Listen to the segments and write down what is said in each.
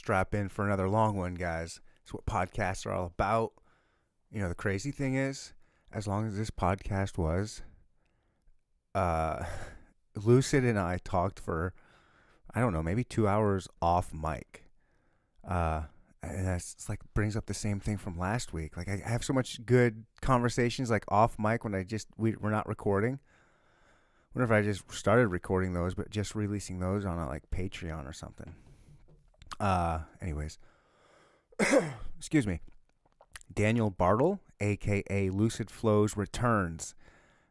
strap in for another long one, guys. It's what podcasts are all about. You know, the crazy thing is, as long as this podcast was, Lucid and I talked for, I don't know, maybe 2 hours off mic. And that's like brings up the same thing from last week. Like I have so much good conversations like off mic when we're not recording. Whenever I just started recording those, but just releasing those on a like Patreon or something. Anyways, excuse me. Daniel Bartle, aka LucidFlows, returns.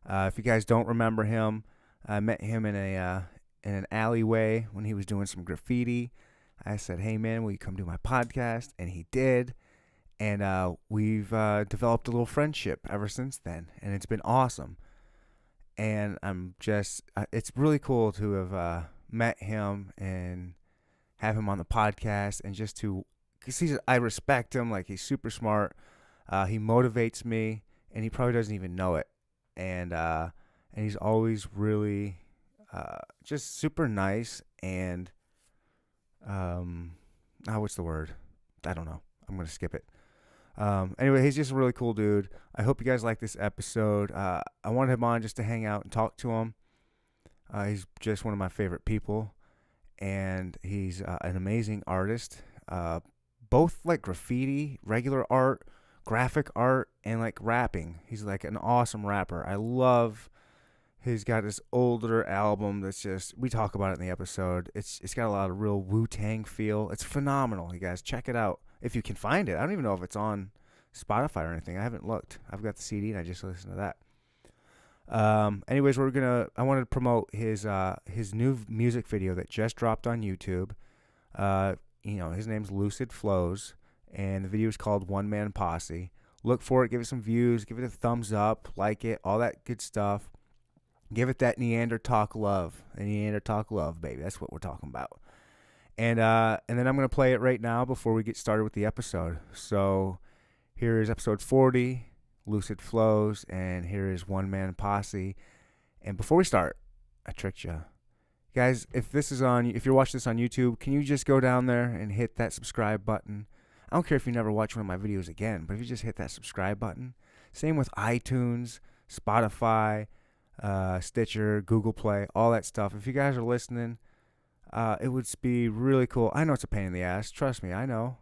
If you guys don't remember him, I met him in an alleyway when he was doing some graffiti. I said, "Hey man, will you come do my podcast?" And he did. And we've developed a little friendship ever since then, and it's been awesome. And I'm just, it's really cool to have met him and have him on the podcast, and just to, because I respect him. Like, he's super smart. He motivates me, and he probably doesn't even know it. And he's always really just super nice. And what's the word? I don't know. I'm gonna skip it. Anyway, he's just a really cool dude. I hope you guys like this episode. I wanted him on just to hang out and talk to him. He's just one of my favorite people, and he's an amazing artist. Both like graffiti, regular art, graphic art, and like rapping. He's like an awesome rapper. I love. He's got this older album that's just, we talk about it in the episode. It's got a lot of real Wu-Tang feel. It's phenomenal. You guys check it out if you can find it. I don't even know if it's on Spotify or anything. I haven't looked. I've got the CD and I just listened to that. Anyways, I wanted to promote his new music video that just dropped on YouTube. His name's LucidFlows, and the video is called One Man Posse. Look for it. Give it some views. Give it a thumbs up. Like it. All that good stuff. Give it that Neanderthal love. The Neanderthal love, baby. That's what we're talking about. And then I'm going to play it right now before we get started with the episode. So here is episode 40, LucidFlows, and here is One Man Posse. And before we start, I tricked you. Guys, if you're watching this on YouTube, can you just go down there and hit that subscribe button? I don't care if you never watch one of my videos again, but if you just hit that subscribe button. Same with iTunes, Spotify, Stitcher, Google Play, all that stuff. If you guys are listening, it would be really cool. I know it's a pain in the ass. Trust me, I know.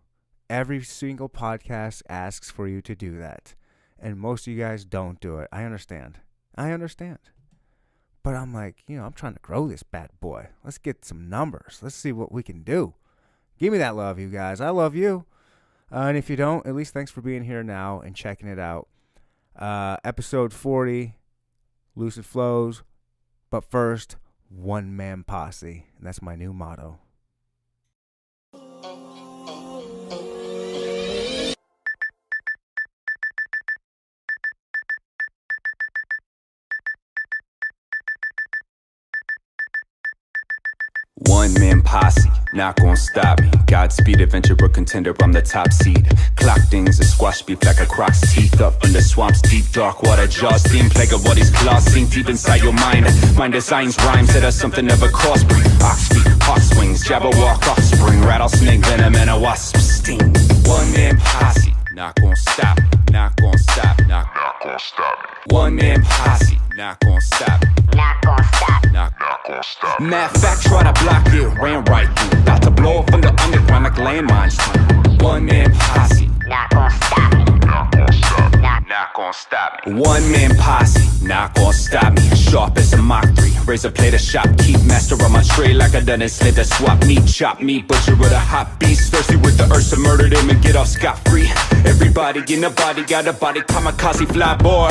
Every single podcast asks for you to do that, and most of you guys don't do it. I understand. But I'm like, I'm trying to grow this bad boy. Let's get some numbers. Let's see what we can do. Give me that love, you guys. I love you. And if you don't, at least thanks for being here now and checking it out. Episode 40. LucidFlows, but first, One Man Posse, and that's my new motto. One man posse, not gonna stop me. Godspeed, adventurer, contender, I'm the top seed. Clock things and squash beef like a croc's teeth. Up in the swamps, deep dark water, jaws steam. Plague of what his claws sink deep inside your mind. Mind designs rhymes that are something never crossbreed. Ox feet, hawk swings, jabberwock offspring. Rattlesnake venom and a wasp sting. One man posse, not gonna stop me. Not gonna stop, not gonna stop me. One man posse, not gonna stop me. Not gonna stop, not gonna stop. Matter of fact, try to block it, ran right through. About to blow up from the underground like landmines. One man posse, not gonna stop me. Not gonna stop, not gonna stop me. One man posse, not gonna stop me. Sharp as a Mach 3, razor blade a shop. Keep master on my tray like I done it. Slid to swap meat, chop meat, butcher with a hot beast. Thirsty with the earth to murder them and get off scot-free. Everybody in the body got a body, kamikaze fly boy.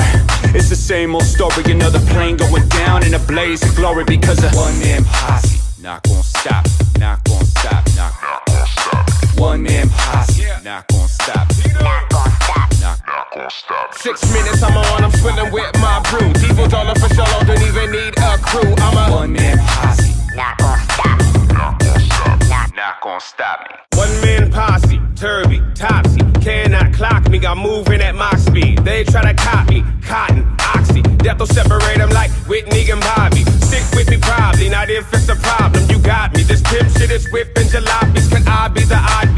It's the same old story, another plane going down in a blaze of glory because of one man posse. Not gonna stop, not gonna stop, not gonna stop. One man posse, not gonna stop, not gonna stop, not gonna stop. 6 minutes I'm on, I'm swilling with my brew. Devil's all up for solo, don't even need a crew. I'm a one man posse, not gonna stop, not gonna stop, not gonna stop me. One man posse, turby, topsy, cannot clock me, I'm moving at my speed. They try to cop me, cotton, oxy, death will separate them like Whitney and Bobby. Stick with me probably, not if it's a problem, you got me. This pimp shit is whipping jalopies, can I be the odd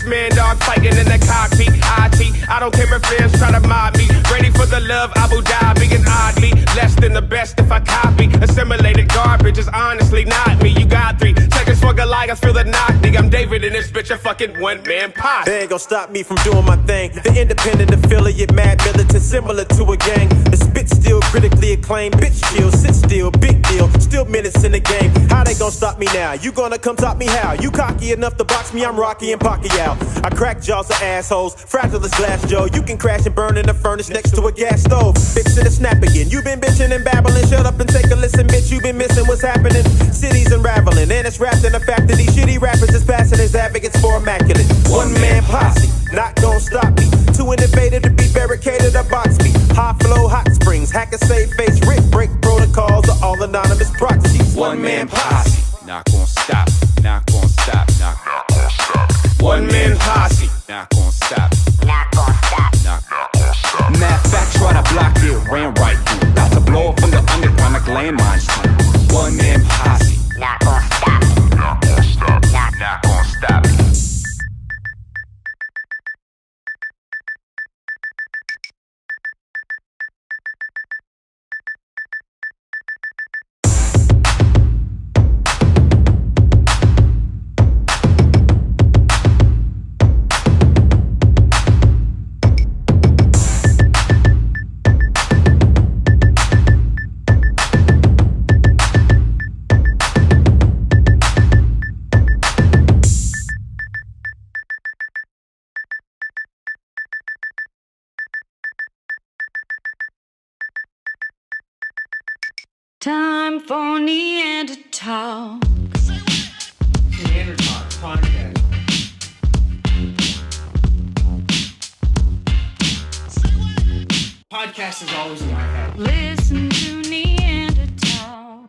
man dog fighting in the cockpit. I don't care if fans try to mob me. Ready for the love, Abu Dhabi and oddly less than the best if I copy. Assimilated garbage is honestly not me. You got 3 seconds for Goliath, feel the knock. Nigga, I'm David in this bitch, a fucking one man posse. They ain't gon' stop me from doing my thing. The independent affiliate, mad militant, similar to a gang. The spit still critically acclaimed. Bitch chill, sit still, big deal. Still minutes in the game. How they gon' stop me now? You gonna come top me how? You cocky enough to box me? I'm Rocky and Pacquiao. I crack jaws of assholes, fragile as glass Joe. You can crash and burn in the furnace next to a gas stove. Bitch to the snap again. You been bitching and babbling. Shut up and take a listen, bitch. You been missing what's happening. Cities unraveling, and it's wrapped in the fact that these shitty rappers is passing as advocates for immaculate. One man posse, not gon' stop me. Too innovative to be barricaded or box me. High flow, hot springs, hack and save face, rip break protocols are all anonymous proxies. One man posse, not gon' stop, not gon' stop, not gon' stop. One man posse, not gon' stop, Not gonna stop. not gon' stop. Matter of fact, try to block it, ran right through. About to blow up from the underground like landmines. One man posse, Not gonna stop. not gon' stop, not gon' stop. Time for Neanderthal. Neanderthal podcast. Podcast is always in my head. Listen to Neanderthal.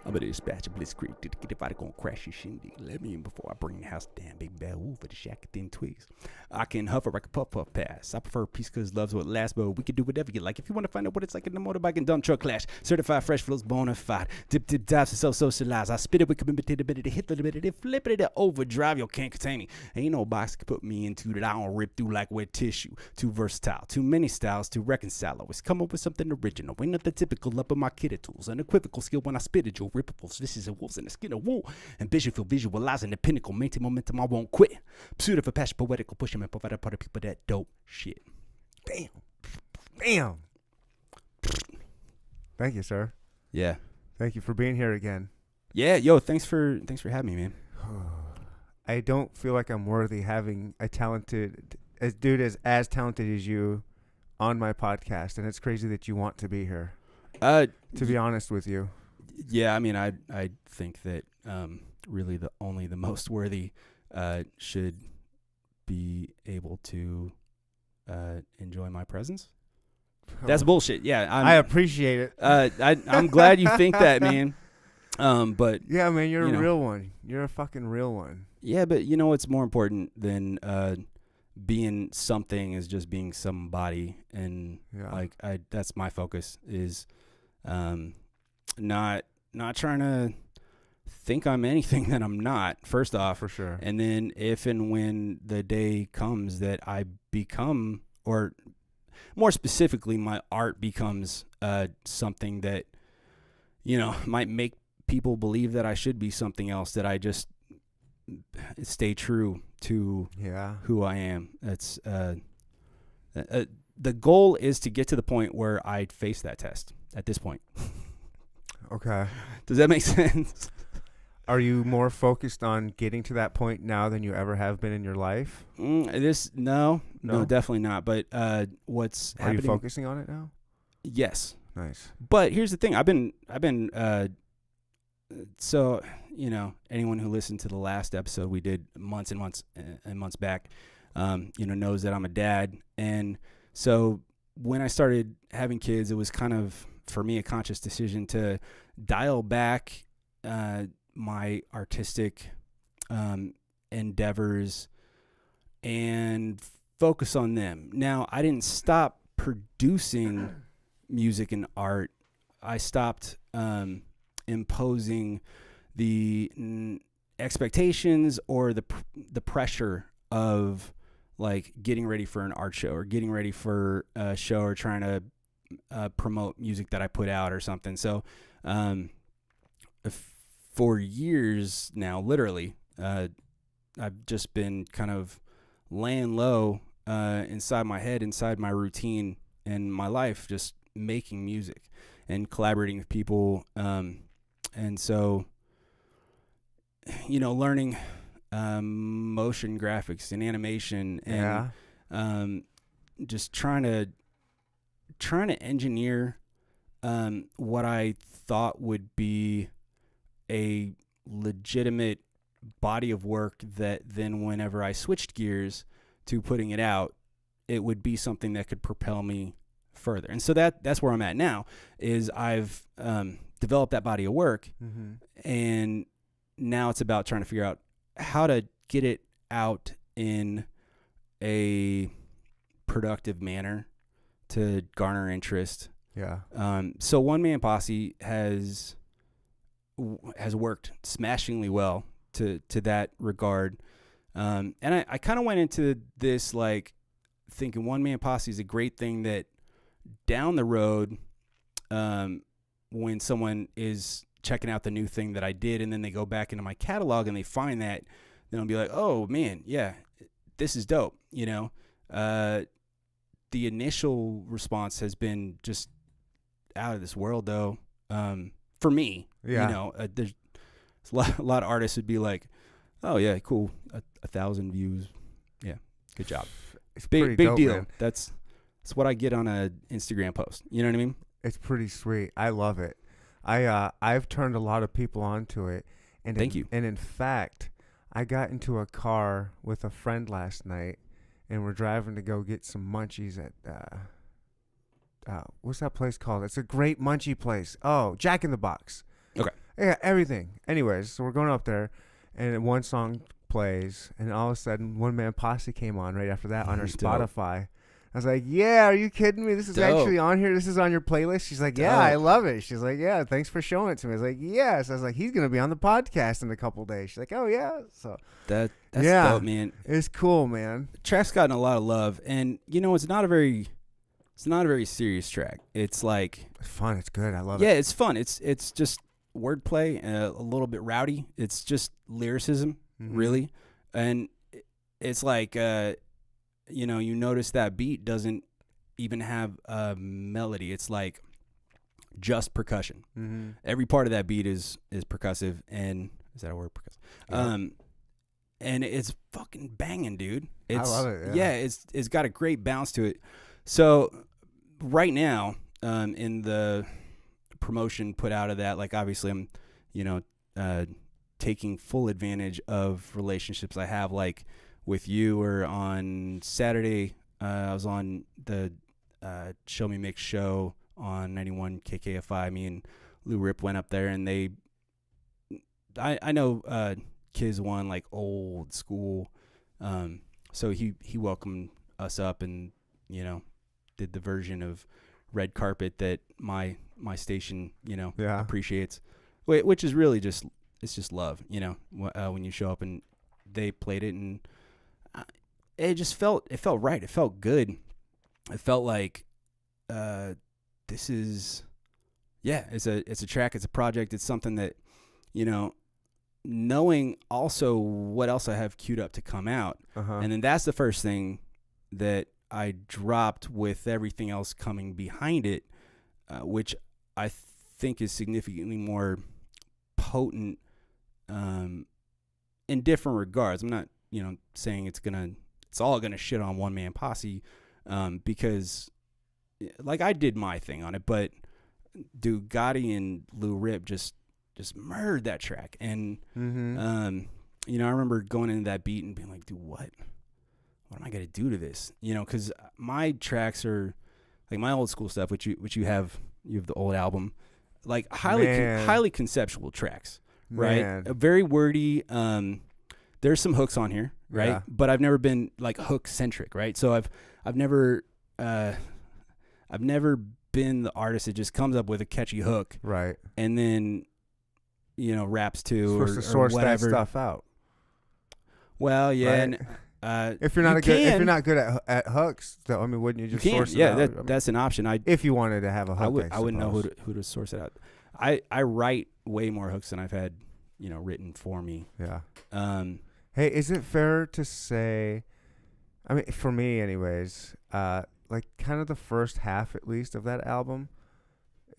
I'm gonna dispatch a blitzkrieg to get if I gonna crash your shindig. Let me in before I bring the house down, big bad wolf for the shack of thin twigs. I can hover, I can puff pass. I prefer peace cause love's what lasts, but we can do whatever you like. If you wanna find out what it's like in the motorbike and dump truck clash, certified fresh flows, bona fide. Dip dives and so socialize. I spit it with committed ability to hit the ability, flip it to overdrive. You can't contain me. Ain't no box can put me into that I don't rip through like wet tissue. Too versatile, too many styles to reconcile. Always come up with something original. Ain't nothing typical up in my kid tools. Unequivocal skill when I spit it, you'll rip it. This is a wolves in the skin of wool. Ambition for visualizing the pinnacle. Maintain momentum, I won't quit. Pursuit of a passion, poetical, pushing and provide a part of people that dope shit. Damn. Thank you, sir. Yeah. Thank you for being here again. Yeah, yo, thanks for having me, man. I don't feel like I'm worthy having a talented dude as talented as you on my podcast, and it's crazy that you want to be here. To be honest with you. Yeah, I mean, I think that really the most worthy should be able to enjoy my presence. That's bullshit. Yeah, I appreciate it. I'm glad you think that, man. But yeah, man, you're you a know. real one. You're a fucking real one. Yeah, but you know what's more important than being something is just being somebody, and Yeah. that's my focus is not trying to think I'm anything that I'm not, first off. For sure. And then if and when the day comes that I become, or more specifically, my art becomes something that, you know, might make people believe that I should be something else, that I just stay true to who I am. That's the goal is to get to the point where I face that test at this point. Okay. Does that make sense? Are you more focused on getting to that point now than you ever have been in your life? No, definitely not. But what's Are happening? you focusing on it now? Yes. Nice. But here's the thing. I've been so, you know, anyone who listened to the last episode we did months and months and months back, you know, knows that I'm a dad. And so when I started having kids, it was kind of, for me, a conscious decision to dial back my artistic endeavors and focus on them. Now, I didn't stop producing music and art. I stopped imposing expectations or the pressure of like getting ready for an art show or getting ready for a show or trying to promote music that I put out or something. So for years now, literally, I've just been kind of laying low inside my head, inside my routine and my life, just making music and collaborating with people. And so, learning motion graphics and animation and just trying to engineer what I thought would be a legitimate body of work that then whenever I switched gears to putting it out, it would be something that could propel me further. And so that's where I'm at now, is I've developed that body of work, and now it's about trying to figure out how to get it out in a productive manner to garner interest. Yeah. So One Man Posse has worked smashingly well to that regard. And I kind of went into this like thinking One Man Posse is a great thing that down the road, when someone is checking out the new thing that I did and then they go back into my catalog and they find that, then I'll be like, oh man, yeah, this is dope. The initial response has been just out of this world though. For me, there's a lot of artists would be like, oh yeah, cool, 1,000 views, yeah, good job. It's big dope, deal. man. That's what I get on a Instagram post. You know what I mean? It's pretty sweet. I love it. I've turned a lot of people onto it. And Thank you. And in fact, I got into a car with a friend last night, and we're driving to go get some munchies at what's that place called? It's a great munchie place. Oh, Jack in the Box. Okay. Yeah, everything. Anyways, so we're going up there, and one song plays, and all of a sudden, One Man Posse came on right after that on her Dope. Spotify. I was like, yeah, are you kidding me? This is Dope. actually on here. This is on your playlist. She's like, yeah, Dope. I love it. She's like, yeah, thanks for showing it to me. I was like, yes. I was like, he's going to be on the podcast in a couple days. She's like, oh, yeah. So That's yeah, dope, man. it's cool, man. Track's gotten a lot of love, and it's not a very serious track. It's like It's fun. It's good. I love it. yeah, it's fun. It's just wordplay, a little bit rowdy. It's just lyricism, really, and it's like you notice that beat doesn't even have a melody. It's like just percussion. Every part of that beat is percussive, and is that a word, percussive? Yeah. And it's fucking banging, dude. I love it. Yeah, it's got a great bounce to it. So right now, in the promotion put out of that, like obviously I'm, taking full advantage of relationships I have, like with you, or on Saturday, I was on the Show Me Mix show on 91 KKFI. Me and Lou Rip went up there, and I know Kiz One, like old school, so he welcomed us up and did the version of Red Carpet that my station appreciates, which is really just love, when you show up, and they played it, and it felt right. It felt good. It felt like this is it's a track, it's a project, it's something that knowing also what else I have queued up to come out, and then that's the first thing that I dropped, with everything else coming behind it, which I think is significantly more potent in different regards. I'm not saying it's all gonna shit on One Man Posse, because like I did my thing on it, but dude, Gotti and Lou Rip just murdered that track, and I remember going into that beat and being like, dude, what am I gonna do to this? Because my tracks are like my old school stuff, which you have the old album, like highly conceptual tracks, right? Man. Very wordy. There's some hooks on here, right? Yeah. But I've never been like hook centric, right? So I've never been the artist that just comes up with a catchy hook, Right. and then raps to Supposed or to source that whatever stuff out. Well, yeah, Right? and If you're not if you're not good at hooks, so, I mean, wouldn't you just source it out? I mean, that's an option. if you wanted to have a hook, I wouldn't know who to source it out. I write way more hooks than I've had, written for me. Yeah. Hey, is it fair to say? I mean, for me, anyways, like kind of the first half, at least, of that album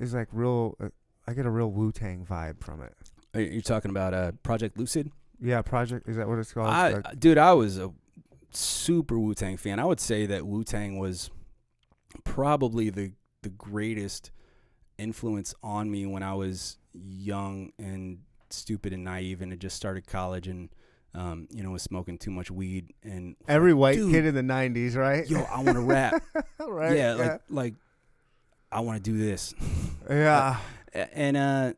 is like real. I get a real Wu-Tang vibe from it. You're talking about Project Lucid? Yeah, Project. Is that what it's called? Dude, I was a super Wu-Tang fan. I would say that Wu-Tang was probably the greatest influence on me when I was young and stupid and naive and had just started college and was smoking too much weed. And every white kid in the 90s, right? Yo, I want to rap. Right? Yeah, like I want to do this. Yeah. And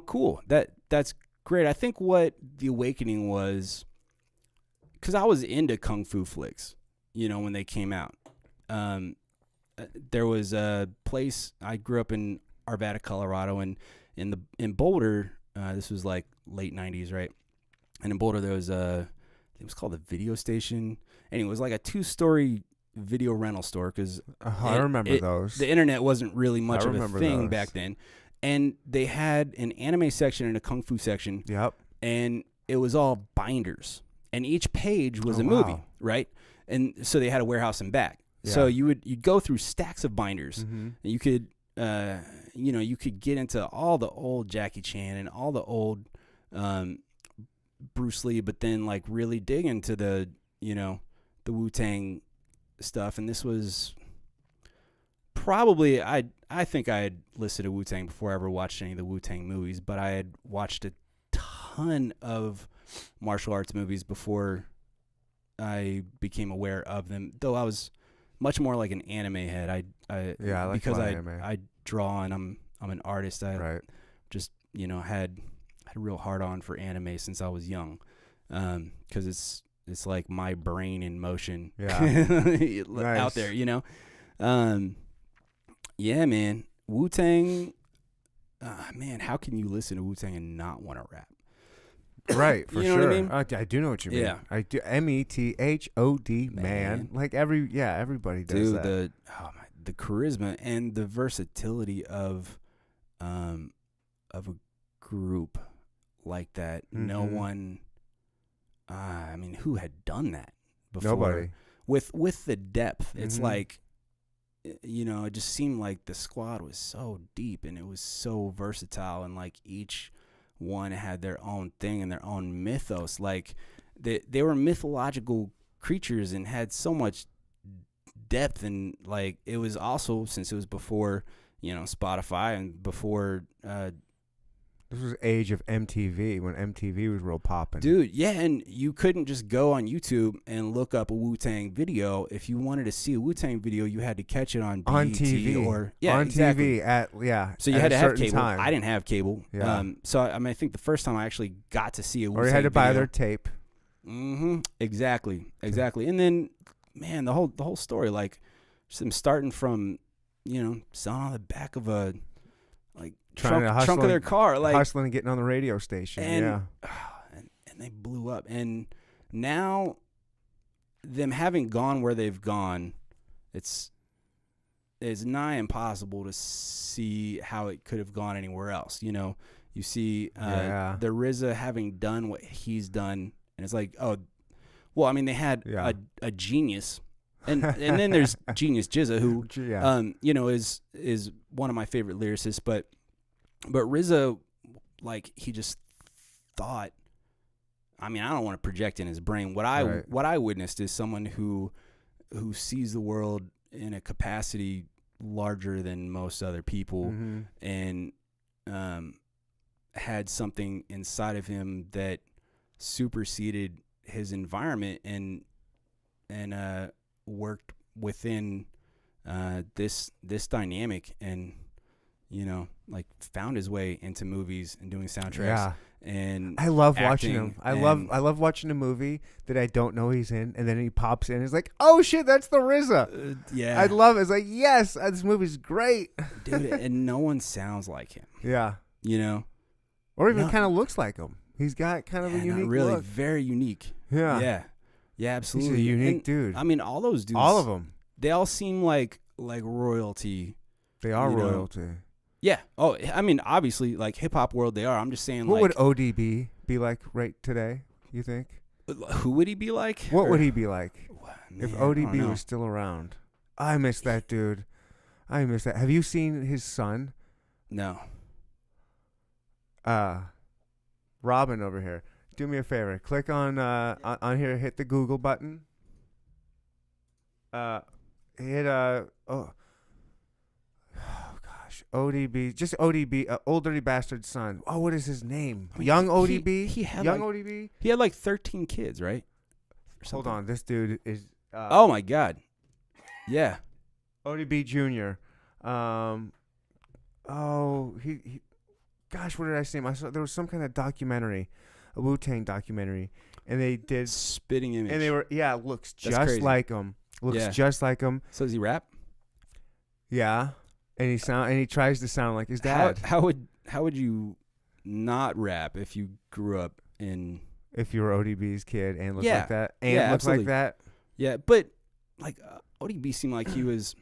cool. That's great. I think what the awakening was, because I was into kung fu flicks, when they came out. There was a place, I grew up in Arvada, Colorado, and in Boulder, this was like late 90s, right? And in Boulder, there was it was called the Video Station. Anyway, it was like a 2-story video rental store because I remember those. The internet wasn't really much of a thing back then. And they had an anime section and a kung fu section. Yep. And it was all binders. And each page was a movie, right? And so they had a warehouse and back. Yeah. So you'd go through stacks of binders. Mm-hmm. And you could you could get into all the old Jackie Chan and all the old Bruce Lee, but then like really dig into the the Wu-Tang stuff. And this was probably I think I had listened to Wu-Tang before I ever watched any of the Wu-Tang movies, but I had watched a ton of martial arts movies before I became aware of them. Though I was much more like an anime head. I like because I draw and I'm an artist. I just had a real hard on for anime since I was young, because it's like my brain in motion. Out there, yeah, man. Wu-Tang, man, how can you listen to Wu-Tang and not want to rap? Right, for you know sure. What I mean? I do know what you mean. Yeah. I do. METHOD, man. Like everybody does that. Dude, the charisma and the versatility of a group like that. Mm-hmm. No one, who had done that before? Nobody. With the depth, mm-hmm. It's like, it just seemed like the squad was so deep and it was so versatile, and like each one had their own thing and their own mythos. Like they were mythological creatures and had so much depth, and like it was also, since it was before Spotify and before this was age of MTV, when MTV was real popping. Dude, yeah, and you couldn't just go on YouTube and look up a Wu-Tang video. If you wanted to see a Wu-Tang video, you had to catch it on BET TV or TV So you had to have cable. Time. I didn't have cable. Yeah. So I think the first time I actually got to see a Wu-Tang or you had to buy video, their tape. Mm-hmm. Exactly. And then, man, the whole story, like just them starting from, selling on the back of a trunk of their car, like hustling and getting on the radio station, and they blew up. And now, them having gone where they've gone, it's nigh impossible to see how it could have gone anywhere else. You see the RZA having done what he's done, and it's like, oh, well, I mean, they had a genius. And then there's Genius Jizza, who is one of my favorite lyricists, but RZA, like, he just thought, I mean, I don't want to project in his brain. What I witnessed is someone who sees the world in a capacity larger than most other people, mm-hmm. and had something inside of him that superseded his environment and worked within this dynamic, and like found his way into movies and doing soundtracks. Yeah. And I love watching him. I love watching a movie that I don't know he's in, and then he pops in. He's like, "Oh shit, that's the RZA." Yeah, I love it. It's like, yes, this movie's great, dude. And no one sounds like him. Yeah, or even No. kind of looks like him. He's got kind of a not unique really, look. very unique. Yeah. Yeah, absolutely. He's a unique And, dude. I mean, all those dudes, All of them. they all seem like royalty. They are You know, royalty. Yeah. Oh, I mean, obviously, like hip hop world, they are. I'm just saying, What like, would ODB be like right today, you think? who would he be like? What Or- would he be like Man, if I don't ODB know. was still around? I miss that dude. I miss that. Have you seen his son? No. Robin over here. Do me a favor. Click on here. Hit the Google button. Hit oh gosh, ODB. Just ODB. Old Dirty Bastard son. Oh, what is his name? I mean, Young he- ODB. he had Young like- ODB. He had like 13 kids, right? Or Hold something. on. This dude is. Oh my God. Yeah. ODB Jr. He gosh, what did I say? I saw there was some kind of documentary, a Wu-Tang documentary, and they did, Spitting image. and they were looks That's just crazy. like him. Looks Yeah. just like him. So does he rap? Yeah, and he tries to sound like his dad. How would you not rap if you grew up in? If you were ODB's kid and looked Yeah. like that, and Yeah, looked absolutely. like that. Yeah, but like ODB seemed like he's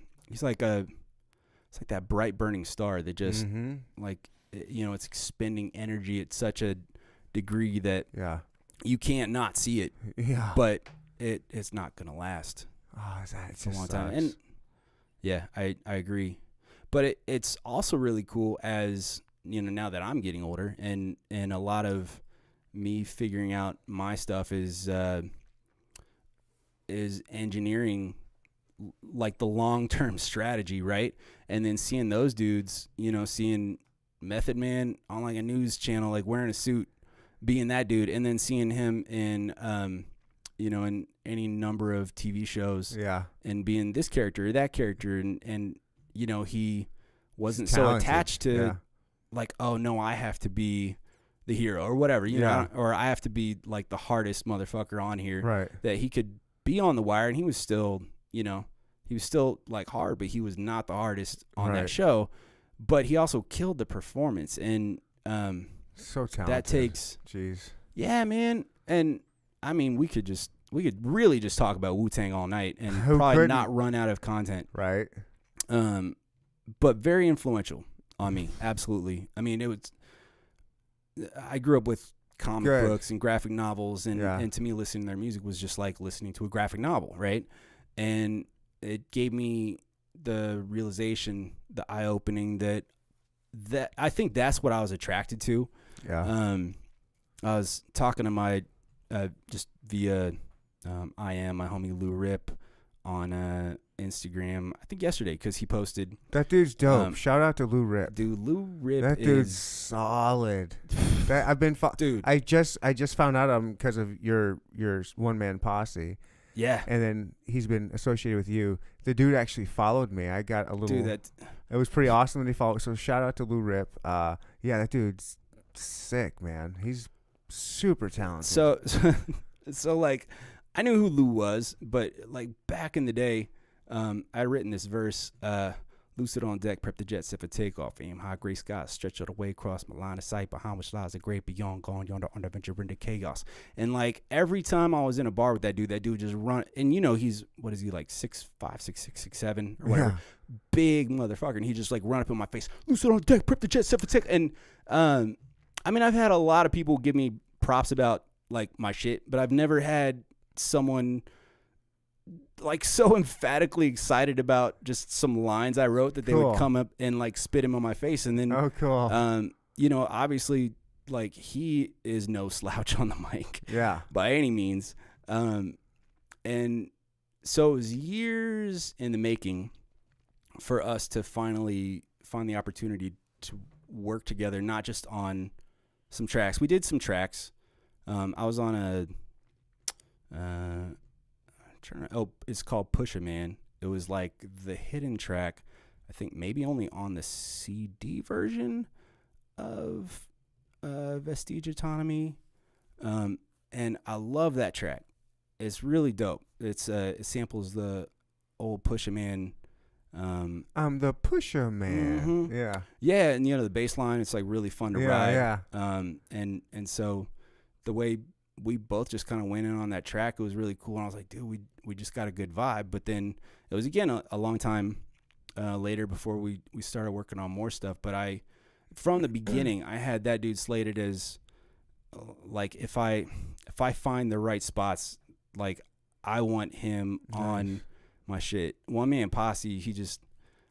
like it's like that bright burning star that just Mhm. like it's expending energy at such a degree that Yeah, you can't not see it, yeah. but it's not gonna last It's for a long time. And yeah, I agree, but it's also really cool as now that I'm getting older and a lot of me figuring out my stuff is engineering like the long-term strategy, right? And then seeing those dudes, seeing Method Man on like a news channel, like wearing a suit, being that dude, and then seeing him in in any number of TV shows, yeah, and being this character or that character, and he wasn't so talented. attached to Yeah. like, oh no, I have to be the hero or whatever, you know, or I have to be like the hardest motherfucker on here, Right. that he could be on The Wire and he was still, like hard, but he was not the hardest on Right. that show. But he also killed the performance, and So talented. that takes, Jeez. yeah, man. And I mean, we could really just talk about Wu-Tang all night and Who probably couldn't? not run out of content. Right. But very influential on me, absolutely. I mean, I grew up with comic Good. books and graphic novels, and Yeah. and to me, listening to their music was just like listening to a graphic novel, right? And it gave me the realization, the eye-opening that I think that's what I was attracted to. Yeah. I was talking to my just via my homie Lou Rip on Instagram, I think yesterday, because he posted, That dude's dope. Um, Shout out to Lou Rip. dude, Lou Rip That dude's is solid. That I've been dude. I just found out because of your One Man Posse, Yeah, and then he's been associated with you. The dude actually followed me. I got a little. dude, that It was pretty awesome that he followed. So shout out to Lou Rip. Yeah, that dude's sick, man. He's super talented. so like I knew who Lou was, but like back in the day, I had written this verse, lucid on deck, prep the jet set for takeoff, aim high, gray skies, stretch all the way across my line of sight, behind which lies a great beyond, gone yonder, under venture into chaos. And like every time I was in a bar with that dude just run, and he's, what is he, like 6'5", 6'6", 6'7", or whatever, big motherfucker, and he just like run up in my face, lucid on deck, prep the jet set for takeoff. And I mean, I've had a lot of people give me props about like my shit, but I've never had someone like so emphatically excited about just some lines I wrote that they Cool. would come up and like spit him on my face. And then, Oh, cool. obviously, like he is no slouch on the mic Yeah. by any means. And so it was years in the making for us to finally find the opportunity to work together, not just on some tracks. We did some tracks. I was on it's called Push a Man. It was like the hidden track, I think maybe only on the CD version of Vestige Autonomy. And I love that track. It's really dope. It samples the old Push a Man I'm the pusher man. Mhm. Yeah. Yeah, and the bass line, it's like really fun to Yeah, ride. yeah. And so the way we both just kind of went in on that track, it was really cool. And I was like, dude, we just got a good vibe. But then it was again a long time later before we started working on more stuff. But from the beginning, I had that dude slated as like if I find the right spots, like I want him on my shit. One Man Posse, he just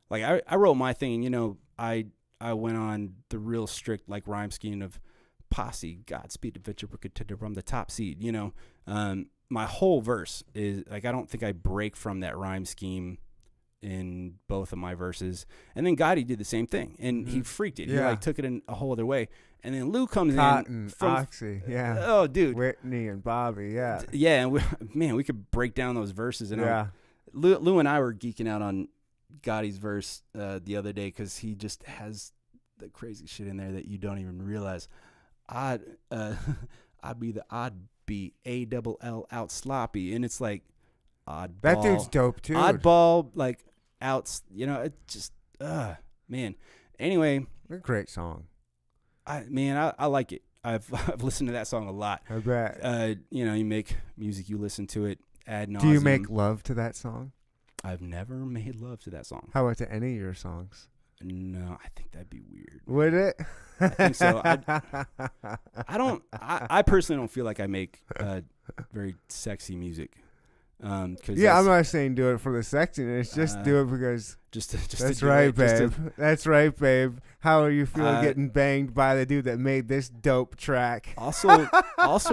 like I wrote my thing. I went on the real strict like rhyme scheme of Posse, Godspeed, Adventure, Contender from the top seed. My whole verse is like I don't think I break from that rhyme scheme in both of my verses. And then Gotti did the same thing, and he freaked it. He like took it in a whole other way. And then Lou comes in from Oxy, yeah. Oh, dude, Whitney and Bobby, yeah. Yeah, and we could break down those verses. And Lou and I were geeking out on Gotti's verse the other day because he just has the crazy shit in there that you don't even realize. I'd be the odd beat, ALL out sloppy, and it's like oddball. That dude's dope too. Oddball, like outs. It just man. Anyway, a great song. I like it. I've listened to that song a lot. I bet. You make music, you listen to it ad nauseum. Do you make love to that song? I've never made love to that song. How about to any of your songs? No, I think that'd be weird. Would it? I think so. I personally don't feel like I make very sexy music. I'm not saying do it for the sexiness. Just do it because just that's right, babe. That's right, babe. How are you feeling getting banged by the dude that made this dope track? Also,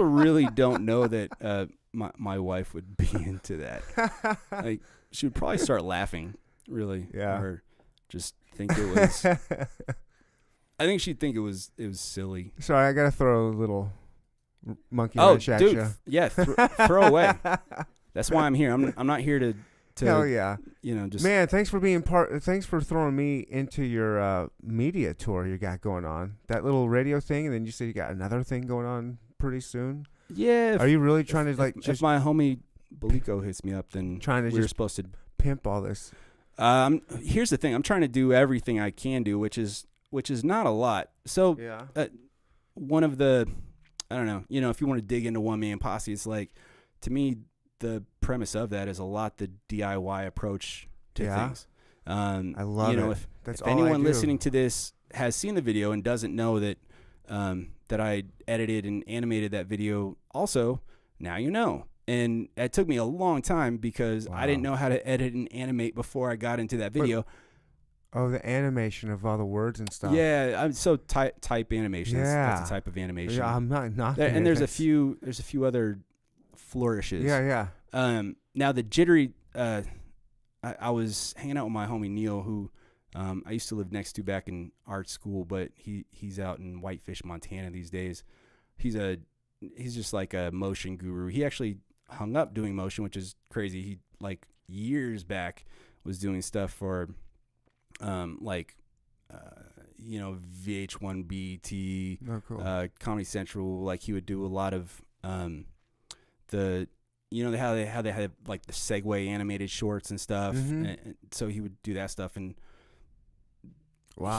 really don't know that my wife would be into that. Like, she would probably start laughing. Really, yeah, or just think it was. I think she'd think it was silly. Sorry, I gotta throw a little monkey wrench at you. Yeah, throw away. That's why I'm here. I'm not here to hell yeah. Just man. Thanks for being part. Thanks for throwing me into your media tour you got going on. That little radio thing, and then you said you got another thing going on pretty soon. Yeah. Are you really trying to like if my homie Belico hits me up, then we're supposed to pimp all this? Here's the thing. I'm trying to do everything I can do, which is not a lot. So one of the, I don't know, if you want to dig into One Man Posse, it's like, to me, the premise of that is a lot the DIY approach to things. I love it. If anyone listening to this has seen the video and doesn't know that that I edited and animated that video, also, now you know. And it took me a long time because I didn't know how to edit and animate before I got into that video. The animation of all the words and stuff. Yeah, so type animation. Yeah. That's a type of animation. Yeah, I'm not. And there's a few other flourishes. Yeah. Now the jittery. I was hanging out with my homie Neil, who I used to live next to back in art school, but he's out in Whitefish, Montana these days. He's just like a motion guru. He actually hung up doing motion, which is crazy. He like years back was doing stuff for VH1 BT, Comedy Central. Like he would do a lot of how they had like the Segway animated shorts and stuff. And so he would do that stuff, and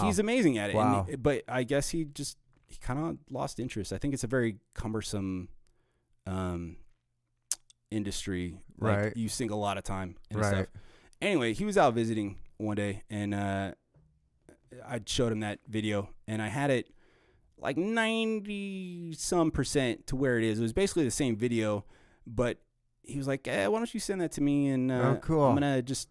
he's amazing at it. Wow. But I guess he kind of lost interest. I think it's a very cumbersome industry. Like, right. You sink a lot of time and right. stuff. Anyway, he was out visiting one day, and I showed him that video, and I had it like 90-some% to where it is. It was basically the same video, but he was like, why don't you send that to me, and cool. I'm going to just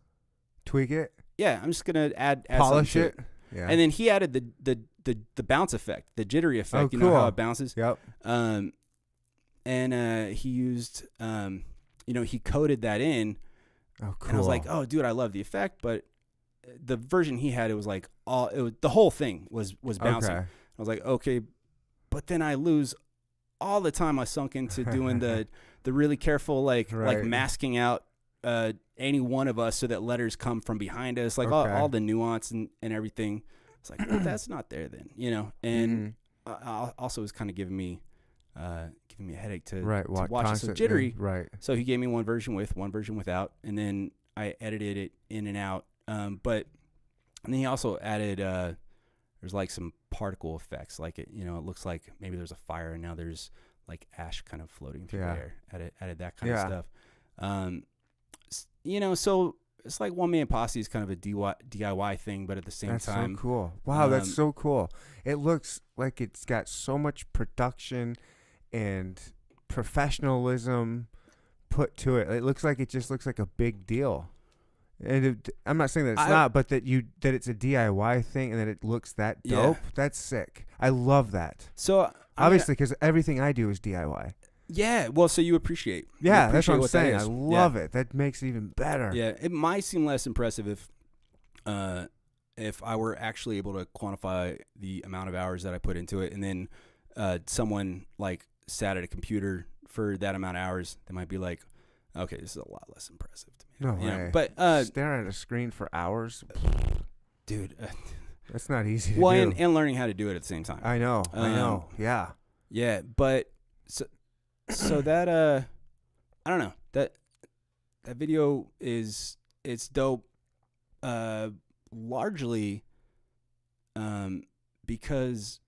tweak it? Yeah, I'm just going to add polish it. Yeah. And then he added the bounce effect, the jittery effect. Cool. You know how it bounces? Yep. And he used, he coded that in. Oh, cool. And I was like, oh, dude, I love the effect, but the version he had, it was like the whole thing was bouncing. Okay. I was like, okay, but then I lose all the time I sunk into doing the really careful, like masking out any one of us so that letters come from behind us, like all the nuance and everything. It's like, well, that's not there then, and also was kind of giving me a headache to watch it so jittery. Right. So he gave me one version with, one version without, and then I edited it in and out But and then he also added there's like some particle effects, like it looks like maybe there's a fire and now there's like ash kind of floating through the air. Added that kind of stuff. So it's like One Man Posse is kind of a DIY thing, but at the same time, that's so cool. Wow, that's so cool. It looks like it's got so much production and professionalism put to it. It looks like a big deal. And I'm not saying that it's not, but that it's a DIY thing and that it looks that dope. Yeah. That's sick. I love that. So obviously, because everything I do is DIY. Yeah. Well, so you appreciate. Yeah, that's what I'm saying. I love it. That makes it even better. Yeah. It might seem less impressive if I were actually able to quantify the amount of hours that I put into it, and then someone like sat at a computer for that amount of hours, they might be like, okay, this is a lot less impressive to me. No way. But staring at a screen for hours, dude, that's not easy to do. And learning how to do it at the same time. I know. Yeah. Yeah, but so that I don't know, that video it's dope, largely because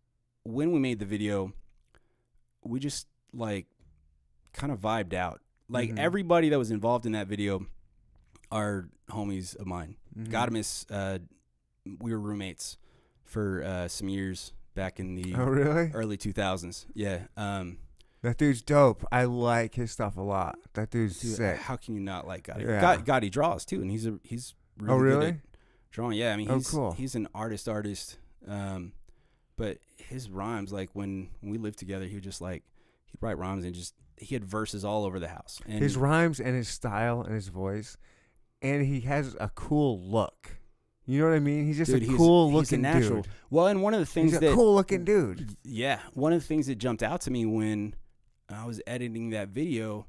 when we made the video, we just like kind of vibed out. Like everybody that was involved in that video are homies of mine. Gadamus, we were roommates for some years back in the early 2000s. Yeah. That dude's dope. I like his stuff a lot. That dude's sick. How can you not like Gotti? Yeah. Gotti draws too, and he's really good at drawing. Yeah, I mean he's an artist. But his rhymes, like when we lived together, he would just like he'd write rhymes and he had verses all over the house. And his rhymes and his style and his voice, and he has a cool look. You know what I mean? He's just a cool looking dude. Well, and one of the things he's a cool looking dude. Yeah, one of the things that jumped out to me when I was editing that video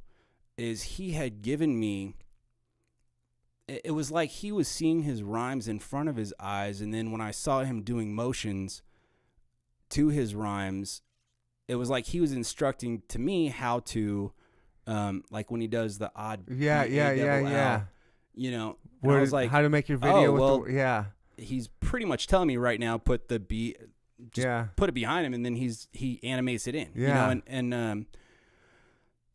is he had given me. It was like he was seeing his rhymes in front of his eyes, and then when I saw him doing motions to his rhymes, it was like he was instructing to me how to, like when he does the odd. Yeah. You know, I was like, how to make your video? He's pretty much telling me right now. Put the beat, put it behind him, and then he animates it in. Yeah, you know, and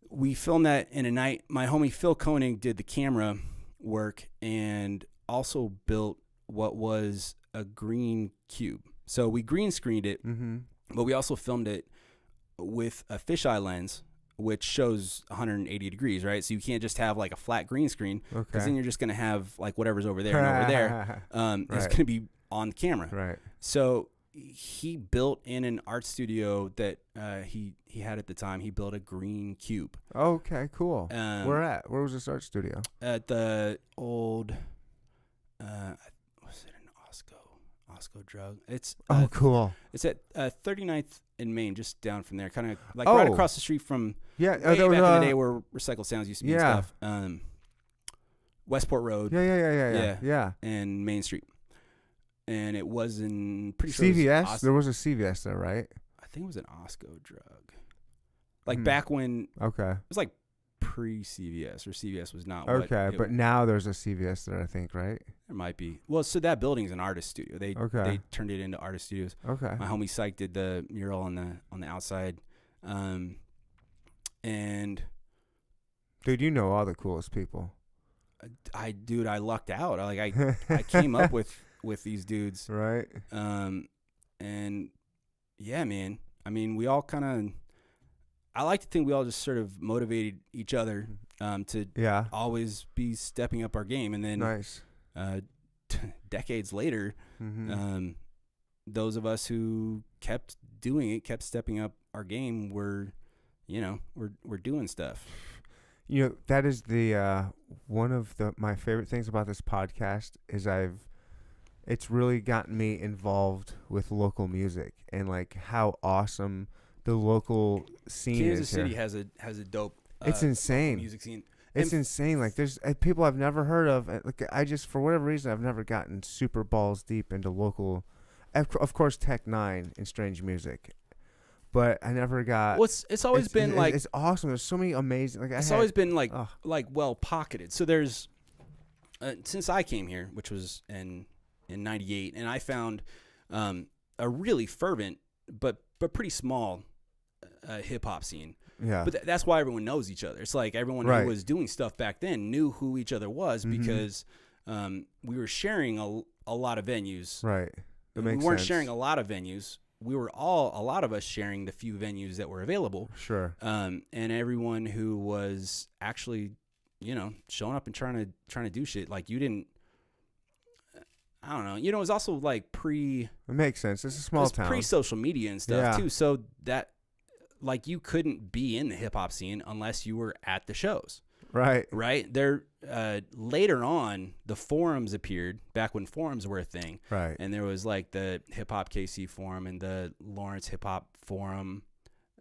we filmed that in a night. My homie Phil Koenig did the camera work and also built what was a green cube. So we green screened it, but we also filmed it with a fisheye lens, which shows 180 degrees, right? So you can't just have like a flat green screen, because then you're just going to have like whatever's over there and over there. It's going to be on the camera. Right. So he built in an art studio that he had at the time. He built a green cube. Okay, cool. Where was this art studio? At the old, was it an Osco drug? It's cool. It's at 39th in Maine, just down from there, kind of like right across the street from that back was, in the day where Recycled Sounds used to be and stuff. Westport Road. Yeah. And Main Street. And it was in pretty sure CVS. There was a CVS there, right? I think it was an Osco drug. Like back when it was like pre-CVS, or CVS was not. But now there's a CVS there, I think, right? There might be. Well, so that building's an artist studio. They turned it into artist studios. Okay. My homie Syke did the mural on the outside, and dude, you know all the coolest people. I lucked out. I came up with these dudes, right? And yeah, man. I mean, we all kind of. I like to think we all just sort of motivated each other to always be stepping up our game, and then decades later, those of us who kept doing it, kept stepping up our game, we're doing stuff. You know, that is the one of my favorite things about this podcast is it's really gotten me involved with local music and like how awesome the local scene Kansas is City here. has a dope. It's insane. Music scene. It's insane. Like there's people I've never heard of. Like I just for whatever reason I've never gotten super balls deep into local. Of course, Tech Nine and Strange Music, but I never got. Well, it's always been like it's awesome. There's so many amazing. Like always been like well pocketed. So there's since I came here, which was in '98, and I found a really fervent but pretty small hip hop scene. Yeah. But that's why everyone knows each other. It's like everyone Right. who was doing stuff back then knew who each other was because we were sharing a lot of venues. Right. That We makes weren't sense. sharing a lot of venues. We were a lot of us sharing the few venues that were available. Sure. And everyone who was actually, showing up and trying to do shit. Like you didn't, I don't know. It was also like It makes sense. It's a small town. pre-social media and stuff Yeah. too. So that, like, you couldn't be in the hip hop scene unless you were at the shows. Right. Right there. Later on, the forums appeared back when forums were a thing. Right. And there was like the Hip Hop KC forum and the Lawrence Hip Hop forum,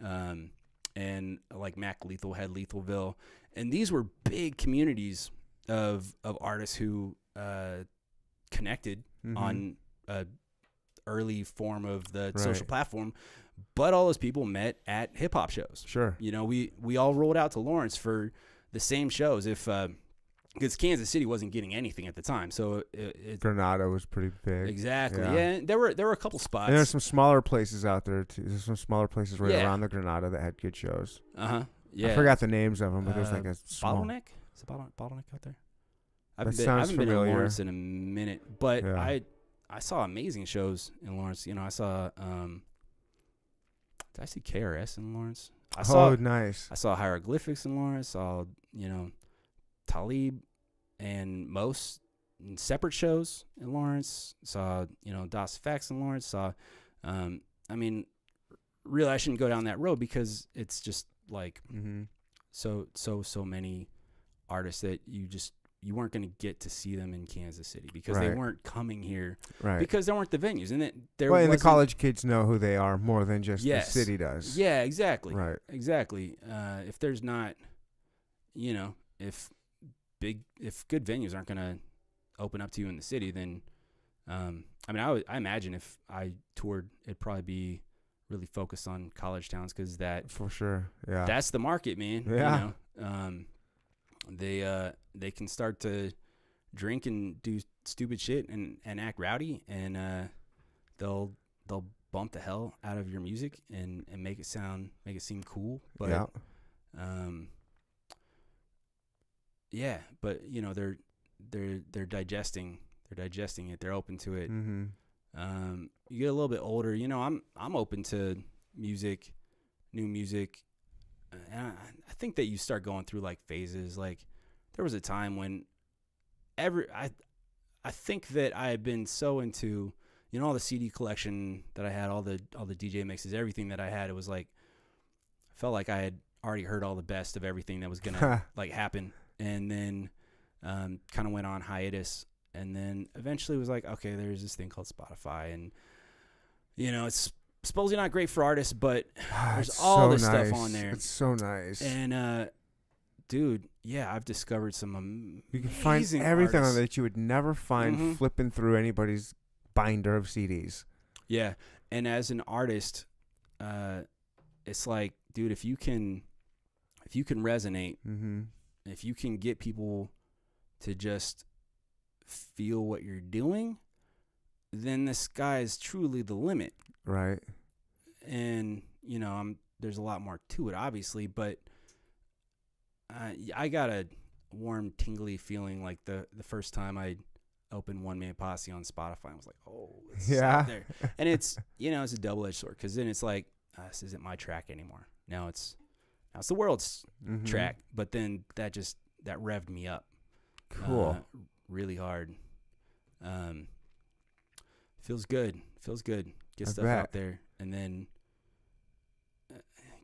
and like Mac Lethal had Lethalville, and these were big communities of artists who connected on a early form of the social platform. But all those people met at hip hop shows. Sure. We all rolled out to Lawrence for the same shows because Kansas City wasn't getting anything at the time, so Granada was pretty big. Exactly. Yeah. Yeah, there were a couple spots. And there's some smaller places out there too. There's some smaller places right Yeah. around the Granada that had good shows. Yeah. I forgot the names of them, but there's like a small. Bottleneck. Is it Bottleneck out there? I That haven't sounds been in familiar. Lawrence in a minute, but Yeah. I saw amazing shows in Lawrence. I saw did I see KRS in Lawrence? Nice. I saw Hieroglyphics in Lawrence. Saw Talib and Mos in separate shows in Lawrence. Saw Das Effects in Lawrence. Saw really I shouldn't go down that road because it's just like so many artists that you weren't going to get to see them in Kansas City because they Right. weren't coming here Right. because there weren't the venues and there Well, and the wasn't- college kids know who they are more than just Yes. the city does. Yeah, exactly. Right. Exactly. If there's not, if good venues aren't going to open up to you in the city, then, I imagine if I toured, it'd probably be really focused on college towns because For sure. Yeah. that's the market, man. Yeah. They can start to drink and do stupid shit and act rowdy, and they'll bump the hell out of your music and make it seem cool. But yeah. but they're digesting it. They're open to it. You get a little bit older, I'm open to music, new music. And I think that you start going through like phases. Like there was a time when I think that I had been so into, all the CD collection that I had, all the DJ mixes, everything that I had. It was like, I felt like I had already heard all the best of everything that was going to like happen. And then kind of went on hiatus. And then eventually was like, okay, there's this thing called Spotify. And, it's supposedly not great for artists, but there's It's all so this nice. stuff on there. It's so nice. And, dude, yeah, I've discovered some amazing You can find everything on artists. there that you would never find flipping through anybody's binder of CDs. Yeah, and as an artist, it's like, dude, if you can resonate, if you can get people to just feel what you're doing, then the sky is truly the limit. Right. And there's a lot more to it, obviously, but I got a warm, tingly feeling like the first time I opened One Man Posse on Spotify. I was like, oh, it's out there. And it's it's a double-edged sword because then it's like, this isn't my track anymore. Now it's the world's track. But then that revved me up. Cool. Really hard. Feels good. Get I stuff bet. out there and then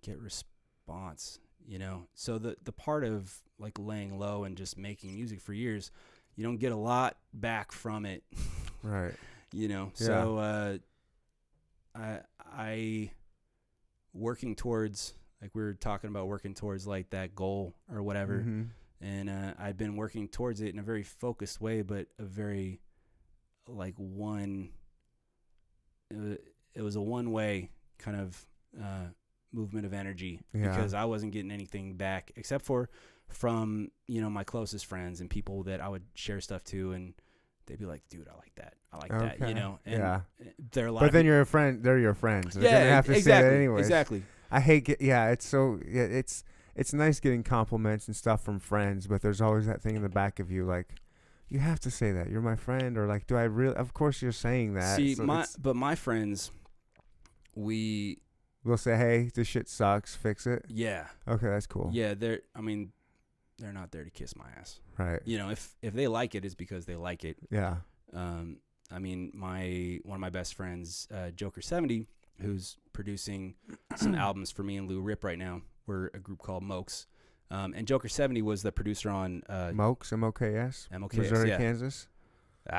get response. So the part of like laying low and just making music for years, you don't get a lot back from it. Right. So I working towards, like we were talking about, working towards like that goal or whatever. And I'd been working towards it in a very focused way, but a very like it was a one-way kind of movement of energy because I wasn't getting anything back except for from, you know, my closest friends and people that I would share stuff to, and they'd be like, dude, I like that. I like that, you Okay. know? And Yeah. they're a lot But of then peop- you're a friend. They're your friends. They're yeah, gonna have to exactly, say that anyways. exactly. I hate it's so it's nice getting compliments and stuff from friends, but there's always that thing in the back of you like, you have to say that you're my friend, or like, do I really? Of course you're saying that. See, So my friends, we'll say, hey, this shit sucks, fix it. yeah, Okay, that's cool. yeah. They're not there to kiss my ass. Right. You know, if they like it, it's because they like it. Yeah. I mean, one of my best friends, Joker70, who's producing some albums for me and Lou Rip right now. We're a group called Mokes. And Joker70 was the producer on Mokes, MOKS, MOKS, Missouri, yeah. Kansas.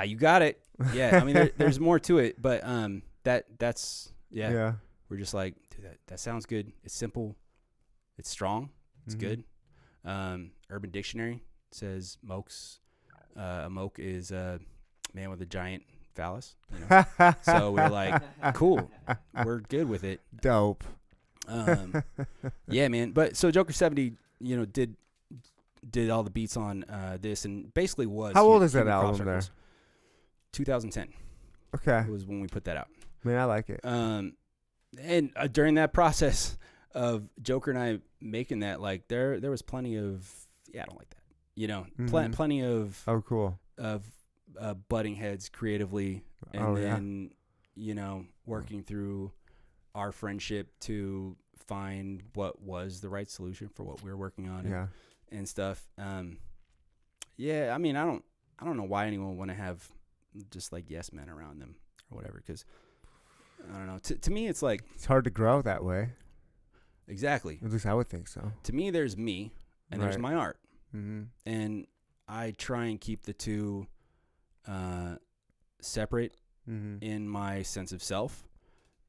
You got it. Yeah, I mean, there's more to it, but that's Yeah. We're just like, dude, that sounds good. It's simple. It's strong. It's Mhm. good. Urban Dictionary says mokes. A moke is a man with a giant phallus. You know? So we're like, cool. We're good with it. Dope. Yeah, man. But so Joker70, you know, did all the beats on this, and basically was. How old is that Human Crop album there? Circles. 2010 Okay. was when we put that out. Man, I like it. And during that process of Joker and I making that, like there was plenty of I don't like that. You know, Mhm. plenty of Oh, cool. butting heads creatively, and Oh, yeah. then you know, working through our friendship to find what was the right solution for what we were working on. Yeah. And stuff. Yeah, I mean, I don't know why anyone would want to have just like yes men around them or whatever, because I don't know. To me, it's like It's hard to grow that way. exactly. At least I would think so. To me, there's me and there's Right. my art, Mm-hmm. and I try and keep the two separate Mm-hmm. in my sense of self,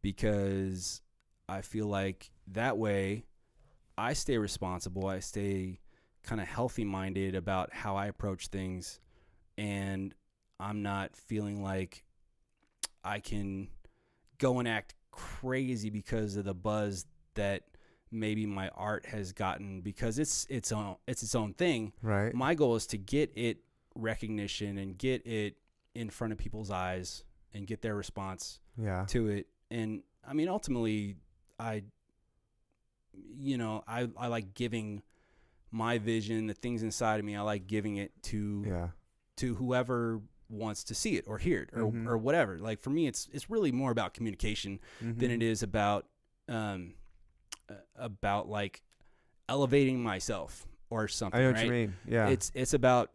because I feel like that way I stay responsible. I stay kind of healthy minded about how I approach things, and I'm not feeling like I can go and act crazy because of the buzz that maybe my art has gotten, because it's its own thing. Right. My goal is to get it recognition and get it in front of people's eyes and get their response Yeah. to it. And I mean, ultimately, I like giving my vision, the things inside of me. I like giving it to whoever wants to see it or hear it or Mhm. or whatever. Like for me, it's really more about communication than it is about like elevating myself or something. I know right? what you mean. Yeah. It's about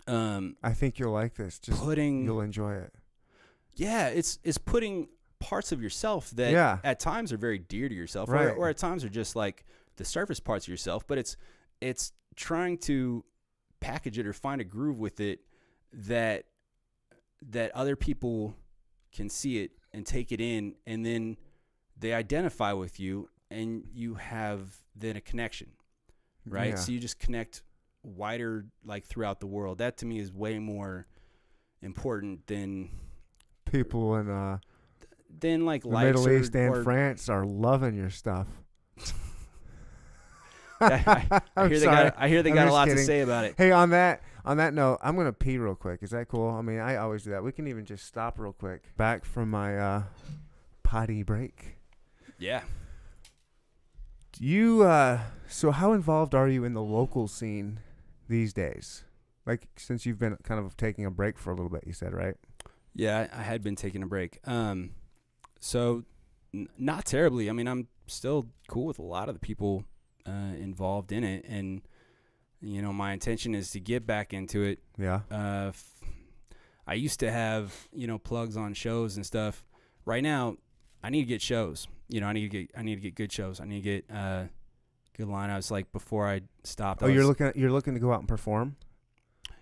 I think you'll like this. Just putting you'll enjoy it. yeah, it's putting parts of yourself that Yeah. at times are very dear to yourself, Right. or at times are just like the surface parts of yourself, but it's trying to package it or find a groove with it that other people can see it and take it in, and then they identify with you, and you have then a connection, right? Yeah. So you just connect wider, like throughout the world. That to me is way more important than People in like the likes Middle or, East and or France are loving your stuff. I I'm hear sorry. I hear they I'm got a just lot to kidding. say about it. Hey, on that note, I'm gonna pee real quick. Is that cool? I mean, I always do that. We can even just stop real quick. Back from my potty break. Yeah. You so how involved are you in the local scene these days? Like since you've been kind of taking a break for a little bit, you said, right? Yeah, I had been taking a break. So not terribly. I mean, I'm still cool with a lot of the people involved in it, and you know, my intention is to get back into it. Yeah. I used to have, you know, plugs on shows and stuff. Right now, I need to get shows. You know, I need to get good shows. I need to get good lineups. Like before I stopped. Oh, you're looking to go out and perform?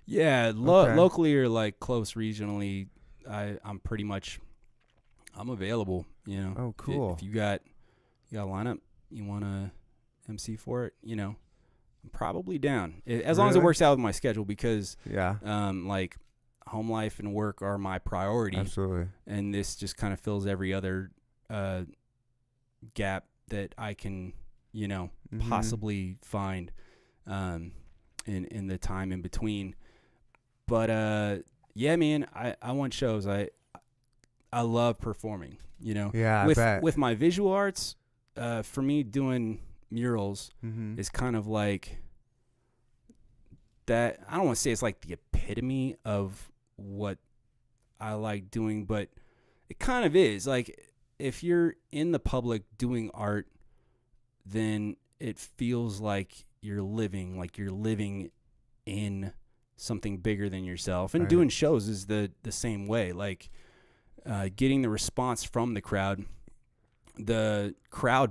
Yeah, Okay. locally or like close regionally. I'm available. You know. Oh, cool. If you got a lineup, you want to MC for it, you know, I'm probably down. As long as it Really? works out with my schedule, because Yeah. like home life and work are my priority. Absolutely. And this just kind of fills every other gap that I can, you know, Mhm. possibly find. in the time in between. But yeah, man, I want shows. I love performing. You know, Yeah, with I bet. with my visual arts, for me doing murals Mm-hmm. is kind of like that. I don't want to say it's like the epitome of what I like doing, but it kind of is. Like, if you're in the public doing art, then it feels like you're living in something bigger than yourself. And Right. doing shows is the same way. Like, getting the response from the crowd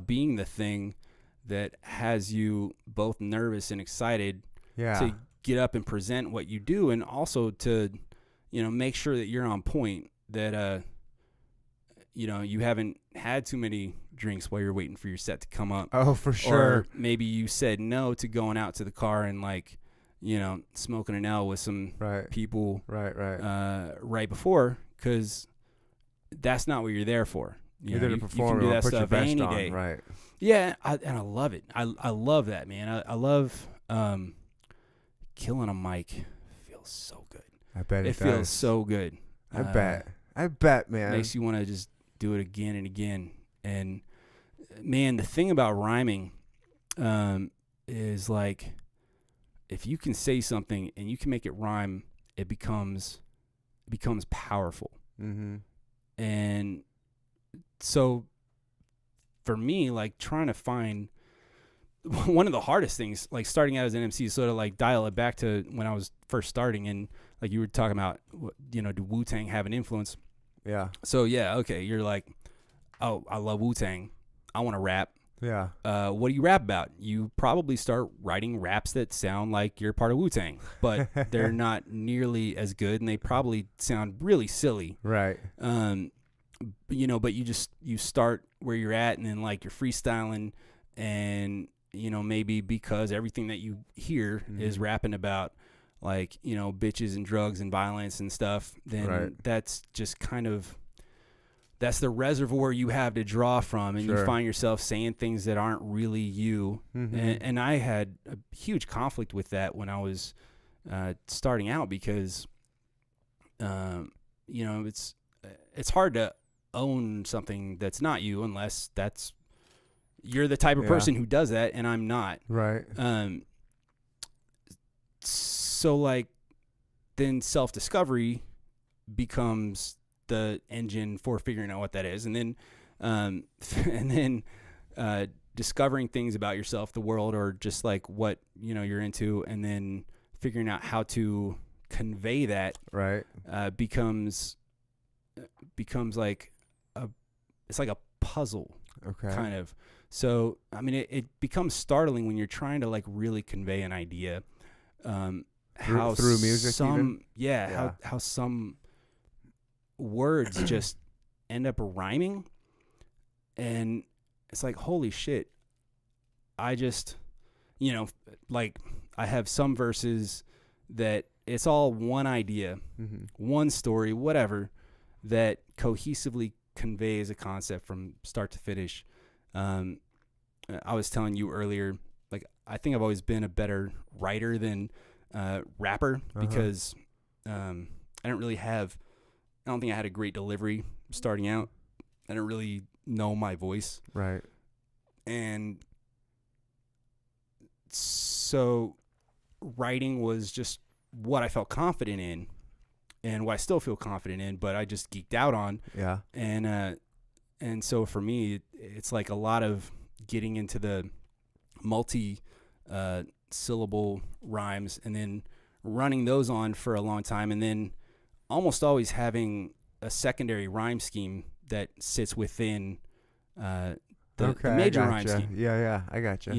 being the thing that has you both nervous and excited Yeah. to get up and present what you do, and also to, make sure that you're on point, that you haven't had too many drinks while you're waiting for your set to come up. Oh, for sure. Or maybe you said no to going out to the car and, like, smoking an L with some Right. people Right. right before, because that's not what you're there for. You're there to you perform can do or that put your stuff best any on. day. Right. Yeah, and I love it. I love that, man. I love killing a mic. Feels so good. I bet it It feels does. so good. I bet, man. Makes you want to just do it again and again. And man, the thing about rhyming is, like, if you can say something and you can make it rhyme, it becomes powerful. Mm-hmm. And so for me, like, trying to find one of the hardest things, like, starting out as an MC, is sort of like dial it back to when I was first starting, and like you were talking about, do Wu-Tang have an influence? Yeah. So yeah, okay, you're like, oh, I love Wu-Tang, I want to rap. Yeah. What do you rap about? You probably start writing raps that sound like you're part of Wu-Tang, but they're not nearly as good, and they probably sound really silly. Right. But you start where you're at, and then, like, you're freestyling, and maybe because everything that you hear is rapping about, like, bitches and drugs and violence and stuff, then Right. that's just that's the reservoir you have to draw from, and you Sure. find yourself saying things that aren't really you. Mhm. And I had a huge conflict with that when I was starting out, because it's hard to own something that's not you, unless you're the type of Yeah. person who does that, and I'm not. Right. So, like, then self-discovery becomes the engine for figuring out what that is, and then discovering things about yourself, the world, or just, like, what you're into, and then figuring out how to convey that Right. becomes like it's like a puzzle, Okay. kind of. So, I mean, it becomes startling when you're trying to, like, really convey an idea. How through music even? Yeah. How some words just end up rhyming, and it's like, holy shit, I just, like, I have some verses that it's all one idea, Mm-hmm. one story, whatever, that cohesively conveys a concept from start to finish. I was telling you earlier, like, I think I've always been a better writer than rapper, because I don't think I had a great delivery starting out. I didn't really know my voice. Right. And so writing was just what I felt confident in, and what I still feel confident in, but I just geeked out on. Yeah. And so for me, it's like a lot of getting into the syllable rhymes, and then running those on for a long time, and then almost always having a secondary rhyme scheme that sits within the major rhyme gotcha. scheme. Yeah, I gotcha.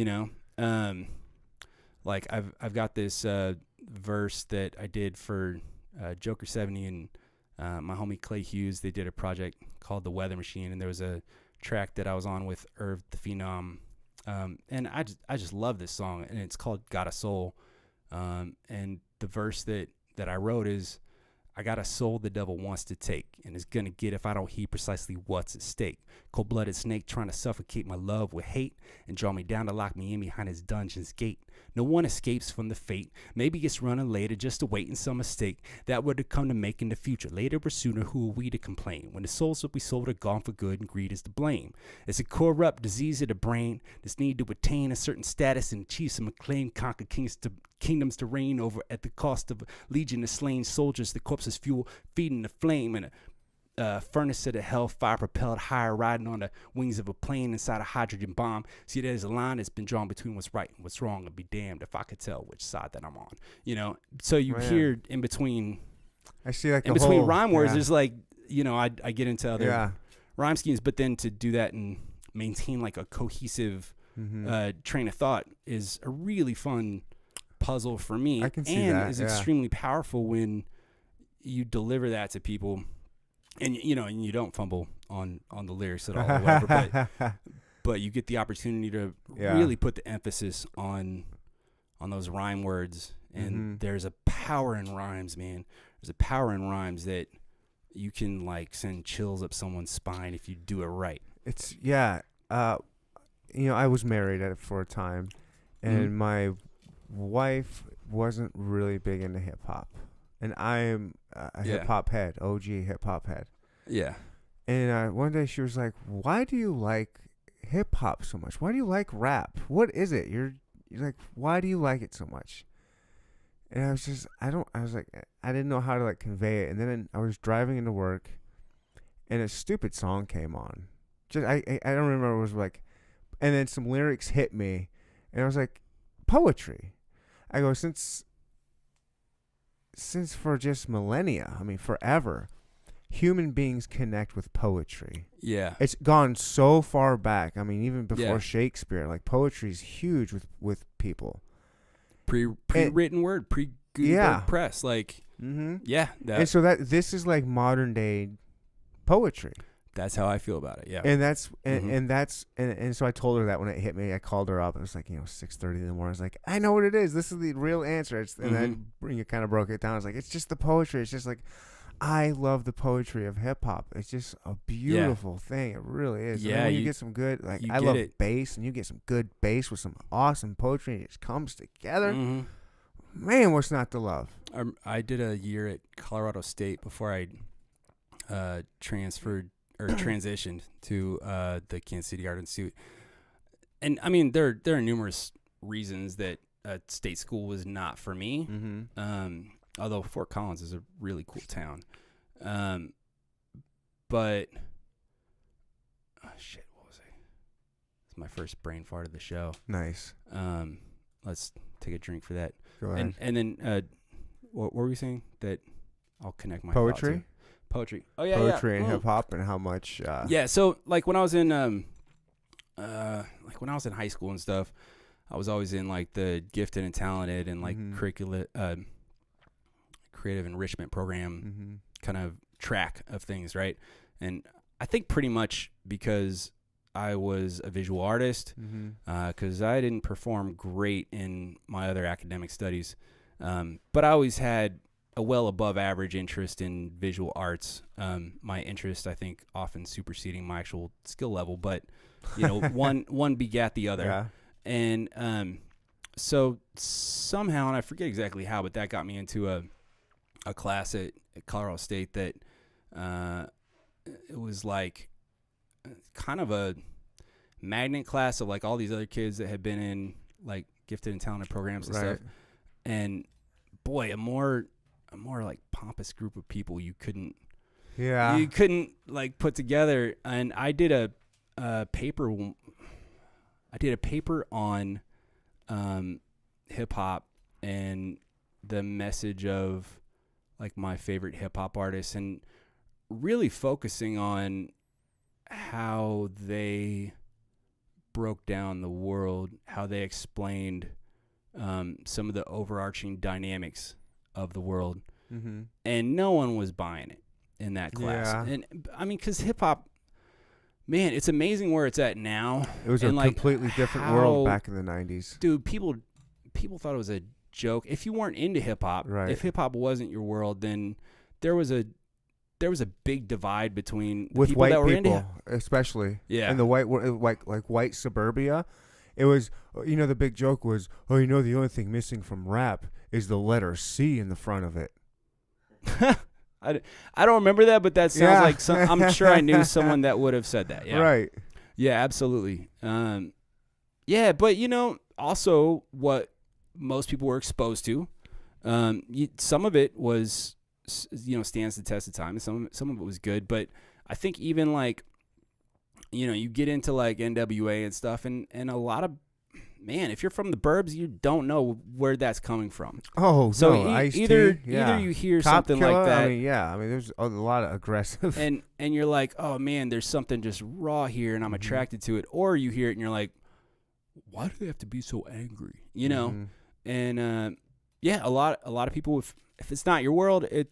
Like, I've got this verse that I did for Joker 70 and my homie Clay Hughes. They did a project called The Weather Machine, and there was a track that I was on with Irv the Phenom, and I just love this song, and it's called Got a Soul. And the verse that I wrote is, I got a soul the devil wants to take, and is gonna get if I don't heed precisely what's at stake. Cold-blooded snake trying to suffocate my love with hate, and draw me down to lock me in behind his dungeon's gate. No one escapes from the fate. Maybe it's running later just awaiting some mistake that would have come to make in the future. Later or sooner, who are we to complain? When the souls that we sold are gone for good and greed is to blame. It's a corrupt disease of the brain. This need to attain a certain status and achieve some acclaim, conquer kingdoms to reign over at the cost of a legion of slain soldiers. The corpse is fuel, feeding the flame, and furnace of the hellfire propelled higher, riding on the wings of a plane inside a hydrogen bomb. See, there's a line that's been drawn between what's right and what's wrong. I'd be damned if I could tell which side that I'm on. You know, so you hear in between. I see like in the between whole, rhyme words. yeah. There's like, you know, I get into other Yeah. rhyme schemes, but then to do that and maintain like a cohesive train of thought is a really fun puzzle for me. I can see and that, is yeah. extremely powerful when you deliver that to people. And you know, and you don't fumble on the lyrics at all, or whatever, but you get the opportunity to really put the emphasis on those rhyme words. And there's a power in rhymes, man. There's a power in rhymes that you can like send chills up someone's spine if you do it right. It's you know, I was married for a time, and my wife wasn't really big into hip hop. And I am a hip hop head, OG hip hop head. Yeah. And one day she was like, "Why do you like hip hop so much? Why do you like rap? What is it? You're like, why do you like it so much?" And I was like, I didn't know how to like convey it. And then I was driving into work, and a stupid song came on. Just I don't remember. It was like, and then some lyrics hit me, and I was like, poetry. I go, since for just millennia, I mean forever, human beings connect with poetry. Yeah. It's gone so far back. I mean, even before Yeah. Shakespeare, like poetry is huge with people. Pre-written word, pre-Gutenberg press, like, yeah. And so this is like modern day poetry. That's how I feel about it. Yeah. And that's and so I told her that when it hit me. I called her up. It was like 6:30 in the morning. I was like, I know what it is. This is the real answer. And then you kind of broke it down. I was like, it's just the poetry. It's just like, I love the poetry of hip hop. It's just a beautiful thing. It really is. Yeah. And when you get some good, like I love bass, and you get some good bass with some awesome poetry, and it just comes together. Man, what's not to love? I did a year at Colorado State before I transferred or transitioned to the Kansas City Art Institute. And I mean, there are numerous reasons that state school was not for me. Although Fort Collins is a really cool town. But shit, what was I? It's my first brain fart of the show. Nice. Let's take a drink for that. Go ahead. And then what were we saying? That I'll connect my Poetry? thoughts to? Poetry. Oh yeah, Poetry yeah. and hip hop, and how much Yeah, so like when I was in high school and stuff, I was always in like the gifted and talented and like creative enrichment program kind of track of things, right? And I think pretty much because I was a visual artist, because I didn't perform great in my other academic studies, but I always had a well above average interest in visual arts. My interest, I think, often superseding my actual skill level, but one begat the other. Yeah. And so somehow, and I forget exactly how, but that got me into a class at Colorado State that it was like kind of a magnet class of like all these other kids that had been in like gifted and talented programs and stuff. And boy, a more like pompous group of people you couldn't like put together. And I did a paper on hip hop and the message of like my favorite hip hop artists, and really focusing on how they broke down the world, how they explained some of the overarching dynamics of the world. And no one was buying it in that class. And I mean, because hip hop, man, it's amazing where it's at now. It was a completely different world back in the 90s. Dude, people thought it was a joke. If you weren't into hip hop, if hip hop wasn't your world, then there was a big divide between with people white that were people, into especially. Yeah. In the white suburbia, It was, the big joke was, the only thing missing from rap is the letter C in the front of it. I don't remember that, but that sounds Yeah. like I'm sure I knew someone that would have said that. Yeah. Right. Yeah, absolutely. Yeah, but also what most people were exposed to, some of it was, stands the test of time, and some of it was good. But I think even like, you get into like NWA and stuff, and a lot of, man, if you're from the burbs, you don't know where that's coming from. Oh, So no, Ice-T, either yeah. you hear Cop something Killer, like that, I mean, there's a lot of aggressive. and you're like, oh man, there's something just raw here, and I'm attracted to it. Or you hear it, and you're like, why do they have to be so angry? And yeah, a lot of people, if it's not your world, it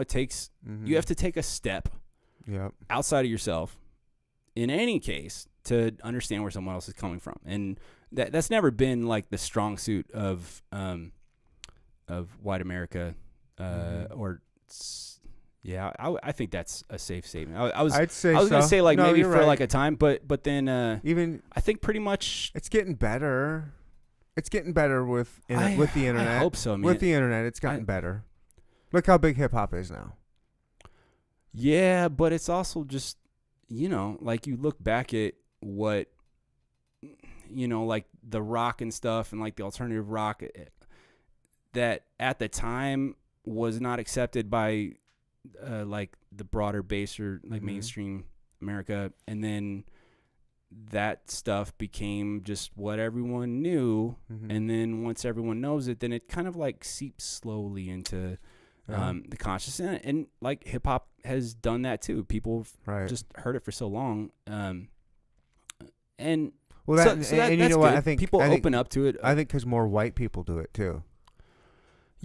takes you have to take a step Yep. outside of yourself in any case to understand where someone else is coming from, and that's never been like the strong suit of white America, yeah, I think that's a safe statement. I'd say I was gonna so. say like No, maybe you're for right. like a time, but then Even I think pretty much it's getting better. It's getting better with the internet. I hope so, man. With the internet, it's gotten better. Look how big hip hop is now. Yeah, but it's also just, like you look back at what, like the rock and stuff and like the alternative rock that at the time was not accepted by like the broader base or like mainstream America. And then that stuff became just what everyone knew. And then once everyone knows it, then it kind of like seeps slowly into the consciousness, and like hip hop has done that too. People have just heard it for so long, and Well, so and that's you know what? good. I think people I think- open up to it. I think because more white people do it too.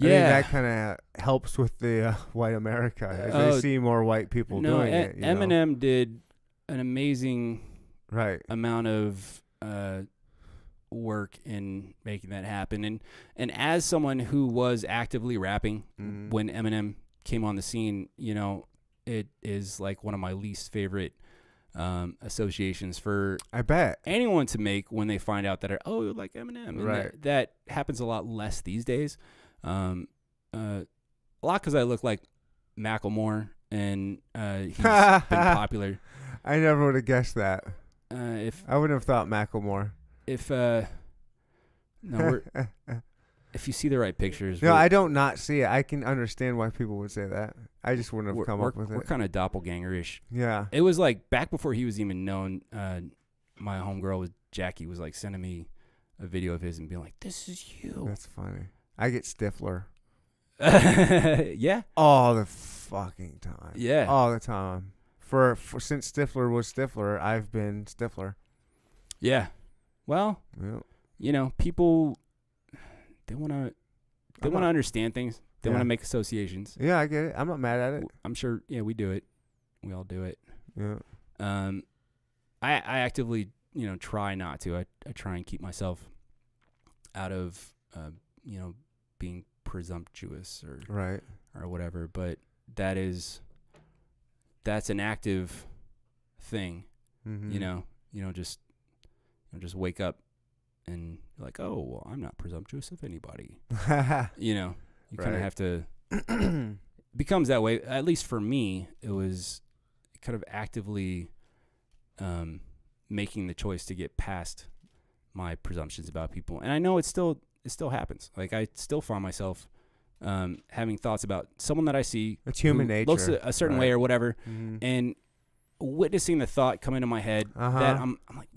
I Yeah. think that kind of helps with the white America. If Oh, they see more white people doing it. Eminem did an amazing Right. amount of work in making that happen, and as someone who was actively rapping when Eminem came on the scene, it is like one of my least favorite associations for I bet. anyone to make when they find out that like Eminem, and Right. that happens a lot less these days, a lot because I look like Macklemore, and he's been popular. I never would have guessed that. If I wouldn't have thought Macklemore. if if you see the right pictures, No, I don't not see it. I can understand why people would say that. I just wouldn't have come up with we're it. kind of doppelganger-ish. Yeah. It was like back before he was even known. My homegirl was Jackie was like sending me a video of his and being like, "This is you." That's funny. I get Stifler Yeah, all the fucking time. Yeah. All the time. For since Stifler was Stifler, I've been Stifler. yeah. Well, Yeah. people they want to I'm not- understand things. They want Yeah. to make associations. Yeah, I get it. I'm not mad at it. I'm sure. Yeah, we do it. We all do it. Yeah. I actively, try not to. I try and keep myself out of, being presumptuous Right. or whatever. But that's an active thing. Mm-hmm. Just wake up and you're like, oh, well, I'm not presumptuous of anybody. You kind of Right. have to. It becomes that way. At least for me, it was kind of actively making the choice to get past my presumptions about people. And I know it still happens. Like I still find myself having thoughts about someone that I see. It's human who nature. looks a certain way Right. or whatever, Mhm. and witnessing the thought come into my head that I'm like,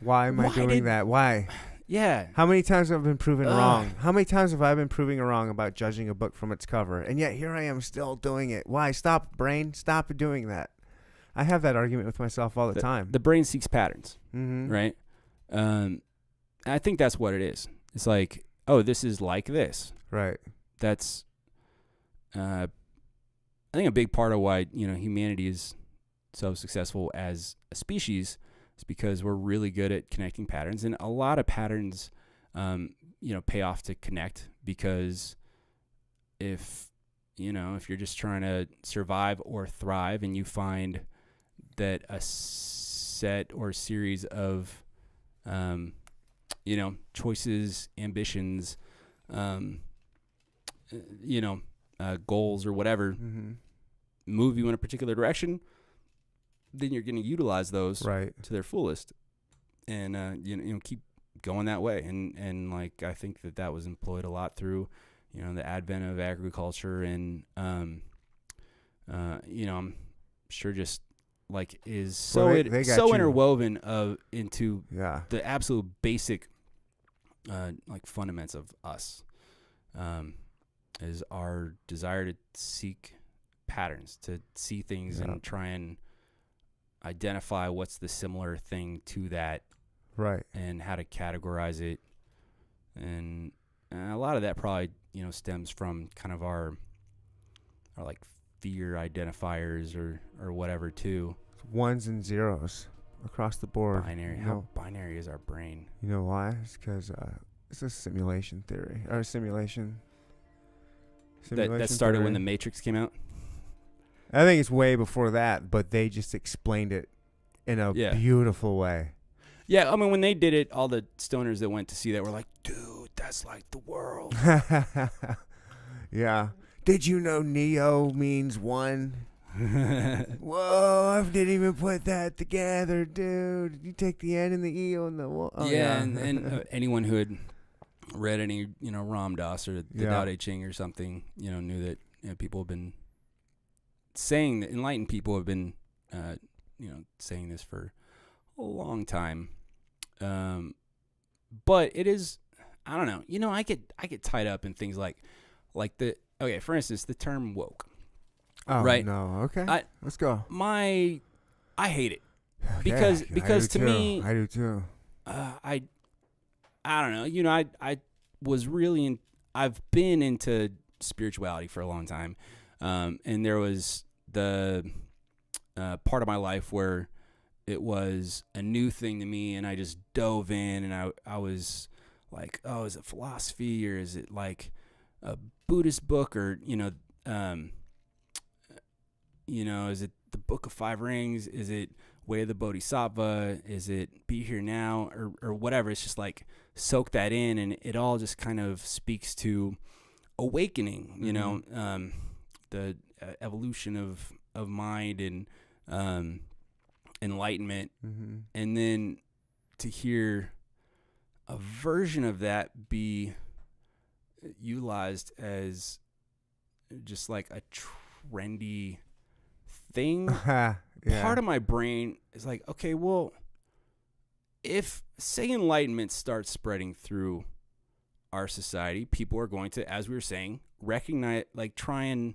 Why am I Why doing did- that? Why? yeah. How many times have I been proven Ugh. wrong? How many times have I been proving wrong about judging a book from its cover? And yet here I am still doing it. Why? Stop, brain. Stop doing that. I have that argument with myself all the time. The brain seeks patterns, Mm-hmm. right? I think that's what it is. It's like, oh, this is like this. Right. That's, I think a big part of why humanity is so successful as a species is because we're really good at connecting patterns, and a lot of patterns, pay off to connect because if you're just trying to survive or thrive, and you find that a set or series of choices, ambitions, goals or whatever move you in a particular direction, then you're going to utilize those Right. to their fullest, and keep going that way. And like I think that was employed a lot through the advent of agriculture, and I'm sure just like is so Well, they got so you. interwoven into Yeah. the absolute basic like fundamentals of us, is our desire to seek patterns, to see things and try and identify what's the similar thing to that, Right. and how to categorize it. And a lot of that probably stems from kind of our like fear identifiers or whatever too. Ones and zeros across the board. Binary. You How know, binary is our brain? you know why? It's because it's a simulation theory or simulation. That started when theory. the Matrix came out. I think it's way before that, but they just explained it in a Yeah. beautiful way. Yeah, I mean, when they did it, all the stoners that went to see that were like, dude, that's like the world. Yeah. Did you know Neo means one? Whoa, I didn't even put that together, dude. You take the N and the E on the wall. Oh, yeah, and anyone who had read any, Ram Dass or the Yeah. Tao Te Ching or something, knew that people have been saying that enlightened people have been, saying this for a long time. But it is, I don't know. I get tied up in things like for instance, the term woke. Oh, Right. no. Okay. Let's go. I hate it because to me, I do too. I don't know. I was really I've been into spirituality for a long time, and there was the part of my life where it was a new thing to me, and I just dove in, and I was like, oh, is it philosophy, or is it like a Buddhist book, or is it the Book of Five Rings? Is it Way of the Bodhisattva? Is it Be Here Now, or whatever? It's just like soak that in, and it all just kind of speaks to awakening, the evolution of mind and enlightenment. Mm-hmm. And then to hear a version of that be utilized as just like a trendy thing, Yeah. part of my brain is like, okay, well, if say enlightenment starts spreading through our society, people are going to, as we were saying, recognize, like try and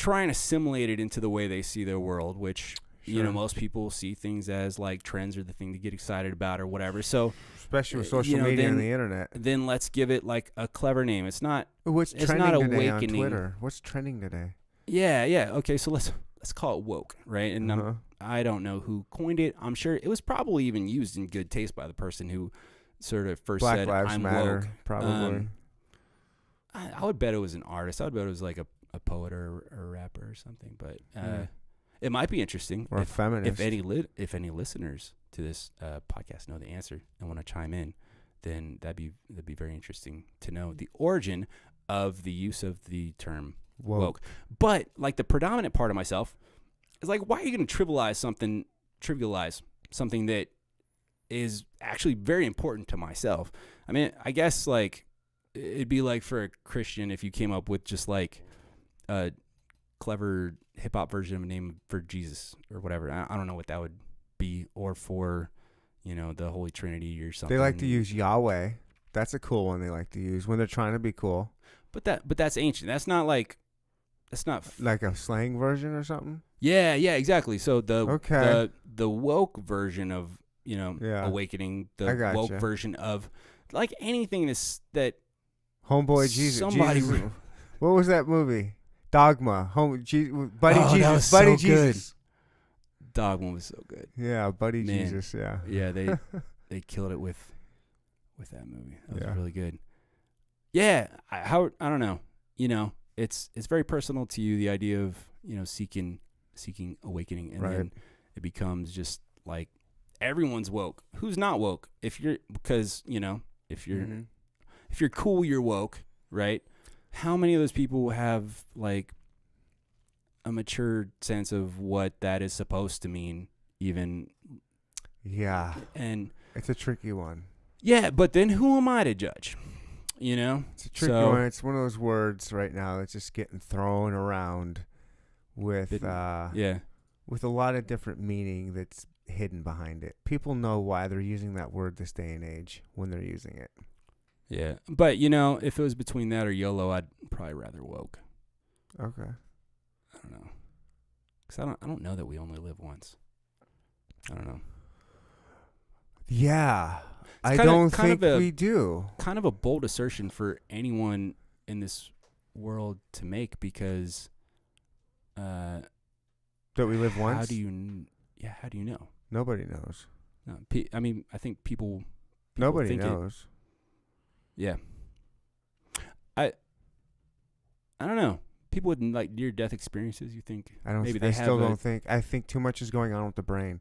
assimilate it into the way they see their world, which most people see things as like trends are the thing to get excited about or whatever. So Especially with social media and the internet. then let's give it like a clever name. It's not. What's It's trending not today awakening. on Twitter? What's trending today? Yeah. Okay, so let's call it woke, right? And Uh-huh. I don't know who coined it. I'm sure it was probably even used in good taste by the person who sort of first Black said, Lives "I'm Matter, woke." probably. I would bet it was an artist. I would bet it was like a poet or a rapper or something. But it might be interesting. Or a feminist. If any listeners to this podcast know the answer and want to chime in, then that'd be very interesting to know the origin of the use of the term woke. But like the predominant part of myself is like, why are you going to trivialize something that is actually very important to myself? I mean, I guess like it'd be like for a Christian if you came up with just like a clever hip hop version of a name for Jesus or whatever. I don't know what that would be, or for the Holy Trinity or something. They like to use Yahweh. That's a cool one they like to use when they're trying to be cool. But that's ancient. That's not Like a slang version or something? Yeah, exactly. So Okay. the woke version of Yeah. awakening, I the gotcha. woke version of like anything that Homeboy Jesus. somebody Jesus. re- What was that movie? Dogma. Buddy Oh, Jesus. that was Buddy so good. Jesus. Dogma was so good. Yeah, Buddy Man. Jesus. Yeah. Yeah, they killed it with that movie. That Yeah. was really good. Yeah, I don't know. It's very personal to you, the idea of seeking awakening, and Right. then it becomes just like everyone's woke. Who's not woke? Because if you're Mm-hmm. if you're cool, you're woke, right? How many of those people have like a mature sense of what that is supposed to mean, even? Yeah. And It's a tricky one. yeah, but then who am I to judge? It's a tricky one. It's one of those words right now that's just getting thrown around with with a lot of different meaning that's hidden behind it. People know why they're using that word this day and age when they're using it. Yeah, but if it was between that or YOLO, I'd probably rather woke. Okay. I don't know, because I don't know that we only live once. I don't know. Yeah. I kinda- don't kind think of a- we do. Kind of a bold assertion for anyone in this world to make, because That we live once? how do you know? Nobody knows. No, I mean, I think people Nobody think knows. Yeah. I don't know. People with like near-death experiences, you think maybe they I have still don't think. I think too much is going on with the brain.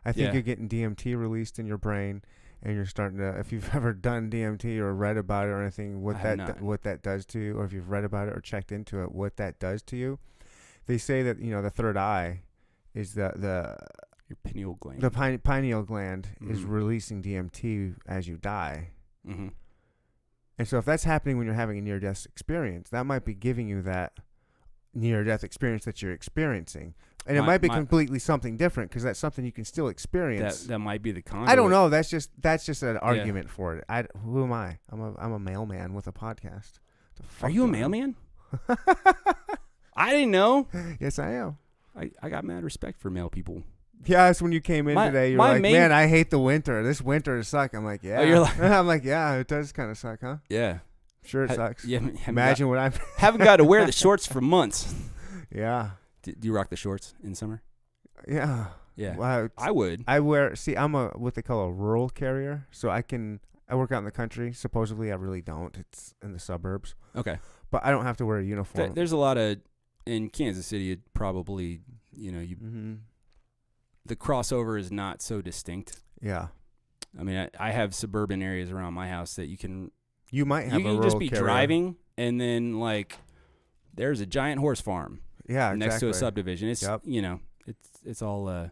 I think Yeah. you're getting DMT released in your brain, and you're starting to. If you've ever done DMT or read about it or anything, I have not. what that does to you, or if you've read about it or checked into it, what that does to you, they say that the third eye is the your pineal gland. the pineal gland is Mhm. releasing DMT as you die. Mm-hmm. And so if that's happening when you're having a near-death experience, that might be giving you that near-death experience that you're experiencing. And it might be completely something different, because that's something you can still experience. That might be the conduit. I don't know. That's just an argument for it. Who am I? I'm a mailman with a podcast. The Are fuck you a do I know? mailman? I didn't know. Yes, I am. I got mad respect for mail people. Yeah, that's when you came in today. You were like, man, I hate the winter. This winter sucks. I'm like, yeah. Oh, you're like, I'm like, yeah, it does kind of suck, huh? Yeah. Sure, it sucks. Yeah. Imagine what I'm. Haven't got to wear the shorts for months. Yeah. Do you rock the shorts in summer? Yeah. Yeah. Wow. I would. I'm what they call a rural carrier, so I work out in the country. Supposedly, I really don't. It's in the suburbs. Okay. But I don't have to wear a uniform. There's a lot of in Kansas City. It probably Mm-hmm. the crossover is not so distinct. Yeah. I mean, I have suburban areas around my house that You might have you a can rural just be carrier. driving, and then like there's a giant horse farm Yeah, next to a exactly. subdivision. It's Yep. it's all mixed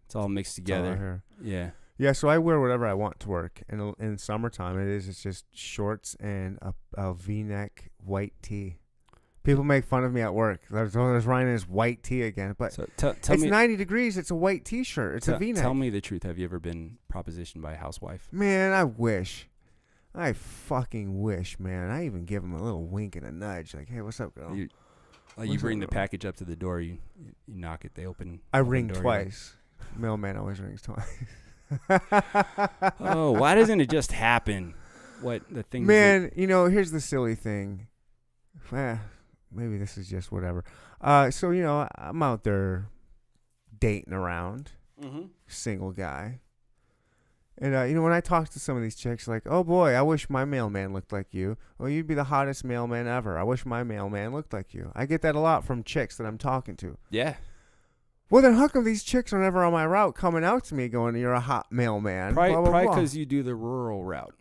It's all out together. here. Yeah. Yeah, so I wear whatever I want to work. And in summertime, it's just shorts and a V-neck white tee. People make fun of me at work. There's Ryan in his white tee again. But So tell it's me 90 degrees. It's a white T-shirt. It's a V-neck. Tell me the truth. Have you ever been propositioned by a housewife? Man, I wish. I fucking wish, man. I even give him a little wink and a nudge. Like, hey, what's up, girl? You What's bring up, the girl? package up to the door. You knock it. They open. I open ring the door, you're like, twice. Mailman always rings twice. oh, why doesn't it just happen? What the thing? Man, here's the silly thing. Maybe this is just whatever. So, I'm out there dating around, single guy. And, when I talk to some of these chicks, like, oh, boy, I wish my mailman looked like you. Oh, you'd be the hottest mailman ever. I wish my mailman looked like you. I get that a lot from chicks that I'm talking to. Yeah. Well, then how come these chicks are never on my route coming out to me going, you're a hot mailman? Probably because you do the rural route.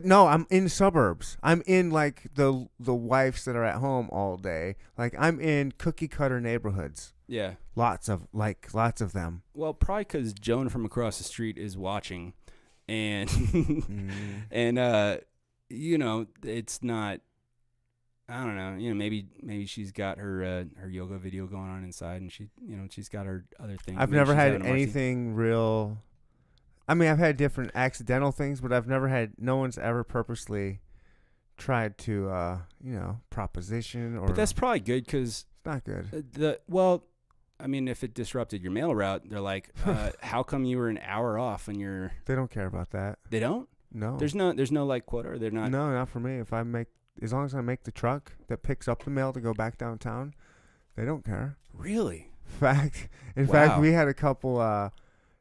No, I'm in suburbs. I'm in like the wives that are at home all day. Like I'm in cookie cutter neighborhoods. Yeah. Lots of them. Well, probably because Joan from across the street is watching, and and it's not. I don't know. Maybe she's got her yoga video going on inside, and she's got her other things. I've Maybe never she's had having a martini. anything real. I mean, I've had different accidental things, but I've never had. No one's ever purposely tried to, proposition or. But that's probably good because it's not good. if it disrupted your mail route, they're like, how come you were an hour off and you're? They don't care about that. They don't. No. There's no like quota. Or they're not. No, not for me. As long as I make the truck that picks up the mail to go back downtown, they don't care. Really? In fact, we had a couple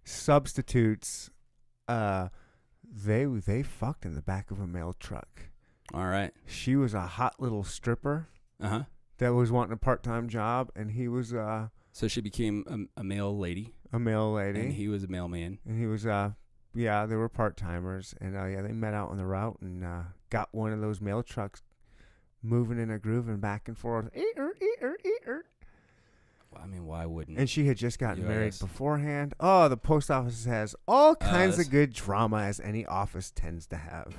substitutes. They fucked in the back of a mail truck. All right. She was a hot little stripper Uh huh. that was wanting a part-time job, and he was So she became a male lady, a male lady, and he was a male man. and he was yeah, they were part timers, and yeah, they met out on the route and got one of those mail trucks moving in a groove and back and forth. Well, I mean, why wouldn't? And she had just gotten married UIS. beforehand. Oh, the post office has all kinds that's- of good drama, as any office tends to have.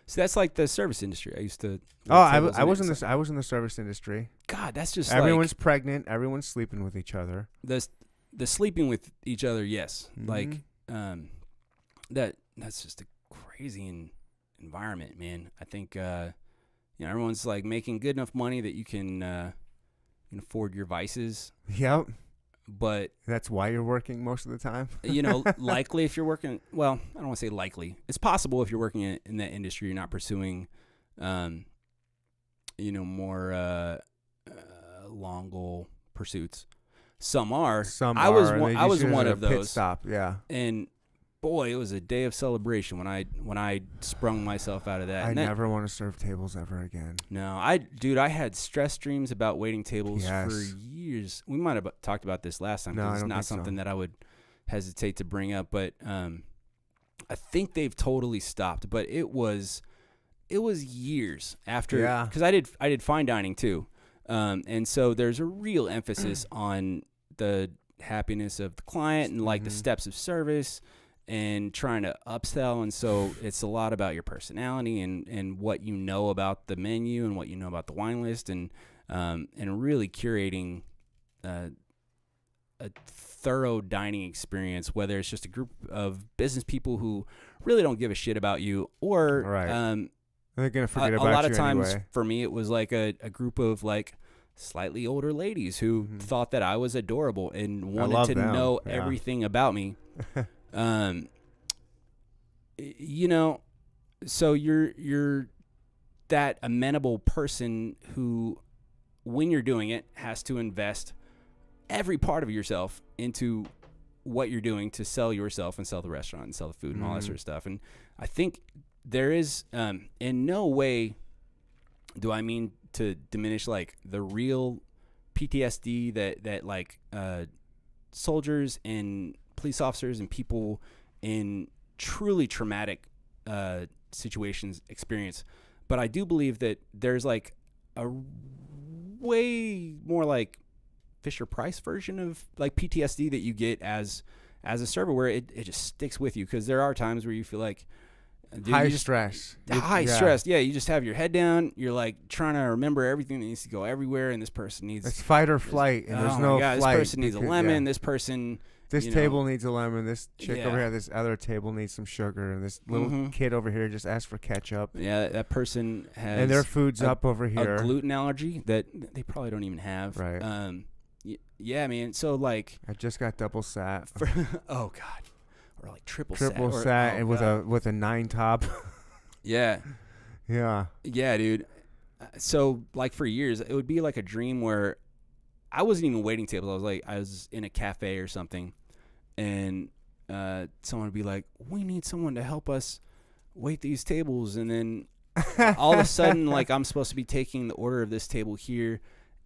So that's like the service industry. I used to. Oh, I was in this. I was in the service industry. God, that's just Everyone's like pregnant. Everyone's sleeping with each other. the sleeping with each other. Yes, Mhm. like that's just a crazy environment, man. I think everyone's like making good enough money that you can afford your vices, Yep. but That's why you're working most of the time. likely if you're working, well, I don't want to say likely. It's possible if you're working in that industry, you're not pursuing, more long goal pursuits. Some are. Some I was are, and one. they I just was use it one as a of pit those. stop. Yeah. And boy, it was a day of celebration when I sprung myself out of that. I And that- never want to serve tables ever again. No, I had stress dreams about waiting tables Yes. for years. We might have talked about this last time. No, 'Cause I it's don't not think so. something that I would hesitate to bring up, but I think they've totally stopped. But it was years after, Yeah. because I did fine dining too, and so there's a real emphasis on the happiness of the client and like the steps of service and trying to upsell. And so it's a lot about your personality and what you know about the menu and what you know about the wine list, and really curating a thorough dining experience, whether it's just a group of business people who really don't give a shit about you, or Right. They're gonna forget a about lot you of times anyway. for me it was like a group of like slightly older ladies who thought that I was adorable and wanted love to them. know Yeah. everything about me. So you're that amenable person who, when you're doing it, has to invest every part of yourself into what you're doing to sell yourself and sell the restaurant and sell the food and all that sort of stuff. And I think there is, in no way do I mean to diminish like the real PTSD that like soldiers and police officers and people in truly traumatic situations experience. But I do believe that there's like a way more like Fisher Price version of like PTSD that you get as a server, where it just sticks with you, because there are times where you feel like High stress. high stress. Yeah, you just have your head down. You're like trying to remember everything that needs to go everywhere, and this person needs. It's fight or flight, and there's oh no my God, flight. this person needs a because- lemon. yeah. This person. This you know, table needs a lemon. This chick Yeah. over here, this other table needs some sugar, and this little kid over here just asked for ketchup. Yeah, that person has. And their food's up over a here. gluten allergy that they probably don't even have. Right. Yeah, man. So like, I just got double sat, oh God, or like triple triple sat, sat, or, and God. with a 9 top. Yeah. Yeah. Yeah, dude. So like for years, it would be like a dream where I wasn't even waiting tables. I was in a cafe or something, and someone would be like, "We need someone to help us wait these tables," and then all of a sudden, like, I'm supposed to be taking the order of this table here,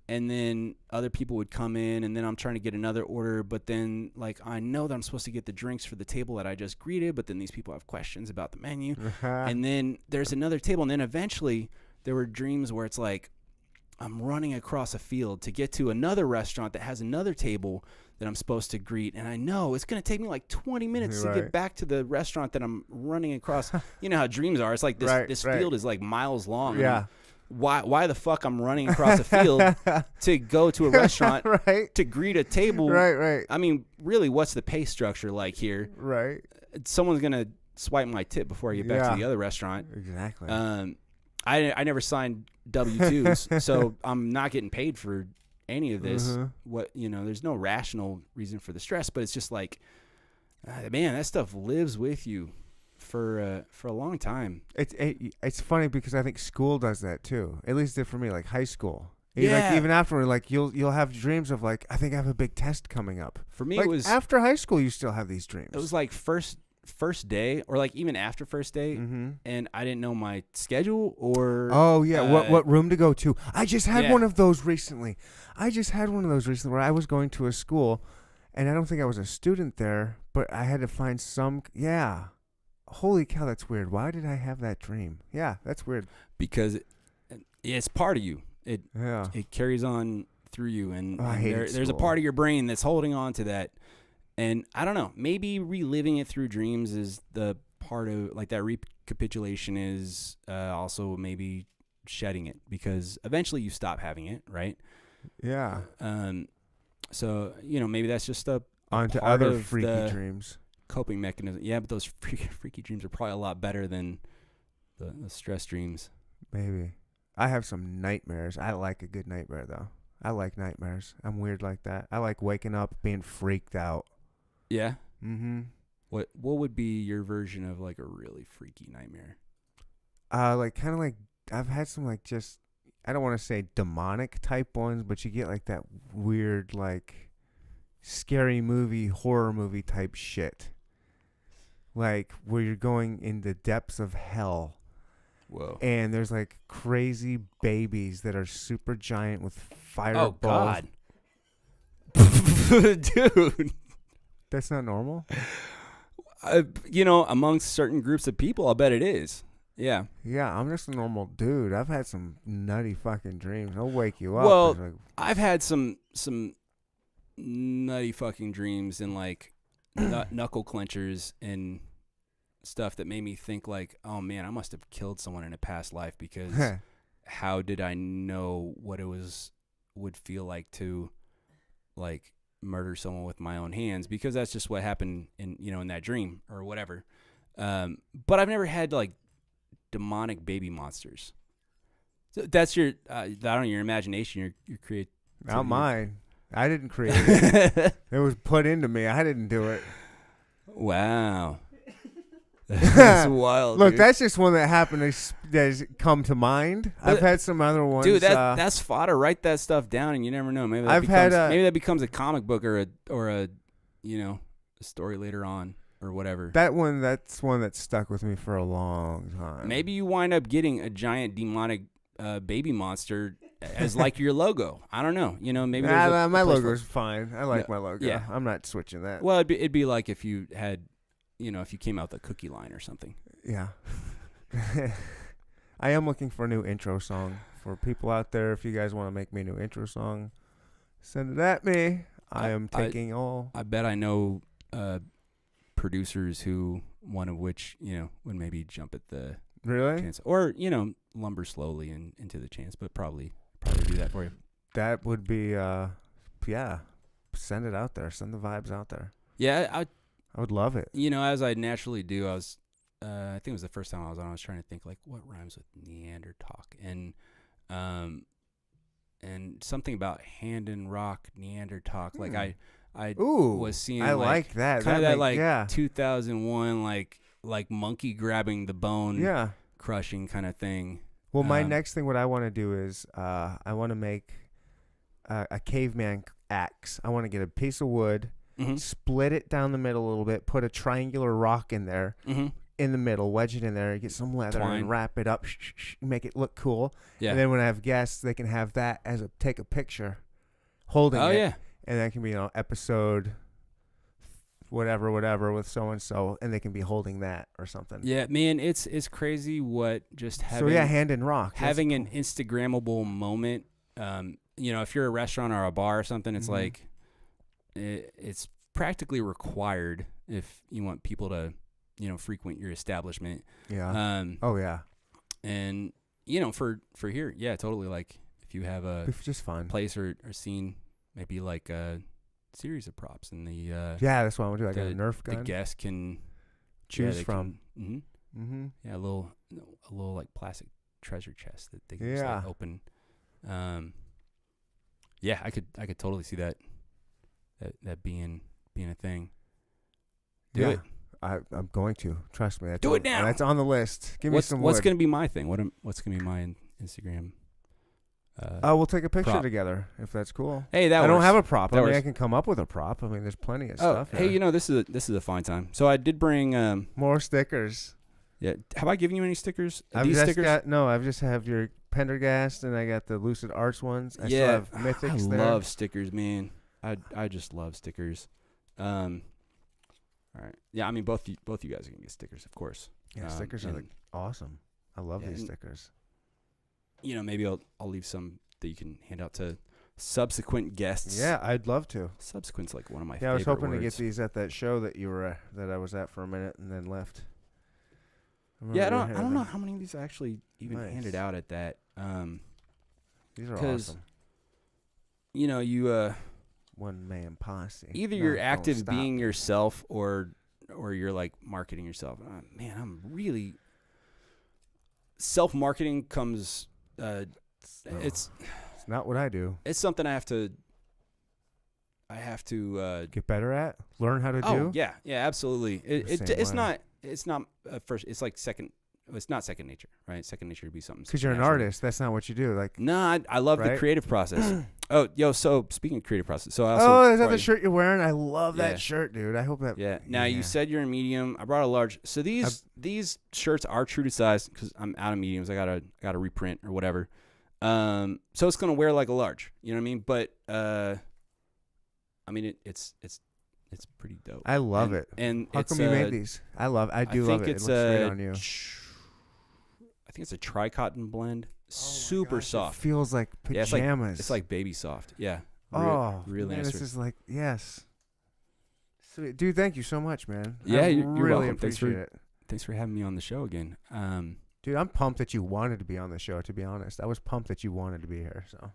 and then other people would come in, and then I'm trying to get another order, but then like I know that I'm supposed to get the drinks for the table that I just greeted, but then these people have questions about the menu, and then there's another table, and then eventually there were dreams where it's like I'm running across a field to get to another restaurant that has another table that I'm supposed to greet, and I know it's going to take me like 20 minutes to Right. get back to the restaurant that I'm running across. You know how dreams are. It's like this, Right, this right. field is like miles long. and Yeah. why the fuck I'm running across a field to go to a restaurant Right. to greet a table? Right. I mean, really, what's the pay structure like here? Right. Someone's going to swipe my tip before I get back Yeah. to the other restaurant. Exactly. I never signed W-2s, so I'm not getting paid for any of this. There's no rational reason for the stress, but it's just like, man, that stuff lives with you for a long time. It's funny because I think school does that too. At least it did for me, like high school. Yeah. Like even afterward, like you'll have dreams of like, I think I have a big test coming up. For me, Like it was after high school, you still have these dreams. like first first day or like even after first day, and I didn't know my schedule or Oh yeah, what room to go to? I just had Yeah. one of those recently. Where I was going to a school, and I don't think I was a student there, but I had to find some. Yeah, holy cow, that's weird. Why did I have that dream? Yeah, that's weird. because it's part of you. Yeah. It carries on through you, and, I and hated there's a school. part of your brain that's holding on to that. And I don't know, maybe reliving it through dreams is the part of like that recapitulation is also maybe shedding it because eventually you stop having it, right? Yeah. So maybe that's just a Onto part other of freaky the dreams. coping mechanism. Yeah, but those freaky dreams are probably a lot better than the stress dreams. Maybe. I have some nightmares. I like a good nightmare though. I like nightmares. I'm weird like that. I like waking up being freaked out. Yeah. Mm-hmm. What would be your version of like a really freaky nightmare? Like kind of like I've had some like just I don't want to say demonic type ones, but you get like that weird like scary movie, horror movie type shit. Like where you're going in the depths of hell. Whoa. And there's like crazy babies that are super giant with fireballs. Oh God. Dude. That's not normal? Amongst certain groups of people, I bet it is. Yeah. Yeah, I'm just a normal dude. I've had some nutty fucking dreams. I'll wake you up. Well, It's like, I've had some nutty fucking dreams and like knuckle clenchers and stuff that made me think like, oh man, I must have killed someone in a past life because how did I know what it would feel like to like murder someone with my own hands, because that's just what happened in that dream or whatever. But I've never had like demonic baby monsters. So that's your your imagination, your creativity. not mine. I didn't create it. It was put into me. I didn't do it. Wow. That's wild. Look, dude. that's just one that happened that's come to mind. I've had some other ones. Dude, that's fodder. Write that stuff down, and you never know. Maybe maybe that becomes a comic book or a story later on or whatever. that's one that stuck with me for a long time. Maybe you wind up getting a giant demonic baby monster as like your logo. I don't know. Maybe there's my a place logo's fine. I like my logo. Yeah. I'm not switching that. Well, it'd be like if you had, if you came out with a cookie line or something. Yeah. I am looking for a new intro song for people out there. If you guys want to make me a new intro song, send it at me. I am taking all. I bet I know producers who, one of which, would maybe jump at the Really? chance. Or, lumber slowly into the chance, but probably do that for you. That would be, yeah. Send it out there. Send the vibes out there. Yeah, I would love it. as I naturally do, I was, I think it was the first time I was on, I was trying to think, like, what rhymes with Neanderthal? And something about hand and rock, Neanderthal. Like, I was seeing, I like that. kind of that, like, yeah. 2001, like monkey grabbing the bone, Yeah. crushing kind of thing. Well, my next thing, what I want to do is I want to make a caveman axe. I want to get a piece of wood, split it down the middle a little bit, put a triangular rock in there, in the middle, wedge it in there, get some leather, Twine. and wrap it up, make it look cool. Yeah. And then when I have guests, they can have that as take a picture, holding Oh, it. yeah. And that can be, episode whatever with so and so, and they can be holding that or something. Yeah, man, it's crazy what just having So yeah, hand in rock. That's having cool. an Instagrammable moment. If you're a restaurant or a bar or something, it's like it's practically required if you want people to frequent your establishment. Yeah. Oh yeah. And for here, yeah, totally. Like if you have a It's just fun. place or scene, maybe like a series of props, and the Yeah, that's what I want to do. I got a Nerf gun. the guest can choose from. Yeah, a little like plastic treasure chest that they can just Yeah. like open. Yeah, I could totally see that being a thing. Do it. I'm going to. Trust me. Do it now. That's on the list. Give me some wood. What's gonna be my thing? What's gonna be my Instagram We'll take a picture prop. together if that's cool. Hey, that I don't works. have a prop. That I mean, works. I can come up with a prop. I mean, there's plenty of Oh, stuff. hey, here. this is a fine time. So I did bring. More stickers. Yeah, have I given you any stickers? I've These just stickers? I've just have your Pendergast and I got the Lucid Arts ones. I still Yeah, have Mythics I there. love stickers, man. I just love stickers. All right. Yeah, I mean both you guys are gonna get stickers, of course. Yeah, stickers are like awesome. I love these stickers. Maybe I'll leave some that you can hand out to subsequent guests. Yeah, I'd love to. Subsequent's like one of my Yeah, favorite I was hoping words. to get these at that show that you were at, that I was at for a minute and then left. Yeah, I don't know how many of these I actually even Nice. handed out at that. These are 'cause, awesome. You One Man Posse. either No, you're don't active stop. being yourself or you're like marketing yourself. Man, I'm really self-marketing comes it's not what I do. it's something I have to Get better at, learn how to oh do. yeah, absolutely. The same It's way. not first, it's like second, it's not second nature, right? Second nature would be something Because you're an natural. artist. That's not what you do. Like, No, I love the Right? creative process. So speaking of creative process, so I also oh, is that brought the you- shirt you're wearing? I love Yeah. that shirt, dude. I hope that. Yeah. Now you said you're in medium. I brought a large. So these shirts are true to size because I'm out of mediums. I gotta reprint or whatever. So it's gonna wear like a large. You know what I mean? But I mean it's pretty dope. I love it. And How it's, come you made these? I love it. I do love think it. it's It looks great on you. I think it's a tri-cotton blend. Super Gosh, it soft. feels like Yeah, pajamas. it's like baby soft. Yeah. oh, really man, nice. this is like yes. Sweet. Dude, thank you so much, man. Yeah, I you're really welcome. Thanks appreciate it. Thanks for having me on the show again. Dude, I'm pumped that you wanted to be on the show. To be honest, I was pumped that you wanted to be here. So,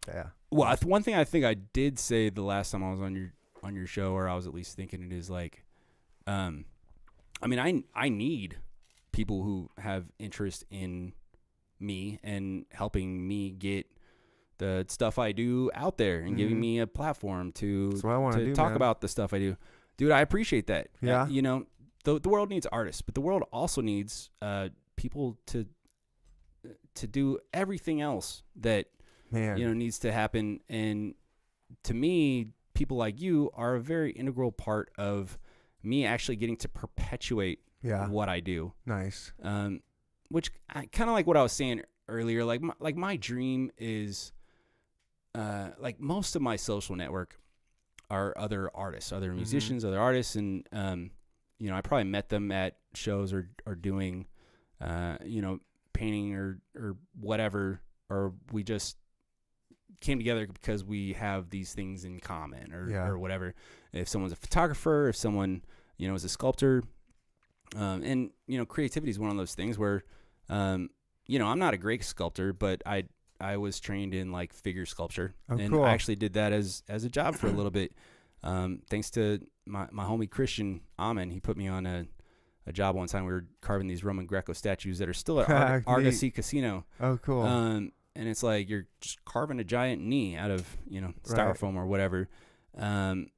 yeah. Well, one thing I think I did say the last time I was on your show, or I was at least thinking it, is like, I mean, I need people who have interest in me and helping me get the stuff I do out there and giving me a platform to That's what I wanna do, talk man. about the stuff I do. Dude, I appreciate that. Yeah. The world needs artists, but the world also needs people to do everything else that Man. needs to happen. And to me, people like you are a very integral part of me actually getting to perpetuate Yeah. what I do. Nice. Which kind of like what I was saying earlier, like my dream is, like most of my social network are other artists, other musicians, other artists. And, I probably met them at shows or doing, painting or whatever, or we just came together because we have these things in common or whatever. If someone's a photographer, if someone, is a sculptor, and, creativity is one of those things where, I'm not a great sculptor, but I was trained in like figure sculpture, and cool. I actually did that as a job for a little bit. Thanks to my homie Christian Amen, he put me on a job one time. We were carving these Roman Greco statues that are still at Argosy Casino. Oh, cool. And it's like you're just carving a giant knee out of styrofoam or whatever, and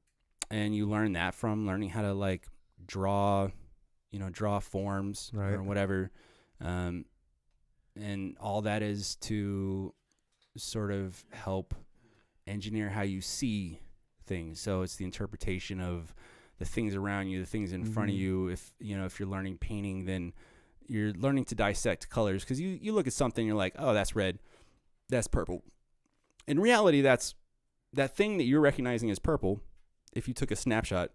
you learn that from learning how to like draw forms or whatever, and all that is to sort of help engineer how you see things. So it's the interpretation of the things around you, the things in front of you. If you're learning painting, then you're learning to dissect colors, because you look at something, you're like, oh, that's red, that's purple. In reality, that's that thing that you're recognizing as purple. If you took a snapshot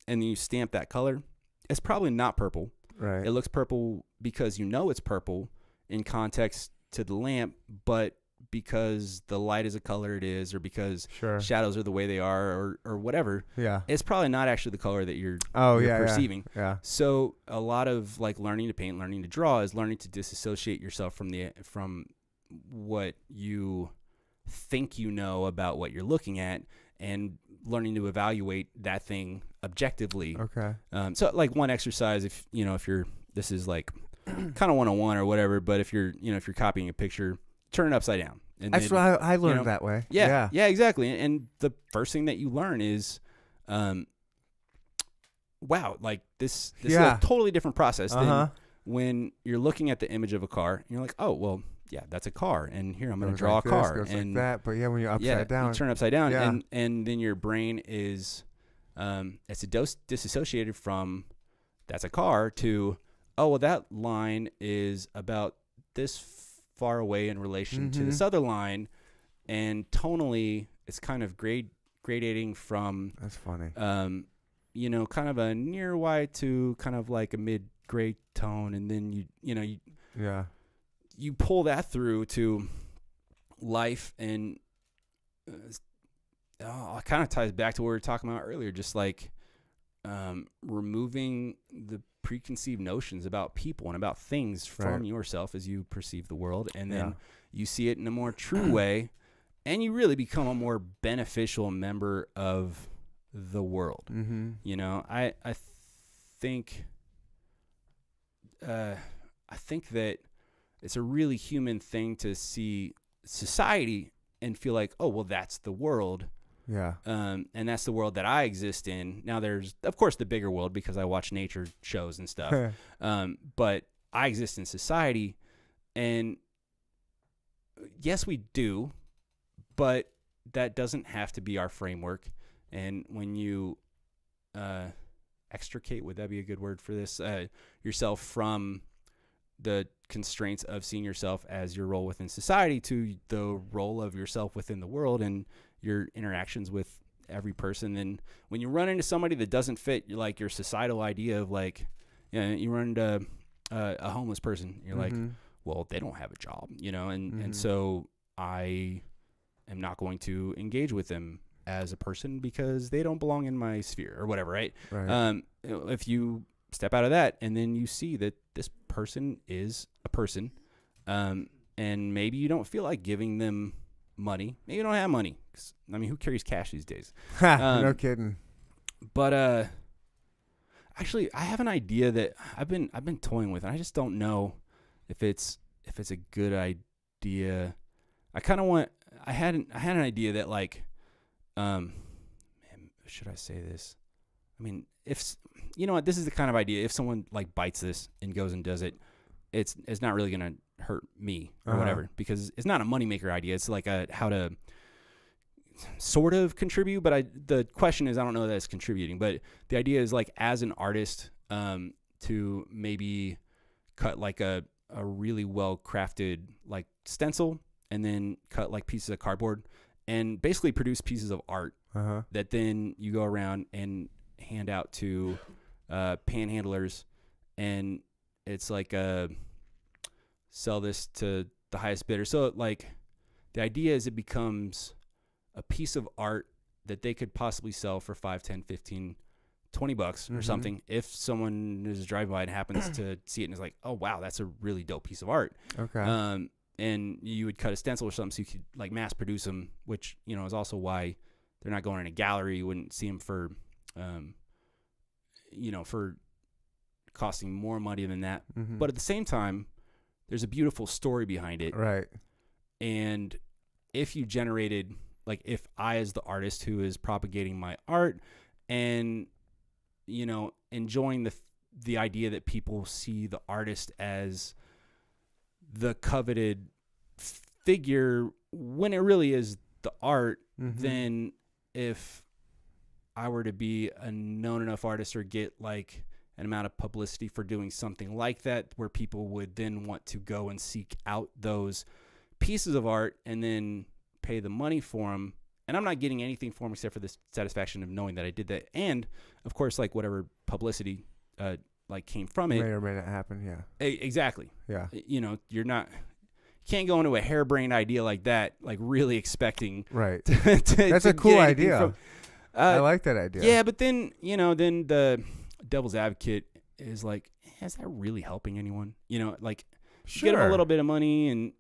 and you stamp that color, it's probably not purple. Right. It looks purple because it's purple in context to the lamp, but because the light is a color it is, or because shadows are the way they are, or whatever. Yeah. It's probably not actually the color that you're perceiving. Yeah. So a lot of like learning to paint, learning to draw is learning to disassociate yourself from what you think about what you're looking at, and learning to evaluate that thing objectively. Okay. So like one exercise, if you're, this is like kind of 101 or whatever, but if you're copying a picture, turn it upside down. And That's what I learned that way. Yeah, exactly. And the first thing that you learn is, wow, like this is a totally different process than when you're looking at the image of a car and you're like, oh, well, yeah, that's a car, and here I'm going to Goes draw like a this, car, goes and like that. But yeah, when you're upside down, you turn upside down, Yeah. and then your brain is, it's disassociated from that's a car to, oh well, that line is about this far away in relation to this other line, and tonally it's kind of gradating from that's funny. kind of a near white to kind of like a mid gray tone, and then Yeah. you pull that through to life, and it kind of ties back to what we were talking about earlier, just like removing the preconceived notions about people and about things from yourself as you perceive the world, and then you see it in a more true way, and you really become a more beneficial member of the world. I think that it's a really human thing to see society and feel like, oh well, that's the world. Yeah. And that's the world that I exist in. Now there's, of course, the bigger world because I watch nature shows and stuff. But I exist in society, and yes, we do, but that doesn't have to be our framework. And when you extricate, would that be a good word for this, yourself from the constraints of seeing yourself as your role within society to the role of yourself within the world and your interactions with every person, then when you run into somebody that doesn't fit your societal idea of like, you run into a homeless person, you're like, well, they don't have a job, and so I am not going to engage with them as a person because they don't belong in my sphere or whatever, right? If you step out of that and then you see that this person is a person, and maybe you don't feel like giving them money. Maybe you don't have money. I mean, who carries cash these days? No kidding. But actually, I have an idea that I've been toying with, and I just don't know if it's a good idea. I had an idea that like, man, should I say this? I mean, if you know what, this is the kind of idea. If someone like bites this and goes and does it, it's not really gonna hurt me or whatever, because it's not a moneymaker idea. It's like how to sort of contribute, but the question is, I don't know that it's contributing, but the idea is like, as an artist, to maybe cut like a really well crafted like stencil, and then cut like pieces of cardboard and basically produce pieces of art that then you go around and hand out to panhandlers, and it's like sell this to the highest bidder. So like the idea is it becomes a piece of art that they could possibly sell for 5, 10, 15, 20 bucks or something. If someone is driving by and happens to see it and is like, oh wow, that's a really dope piece of art. Okay. And you would cut a stencil or something so you could like mass produce them, which, is also why they're not going in a gallery. You wouldn't see them for, for costing more money than that. But at the same time, there's a beautiful story behind it. Right. And if you generated, like, if I, as the artist who is propagating my art and, enjoying the idea that people see the artist as the coveted figure when it really is the art, then if I were to be a known enough artist or get like an amount of publicity for doing something like that, where people would then want to go and seek out those pieces of art and then pay the money for them, and I'm not getting anything for them except for the satisfaction of knowing that I did that, and of course like whatever publicity like came from it May or may not happen. Yeah. Exactly. Yeah. You can't go into a harebrained idea like that like really expecting Right. That's a cool idea. I like that idea. Yeah, but then then the devil's advocate is like, is that really helping anyone? Like, Sure. get them a little bit of money and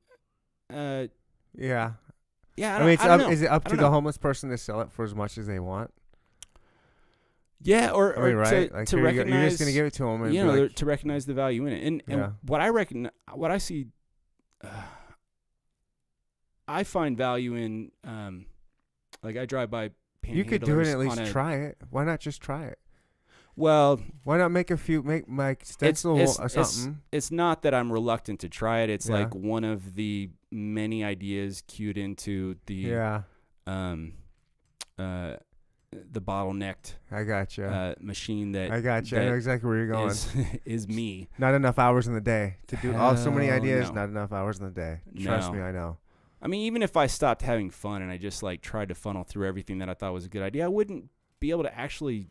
yeah. Yeah, I mean, is it up I to don't the know. homeless person to sell it for as much as they want? Yeah, or right? to recognize, you're just gonna give it to them, and be like, to recognize the value in it. And Yeah. what I see, I find value in, like I drive by panhandlers. you could do it and at least on try it. Why not just try it? Well, Why not make like stencil or something? It's not that I'm reluctant to try it. It's Yeah. like one of the many ideas queued into the the bottlenecked I gotcha. machine that I gotcha. I know exactly where you're going. is me. Not enough hours in the day to do so many Hell ideas. no. Not enough hours in the day. Trust No. me, I know. I mean, even if I stopped having fun and I just like tried to funnel through everything that I thought was a good idea, I wouldn't be able to actually.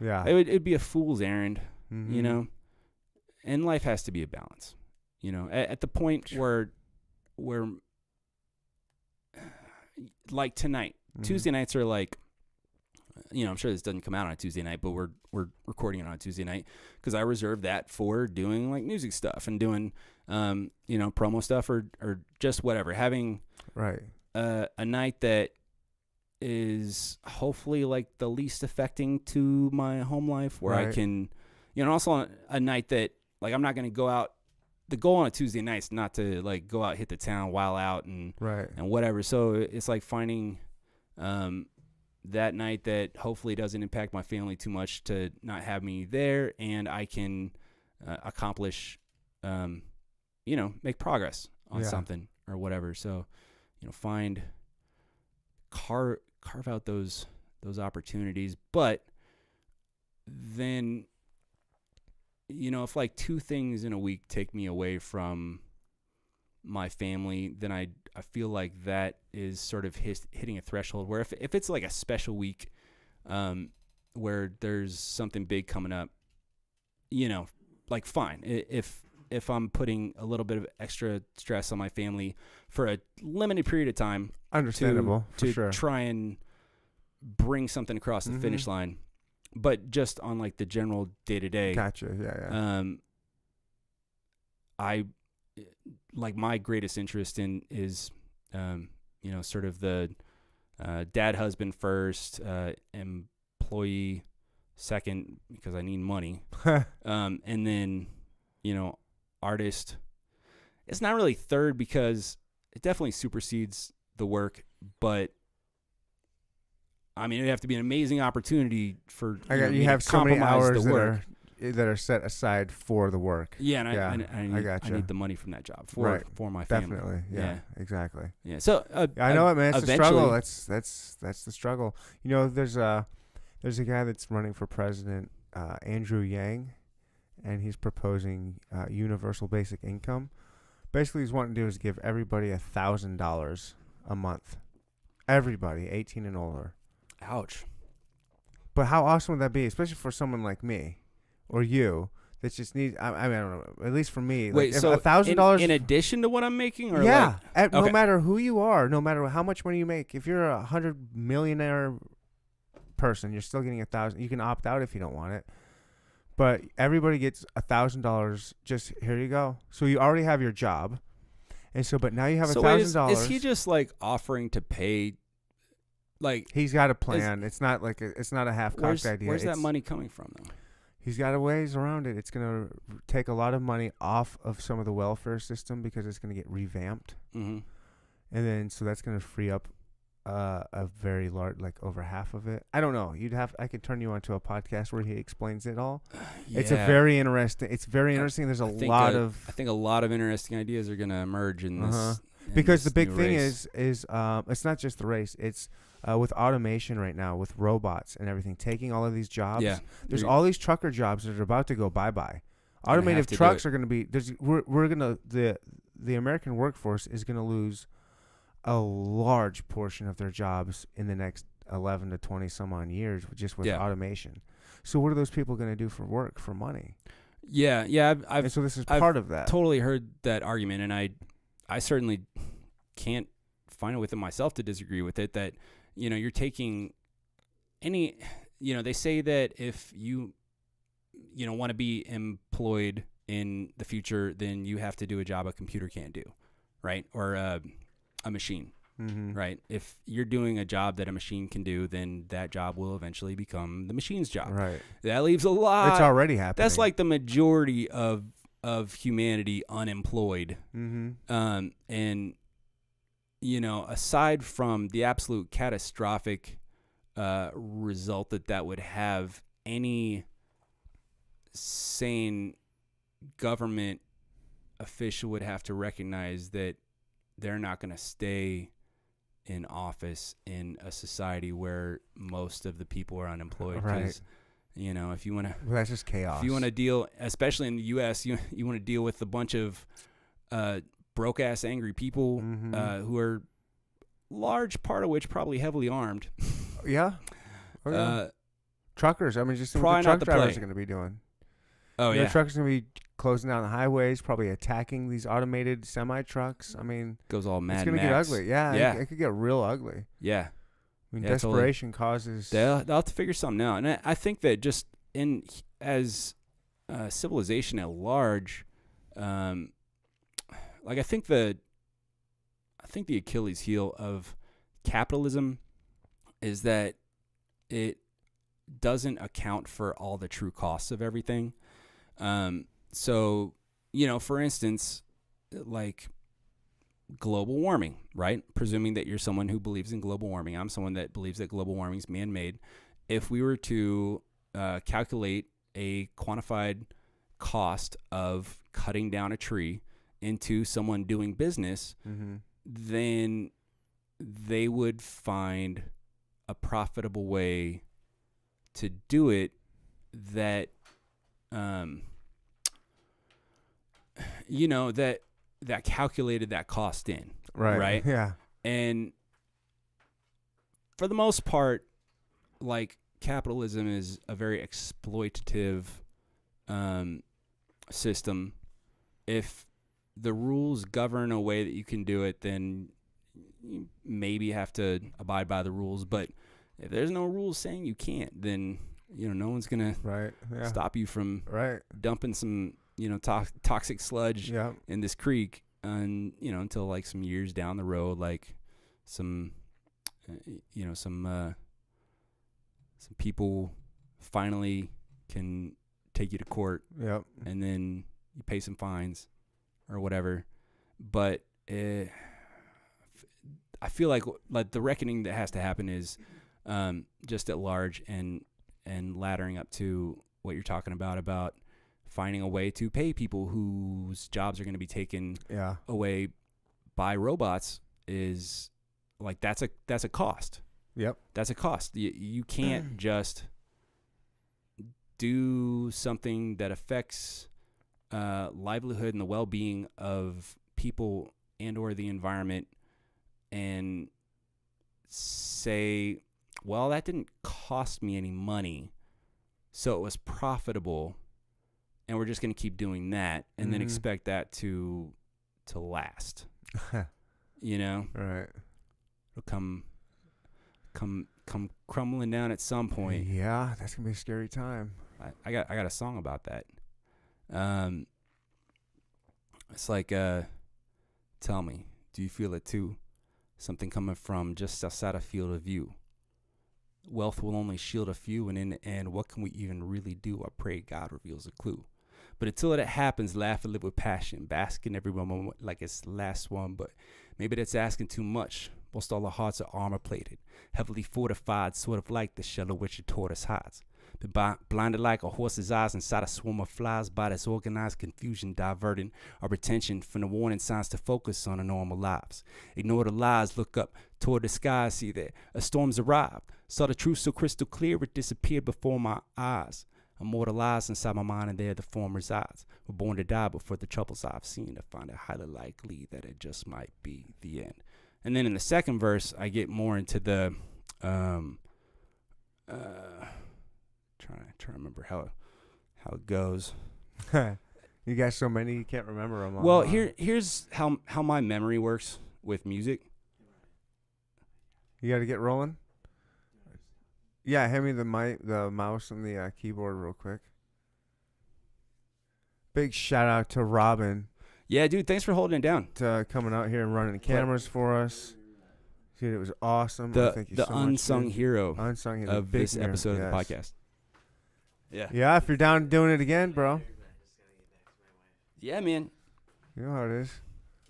Yeah. It'd be a fool's errand, Mhm. you know. And life has to be a balance, you know. At the point where like tonight, Mhm. Tuesday nights are like, you know, I'm sure this doesn't come out on a Tuesday night, but we're recording it on a Tuesday night because I reserve that for doing like music stuff and doing, you know, promo stuff or just whatever. Having Right. a night that is hopefully like the least affecting to my home life, where I Right. can, you know, also a night that like I'm not going to go out. The goal on a Tuesday night is not to like go out, hit the town, while out and Right. whatever. So it's like finding that night that hopefully doesn't impact my family too much to not have me there, and I can accomplish, you know, make progress on Yeah. something or whatever. So, you know, carve out those opportunities. But then, you know, if like 2 things in a week take me away from my family, then I feel like that is sort of hitting a threshold where if it's like a special week, where there's something big coming up, you know, like fine. If I'm putting a little bit of extra stress on my family for a limited period of time, Understandable. to for sure. try and bring something across the finish line, but just on like the general day to day. Gotcha. Yeah. I like my greatest interest in is, you know, sort of the dad, husband first, employee second, because I need money. And then, you know, artist. It's not really third because it definitely supersedes the work, but I mean, it'd have to be an amazing opportunity for You have so many hours the work. that are set aside for the work. Yeah, and Yeah, I gotcha. need the money from that job for my family. Definitely. Yeah. Exactly. Yeah. So I know it, man. It's a eventually- struggle. That's the struggle. You know, there's a guy that's running for president, Andrew Yang, and he's proposing universal basic income. Basically, he's wanting to do is give everybody $1,000 a month. Everybody, 18 and older. Ouch. But how awesome would that be, especially for someone like me or you that just needs? I mean, I don't know. At least for me, Wait, like, so $1,000 in addition to what I'm making, or yeah, like, no okay. matter who you are, no matter how much money you make, if you're a $100 millionaire person, you're still getting $1,000. You can opt out if you don't want it, but everybody gets $1,000. Just here you go. So you already have your job, and so but now you have $1,000. Is he just like offering to pay? Like He's got a plan. It's not like it's not a half-cocked idea. Where's that It's- money coming from, though? He's got a ways around it. It's going to take a lot of money off of some of the welfare system because it's going to get revamped. Mm-hmm. And then, so that's going to free up a very large, like over half of it. I don't know. I could turn you onto a podcast where he explains it all. It's a very interesting. It's very interesting. There's a lot of. I think a lot of interesting ideas are going to emerge in this. in Because the this big new thing race. is it's not just the race. It's with automation right now, with robots and everything, taking all of these jobs. Yeah. There's all these trucker jobs that are about to go bye-bye. Automated have to do trucks it. are going to be we're going to the American workforce is going to lose a large portion of their jobs in the next 11 to 20 some odd years just with automation. So what are those people going to do for work, for money? Yeah. And so this is I've part of that. Totally heard that argument, and I certainly can't find it within myself to disagree with it. That you're taking any. They say that if you want to be employed in the future, then you have to do a job a computer can't do, right? Or a machine, right? If you're doing a job that a machine can do, then that job will eventually become the machine's job. Right. That leaves a lot. It's already happening. That's like the majority of humanity unemployed. Mm-hmm. And aside from the absolute catastrophic result that would have any sane government official would have to recognize that they're not going to stay in office in a society where most of the people are unemployed. Right. 'Cause, you know, if you want to, Well, that's just chaos. if you want to deal, especially in the U.S., you want to deal with a bunch of broke ass angry people who are large part of which probably heavily armed. Yeah. Oh, yeah. Truckers. I mean, just think what probably the not truck the drivers play. are going to be doing. Oh The truckers are going to be closing down the highways, probably attacking these automated semi trucks. I mean, goes all mad. it's going to get ugly. Yeah. Yeah. It could get real ugly. Yeah. I mean, Yeah, totally. desperation causes. They'll have to figure something out, and I think that just as civilization at large, like I think the Achilles heel of capitalism is that it doesn't account for all the true costs of everything. So, you know, for instance, like global warming, right? Presuming that you're someone who believes in global warming. I'm someone that believes that global warming is man-made. If we were to calculate a quantified cost of cutting down a tree into someone doing business, then they would find a profitable way to do it that, you know, that calculated that cost in. Right? Yeah. And for the most part, like, capitalism is a very exploitative system. If the rules govern a way that you can do it, then you maybe have to abide by the rules. But if there's no rules saying you can't, then, you know, no one's going to stop you from dumping some, you know, toxic sludge in this creek. And, you know, until like some years down the road, like some people finally can take you to court. Yep. And then you pay some fines or whatever. But I feel like the reckoning that has to happen is just at large and laddering up to what you're talking about finding a way to pay people whose jobs are going to be taken away by robots is like, that's a cost. Yep. That's a cost. You can't just do something that affects livelihood and the well-being of people and or the environment and say, well, that didn't cost me any money, so it was profitable, and we're just going to keep doing that and then expect that to last. You know? Right. It'll come crumbling down at some point. Yeah, that's gonna be a scary time. I got a song about that. It's like, tell me, do you feel it too? Something coming from just outside a field of view. Wealth will only shield a few, and in the end, what can we even really do? I pray God reveals a clue. But until it happens, laugh and live with passion, bask in every moment like it's the last one. But maybe that's asking too much. Most all our hearts are armor-plated, heavily fortified, sort of like the shell of which a tortoise hides. Been blinded like a horse's eyes inside a swarm of flies by this organized confusion, diverting our attention from the warning signs to focus on our normal lives. Ignore the lies, look up toward the sky, see that a storm's arrived. Saw the truth so crystal clear, it disappeared before my eyes. Immortalized inside my mind, and there the form resides. We're born to die, but for the troubles I've seen, I find it highly likely that it just might be the end. And then in the second verse, I get more into the trying to remember how it goes. You got so many you can't remember them all. Well, here's how my memory works with music. You got to get rolling. Yeah, hand me the mouse and the keyboard real quick. Big shout out to Robin. Yeah, dude, thanks for holding it down. Coming out here and running the cameras for us. Dude, it was awesome. Thank you The so much, unsung dude. hero Unsung hero of big this hero, episode yes. of the podcast. Yeah. Yeah, if you're down doing it again, bro. Yeah, man. You know how it is.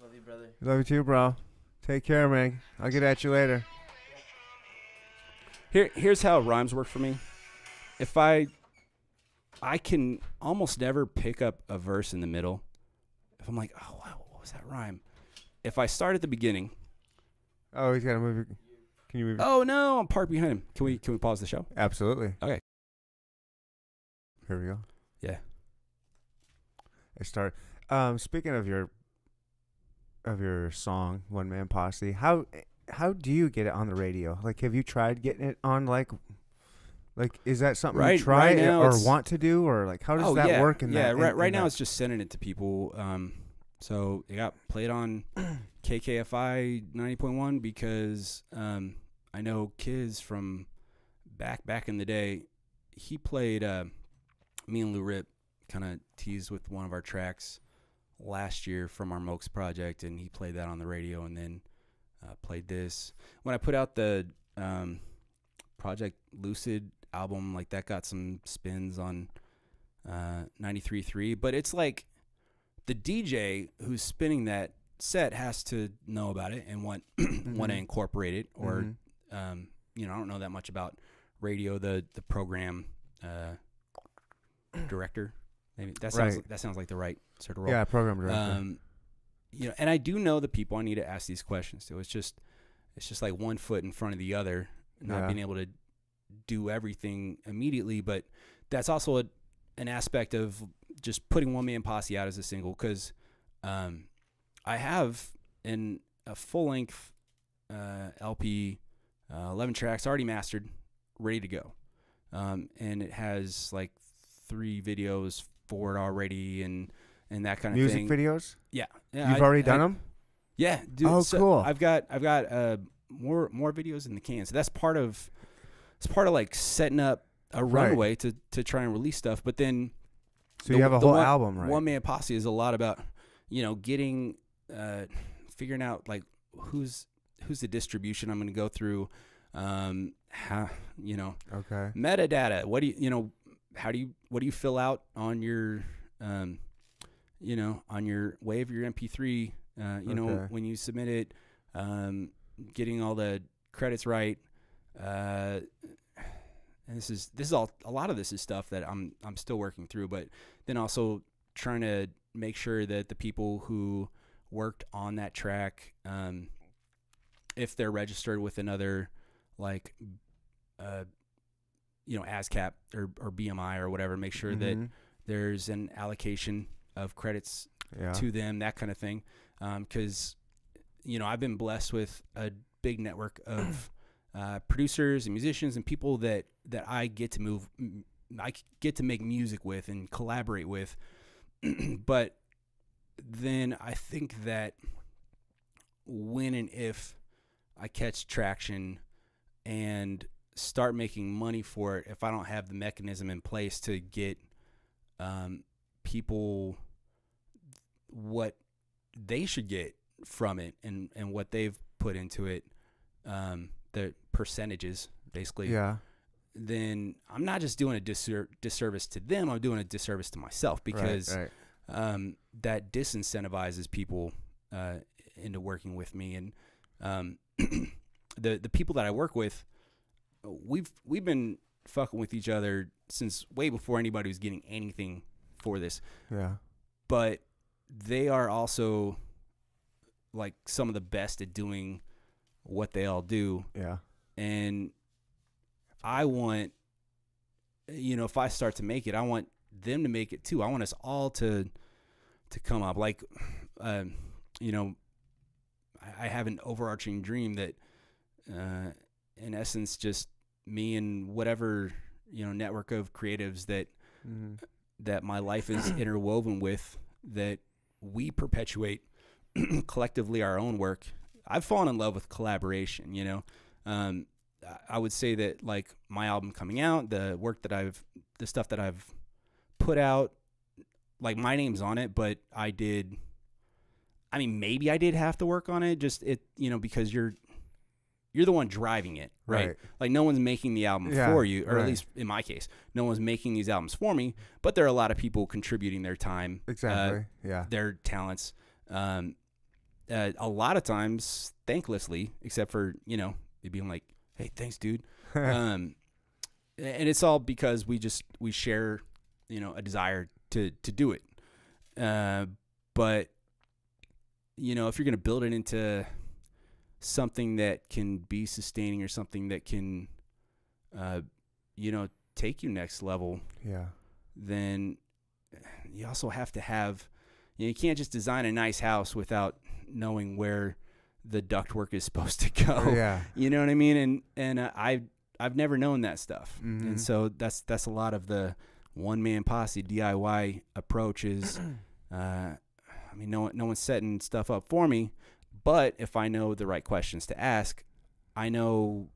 Love you, brother. Love you too, bro. Take care, man. I'll get at you later. Here's how rhymes work for me. If I I can almost never pick up a verse in the middle. If I'm like, oh, wow, what was that rhyme? If I start at the beginning. Oh, he's got to move. Can you move? Oh no, I'm parked behind him. Can we pause the show? Absolutely. Okay. Here we go. Yeah. I start. Speaking of your song, One Man Posse, how do you get it on the radio? Like, have you tried getting it on like is that something you try now or want to do, or like how does that work? Right now it's just sending it to people. So it got played on KKFI 90.1 because I know Kiz from back in the day. He played me and Lou Rip kind of teased with one of our tracks last year from our Mokes project, and he played that on the radio, and then played this when I put out the Project Lucid album. Like that got some spins on 93.3, but it's like the DJ who's spinning that set has to know about it and want to incorporate it, or I don't know that much about radio. The program director, maybe that sounds like the right sort of role. Yeah, program director. And I do know the people I need to ask these questions to. It's just like one foot in front of the other, not being able to do everything immediately. But that's also an aspect of just putting One Man Posse out as a single, because I have a full-length LP, 11 tracks already mastered, ready to go. And it has like 3 videos for it already, and that kind of thing. Music videos? Yeah. You've already done them? Yeah, dude. Oh, cool. I've got more videos in the can. So that's part of like setting up a runway to try and release stuff. But then so you have a whole album, right? One Man Posse is a lot about, getting figuring out like who's the distribution I'm going to go through, how, metadata. What do what do you fill out on your on your wave, your MP3, when you submit it, getting all the credits right. And this is all, a lot of this is stuff that I'm still working through, but then also trying to make sure that the people who worked on that track, if they're registered with another, like, ASCAP or BMI or whatever, make sure that there's an allocation of credits to them, that kind of thing. Because, I've been blessed with a big network of producers and musicians and people that I get to make music with and collaborate with. But then I think that when and if I catch traction and start making money for it, if I don't have the mechanism in place to get people what they should get from it and what they've put into it, the percentages basically, then I'm not just doing a disservice to them, I'm doing a disservice to myself, because that disincentivizes people into working with me. And the people that I work with, we've been fucking with each other since way before anybody was getting anything for this. Yeah. But they are also like some of the best at doing what they all do. Yeah. And I want, if I start to make it, I want them to make it too. I want us all to come up. Like, I have an overarching dream that, in essence, just me and whatever, network of creatives that my life is interwoven with, that we perpetuate collectively our own work. I've fallen in love with collaboration, I would say that, like, my album coming out, the stuff that I've put out, like, my name's on it, but maybe I did have to work on it, because you're the one driving it, right? Like, no one's making the album for you, or at least in my case, no one's making these albums for me, but there are a lot of people contributing their time, their talents, a lot of times thanklessly, except for, me being like, hey, thanks, dude. And it's all because we share a desire to do it. But if you're going to build it into something that can be sustaining or something that can, take you next level, then you also have to have, you can't just design a nice house without knowing where the ductwork is supposed to go. You know what I mean? And I've never known that stuff. Mm-hmm. And so that's a lot of the One Man Posse DIY approach is, no one's setting stuff up for me, but if I know the right questions to ask, I know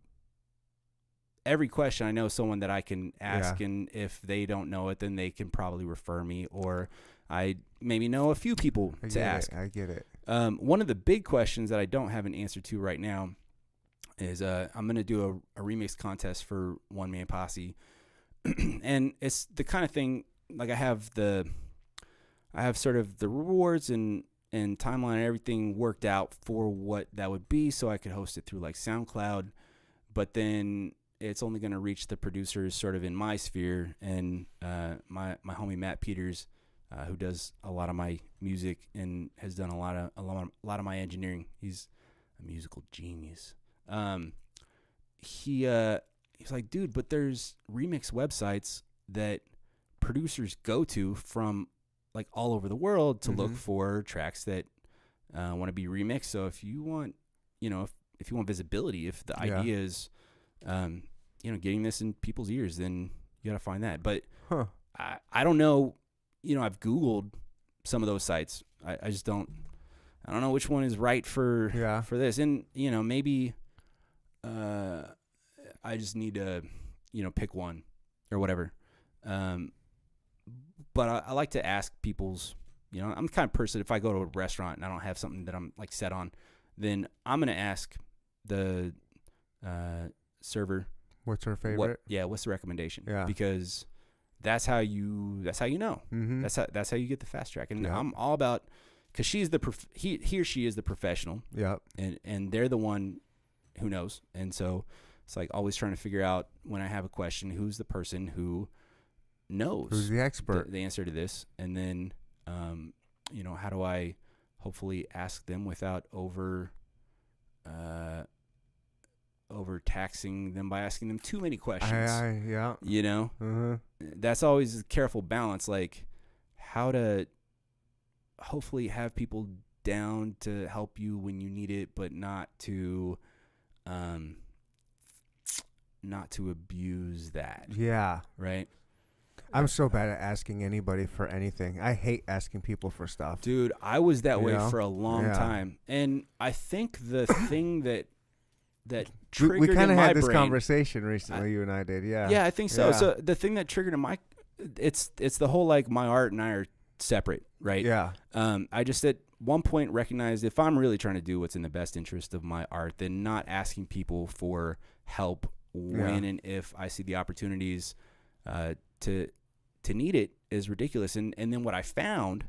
every question. I know someone that I can ask, and if they don't know it, then they can probably refer me, or I maybe know a few people to ask. I get it. One of the big questions that I don't have an answer to right now is I'm going to do a remix contest for One Man Posse. And it's the kind of thing, like I have sort of the rewards and timeline and everything worked out for what that would be, so I could host it through like SoundCloud, but then it's only going to reach the producers sort of in my sphere, and my homie Matt Peters, who does a lot of my music and has done a lot of my engineering. He's a musical genius. He's like, dude, but there's remix websites that producers go to from like all over the world to look for tracks that want to be remixed. So if you want, if you want visibility, if the idea is, getting this in people's ears, then you got to find that. But I don't know, I've Googled some of those sites. I just don't know which one is right for this. And, maybe I just need to, pick one or whatever. But I like to ask people's, I'm the kind of person, if I go to a restaurant and I don't have something that I'm like set on, then I'm going to ask the server. What's her favorite? What's the recommendation? Yeah. Because that's how you know. Mm-hmm. That's how you get the fast track. And I'm all about, because she or she is the professional. Yep. And they're the one who knows. And so it's like always trying to figure out when I have a question, who's the person who knows, who's the expert, the answer to this, and then how do I hopefully ask them without overtaxing them by asking them too many questions. That's always a careful balance, like how to hopefully have people down to help you when you need it, but not to abuse that. Right. I'm so bad at asking anybody for anything. I hate asking people for stuff. Dude, I was that way for a long time. And I think the thing that triggered we kind of had this brain, conversation recently, you and I did. Yeah, I think so. So the thing that triggered in it's the whole like my art and I are separate, right? Yeah. I just at one point recognized if I'm really trying to do what's in the best interest of my art, then not asking people for help when and if I see the opportunities to need it is ridiculous. And then what I found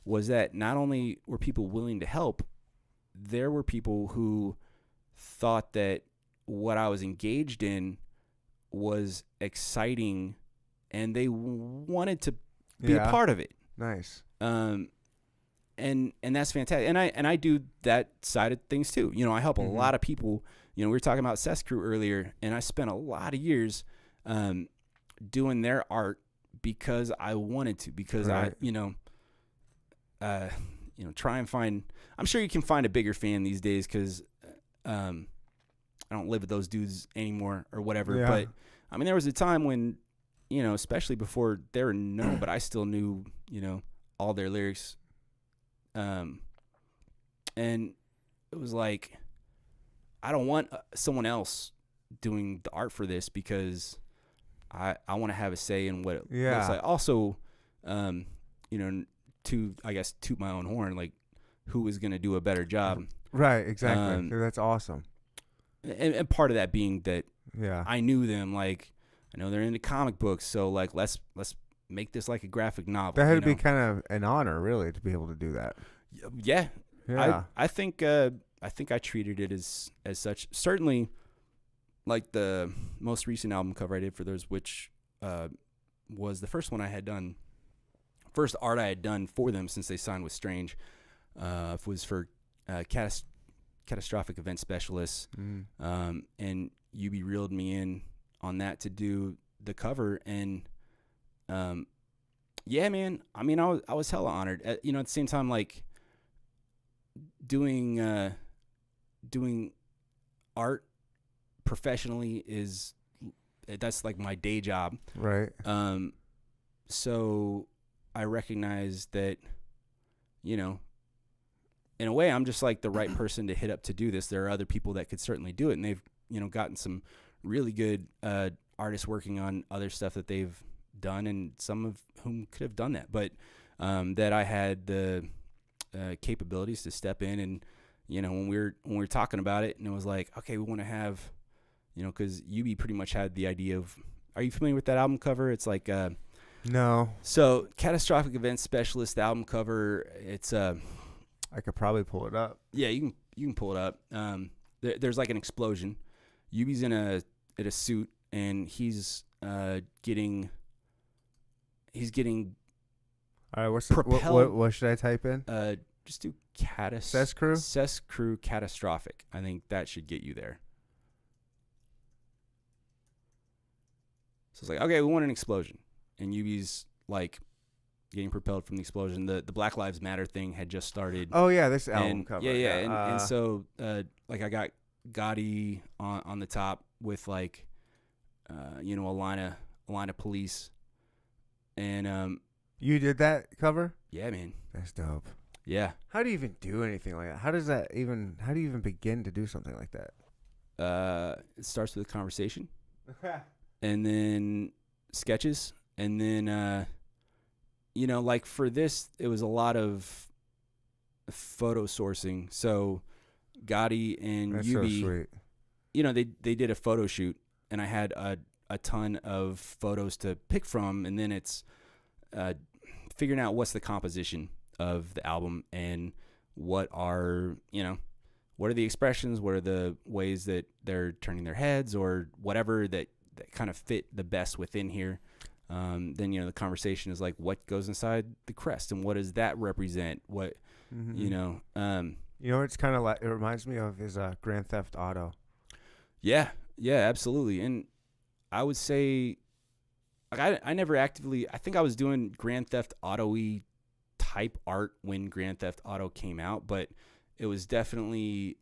was that not only were people willing to help, there were people who thought that what I was engaged in was exciting and they wanted to be a part of it. Nice. And that's fantastic. And I do that side of things too. I help a lot of people. We were talking about Cess Crew earlier, and I spent a lot of years doing their art because I wanted to, because I try and find, I'm sure you can find a bigger fan these days because I don't live with those dudes anymore or whatever. Yeah. But I mean, there was a time when, especially before they were known, but I still knew, all their lyrics. And it was like, I don't want someone else doing the art for this because I want to have a say in what it looks like. Also, to, I guess, toot my own horn, like who is going to do a better job. Right. Exactly. That's awesome. And part of that being that I knew them, like I know they're into comic books. So like, let's make this like a graphic novel. That had to be kind of an honor really to be able to do that. Yeah. I think I treated it as such. Certainly, like the most recent album cover I did for theirs, which was the first one I had done. First art I had done for them since they signed with Strange was for catastrophic event specialists, and UB reeled me in on that to do the cover, and yeah, man. I mean, I was hella honored. At the same time, like doing art professionally that's like my day job, Right. So I recognize that, in a way, I'm just like the right person to hit up to do this. There are other people that could certainly do it, and they've, gotten some really good artists working on other stuff that they've done, and some of whom could have done that. But that I had the capabilities to step in, and when we were talking about it, and it was like, okay, we want to have, because UB pretty much had the idea of. Are you familiar with that album cover? It's like No. So catastrophic event specialist, the album cover. It's I could probably pull it up. Yeah, you can pull it up. There's like an explosion. Yubi's in a suit, and he's getting. All right, what should I type in? Just do Cess Crew catastrophic. I think that should get you there. So it's like, okay, we want an explosion, and Yubi's like getting propelled from the explosion. The Black Lives Matter thing had just started. Oh yeah, this album cover. Yeah. And so like I got Gotti on the top with like a line of police, and you did that cover? Yeah, man. That's dope. Yeah. How do you even do anything like that? How do you even begin to do something like that? It starts with a conversation, and then sketches, and then like for this, it was a lot of photo sourcing. So Gotti and That's Yubi, so sweet. They did a photo shoot, and I had a ton of photos to pick from, and then it's figuring out what's the composition of the album, and what are the expressions, what are the ways that they're turning their heads, or whatever that kind of fit the best within here. Then the conversation is like, what goes inside the crest, and what does that represent? What it's kind of like, it reminds me of his Grand Theft Auto. Yeah, absolutely. And I would say, like, I never actively. I think I was doing Grand Theft Auto-y type art when Grand Theft Auto came out, but it was definitely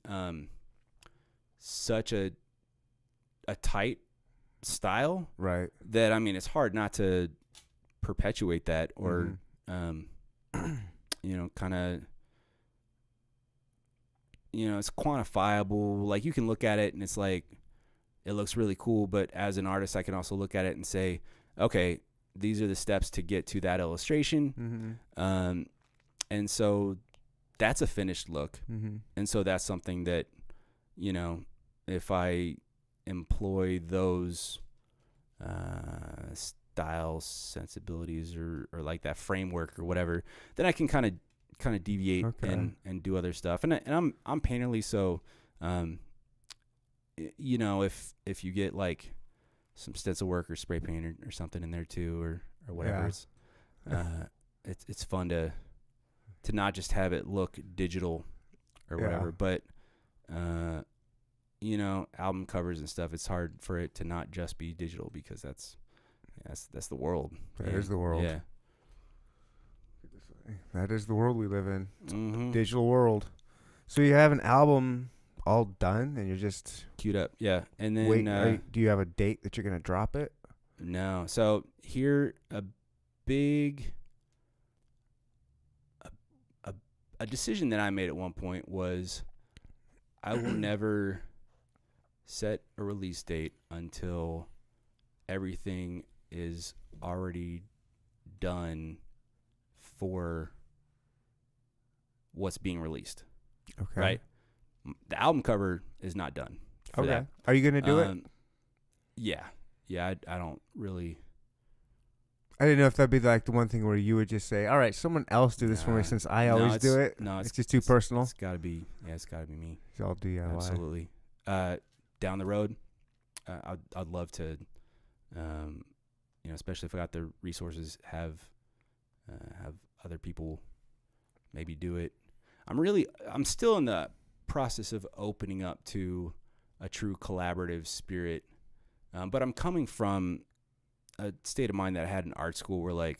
such a tight style, right? That, I mean, it's hard not to perpetuate that, or kind of, it's quantifiable. Like, you can look at it and it's like, it looks really cool, but as an artist, I can also look at it and say, okay, these are the steps to get to that illustration. And so that's a finished look. And so that's something that, if I employ those styles, sensibilities, or like that framework or whatever, then I can kind of deviate and do other stuff. And I'm painterly, so if you get like some stencil work or spray paint or something in there too, or whatever, it's fun to not just have it look digital or whatever, but album covers and stuff, it's hard for it to not just be digital, because that's the world. That is the world. Yeah. That is the world we live in. Mm-hmm. Digital world. So you have an album all done, and you're just queued up. Yeah. And then do you have a date that you're going to drop it? No. So here, a decision that I made at one point was, I will never set a release date until everything is already done for what's being released. Okay. Right? The album cover is not done for that. Are you going to do it? Yeah. I don't really. I didn't know if that'd be like the one thing where you would just say, all right, someone else do this for me, since I always do it. No, it's just too personal. It's got to be me. It's all DIY. Absolutely. Down the road, I'd love to especially if I got the resources, have other people maybe do it. I'm still in the process of opening up to a true collaborative spirit. But I'm coming from a state of mind that I had in art school where, like,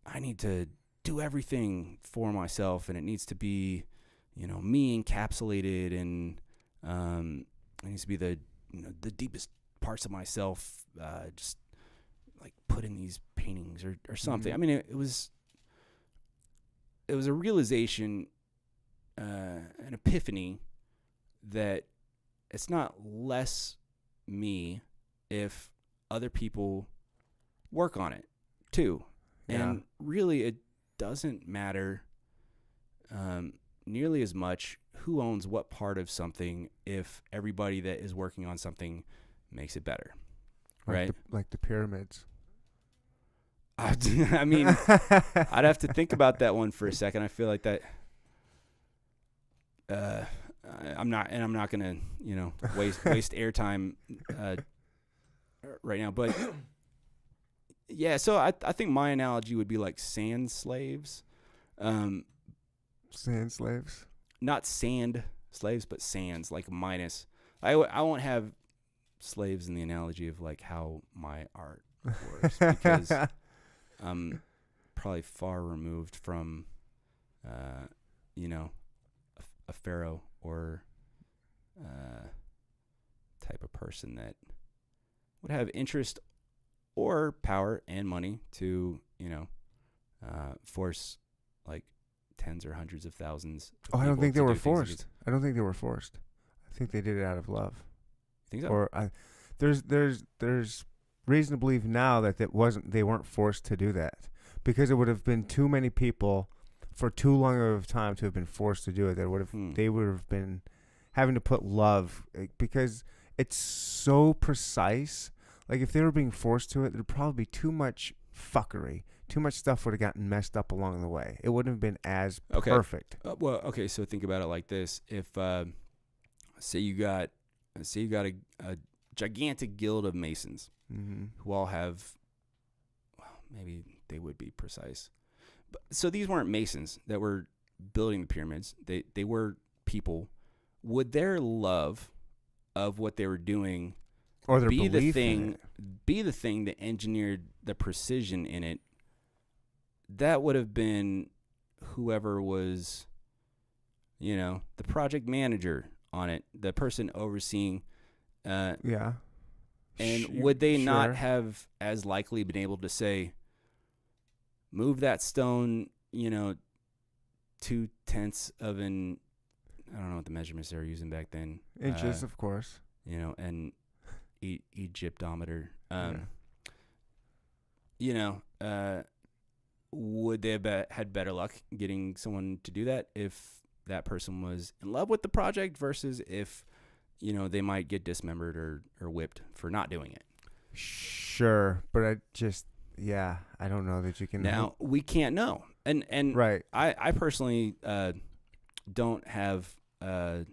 I need to do everything for myself, and it needs to be, me encapsulated, and it needs to be the deepest parts of myself, just like put in these paintings or something. Mm-hmm. I mean, it was a realization, an epiphany that it's not less me if other people work on it too. Yeah. And really, it doesn't matter nearly as much who owns what part of something if everybody that is working on something makes it better, right? Like the pyramids. I mean, I'd have to think about that one for a second. I feel like that. I'm not gonna, waste airtime right now. But yeah, so I think my analogy would be like sand slaves. Sand slaves. Not sand slaves, but sands, like minus. I won't have slaves in the analogy of like how my art works, because I'm probably far removed from, a pharaoh or type of person that would have interest or power and money to, force like tens or hundreds of thousands of I don't people think they to were do things forced. I don't think they were forced. I think they did it out of love. Think so? Or there's reason to believe now that they weren't forced to do that, because it would have been too many people for too long of time to have been forced to do it. They would have been having to put love, because it's so precise. Like, if they were being forced to it, there'd probably be too much fuckery. Too much stuff would have gotten messed up along the way. It wouldn't have been as perfect. Okay, so think about it like this: if say you got a gigantic guild of masons, Mm-hmm. who all have, well, maybe they would be precise, but so these weren't masons that were building the pyramids. They were people. Would their love of what they were doing, Or their be the belief in thing, it. be the thing that engineered the precision in it? That would have been whoever was, the project manager on it, the person overseeing. Yeah. And would they not Sure. have as likely been able to say, move that stone, 2/10 of an, I don't know what the measurements they were using back then. Inches, of course. And Egyptometer. Yeah. Would they have had better luck getting someone to do that if that person was in love with the project versus if, they might get dismembered or whipped for not doing it? Sure, but I don't know that you can. Now, we can't know. And Right. I personally don't have, I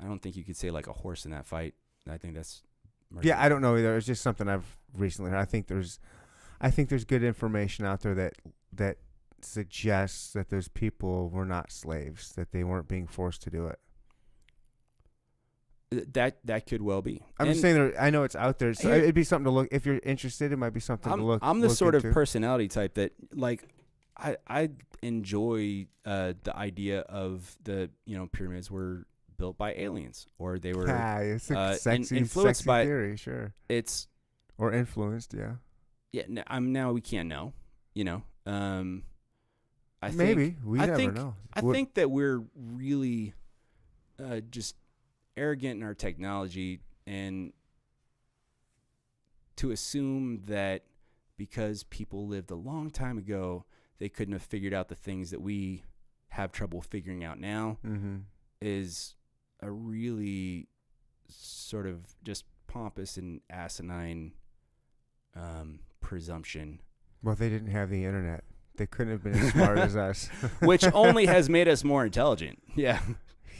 don't think you could say like a horse in that fight. I think that's murder. Yeah, I don't know either. It's just something I've recently heard. I think there's good information out there that suggests that those people were not slaves, that they weren't being forced to do it. That could well be. I'm just saying I know it's out there, so it'd be something to look. If you're interested, it might be something to look. I'm the look sort into. of personality type that, like, I enjoy the idea of the pyramids were built by aliens, or they were It's a sexy influenced by theory, sure. It's Or influenced, yeah. yeah. Now we can't know. I Maybe think, we I never think, know. I think that we're really just arrogant in our technology, and to assume that because people lived a long time ago, they couldn't have figured out the things that we have trouble figuring out now is a really sort of just pompous and asinine presumption. Well, they didn't have the internet. They couldn't have been as smart as us. Which only has made us more intelligent. Yeah.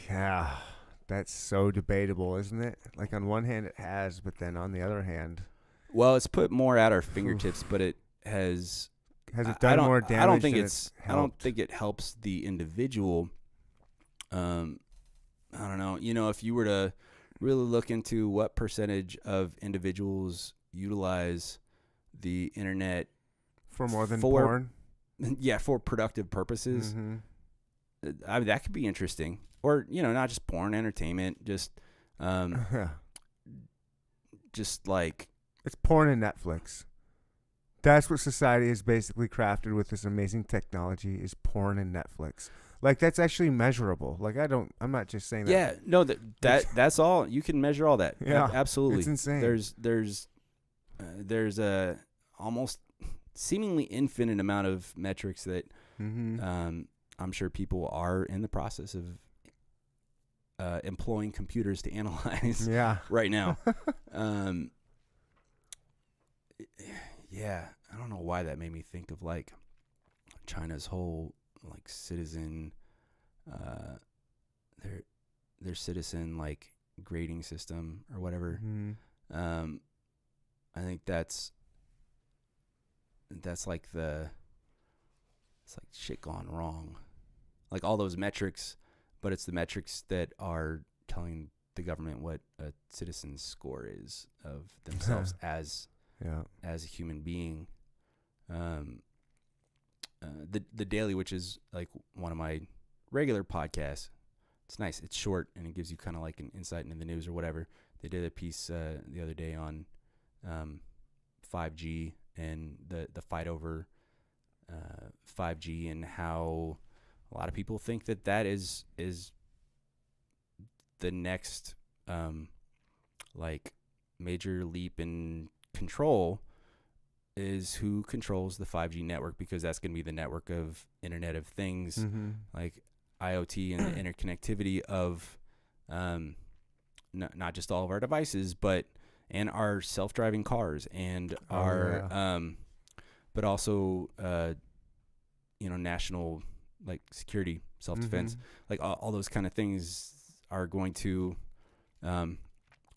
Yeah, that's so debatable, isn't it? Like, on one hand it has, but then on the other hand, Well, it's put more at our fingertips, but it has. Has it done more damage? I don't think than it's. I don't think it helps the individual. I don't know. You know, if you were to really look into what percentage of individuals utilize the internet for more than porn. Yeah, for productive purposes. I mean, that could be interesting. Or, you know, not just porn, entertainment, just like it's porn and Netflix. That's what society has basically crafted with this amazing technology is porn and Netflix. Like, that's actually measurable. Like, I'm not just saying that. Yeah, no, that's all. You can measure all that. Yeah, absolutely. It's insane. There's a almost seemingly infinite amount of metrics that I'm sure people are in the process of employing computers to analyze right now. Yeah, I don't know why that made me think of like China's whole like citizen their citizen like grading system or whatever. I think that's like it's like shit gone wrong. Like all those metrics, but it's the metrics that are telling the government what a citizen's score is of themselves as a human being. The Daily, which is like one of my regular podcasts, it's nice. It's short and it gives you kind of like an insight into the news or whatever. They did a piece the other day on 5G and the fight over 5G and how a lot of people think that is the next like major leap in control is who controls the 5G network, because that's going to be the network of Internet of Things, like IoT and the interconnectivity of not just all of our devices, but and our self-driving cars and but also national like security, self-defense, like all those kind of things are going to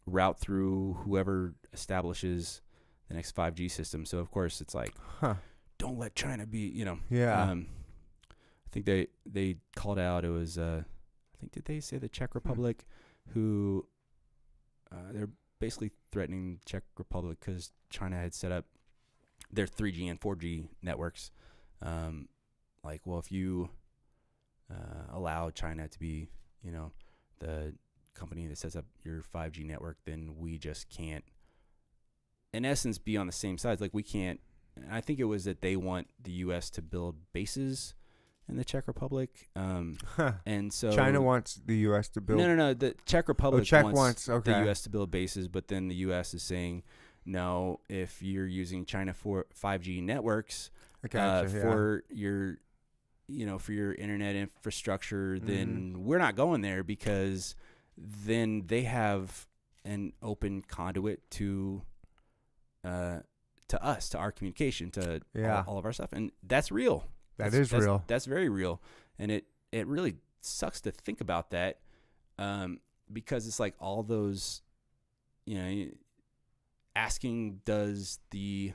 route through whoever establishes the next 5G system. So of course it's like, don't let China be, I think they called out, it was, I think, did they say the Czech Republic who, they're basically threatening Czech Republic because China had set up their 3G and 4G networks. Like, well, if you allow China to be, the company that sets up your 5G network, then we just can't, in essence, be on the same sides. Like, we can't. I think it was that they want the U.S. to build bases in the Czech Republic, and so China wants the U.S. to build. No. The Czech Republic wants the okay. U.S. to build bases, but then the U.S. is saying, no, if you're using China for 5G networks for your, for your internet infrastructure, then we're not going there, because then they have an open conduit to us, to our communication, to all of our stuff, and that's real. That's real. That's very real, and it really sucks to think about that, because it's like all those, asking, does the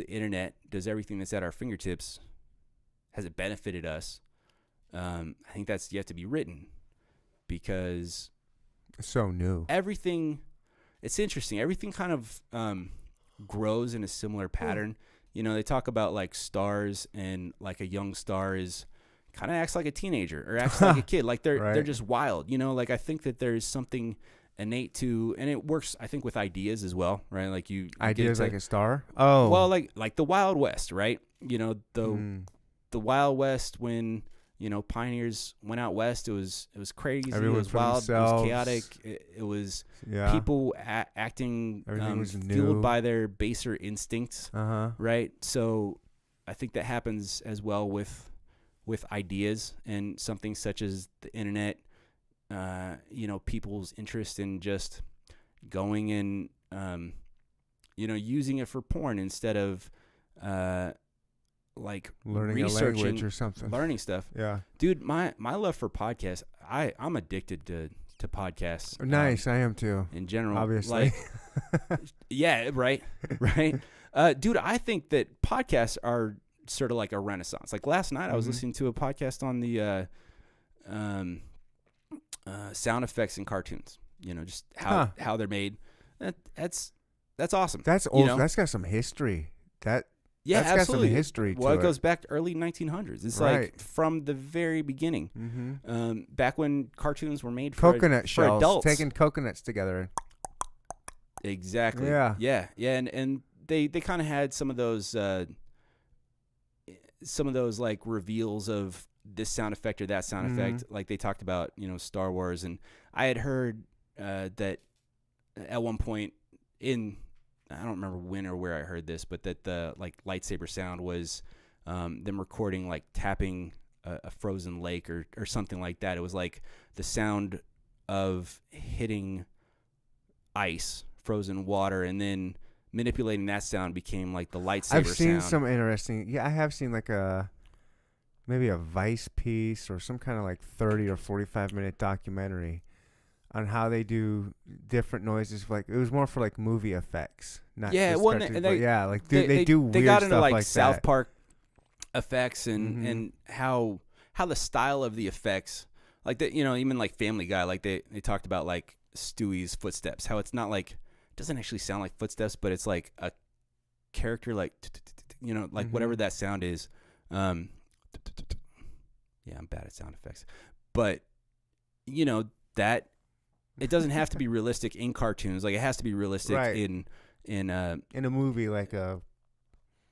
internet, does everything that's at our fingertips, has it benefited us? I think that's yet to be written, because it's so new. Everything, it's interesting. Everything kind of grows in a similar pattern. They talk about like stars, and like a young star is kind of acts like a teenager or acts like a kid. Like they're just wild. Like I think that there's something innate to, and it works, I think, with ideas as well, right? Like you ideas like a star. Oh, well, like the Wild West, right? The Wild West, when pioneers went out west, it was crazy. Everyone it was wild. Themselves. It was chaotic. It was people acting fueled by their baser instincts, right? So I think that happens as well with ideas, and something such as the internet. People's interest in just going and using it for porn instead of like learning a language or something, learning stuff. Yeah, dude, my love for podcasts, I'm addicted to to podcasts. Nice, I am too. In general, Obviously. Yeah, right, right. Dude, I think that podcasts are sort of like a renaissance. Like last night, I was listening to a podcast on the sound effects in cartoons. Just how they're made. That's awesome. That's old. That's got some history. That's absolutely. got some history to Well, it. It goes back to early 1900s. It's Right. like from the very beginning. Back when cartoons were made Coconut for shells, adults. taking coconuts together. Exactly. Yeah. And they kind of had some of those like reveals of this sound effect or that sound effect. Like they talked about, Star Wars, and I had heard that at one point I don't remember when or where I heard this, but that the like lightsaber sound was them recording like tapping a frozen lake or something like that. It was like the sound of hitting ice, frozen water, and then manipulating that sound became like the lightsaber sound. I've seen some interesting. Yeah, I have seen like maybe a Vice piece or some kind of like 30 or 45-minute documentary on how they do different noises. Like it was more for like movie effects, not just cartoons, but yeah, like they do weird they got into stuff like South that. Park effects and how the style of the effects, like that, even like Family Guy, like they talked about like Stewie's footsteps, how it's not like, it doesn't actually sound like footsteps, but it's like a character like like whatever that sound is. Yeah, I'm bad at sound effects, but that it doesn't have to be realistic in cartoons. Like it has to be realistic Right. in a movie like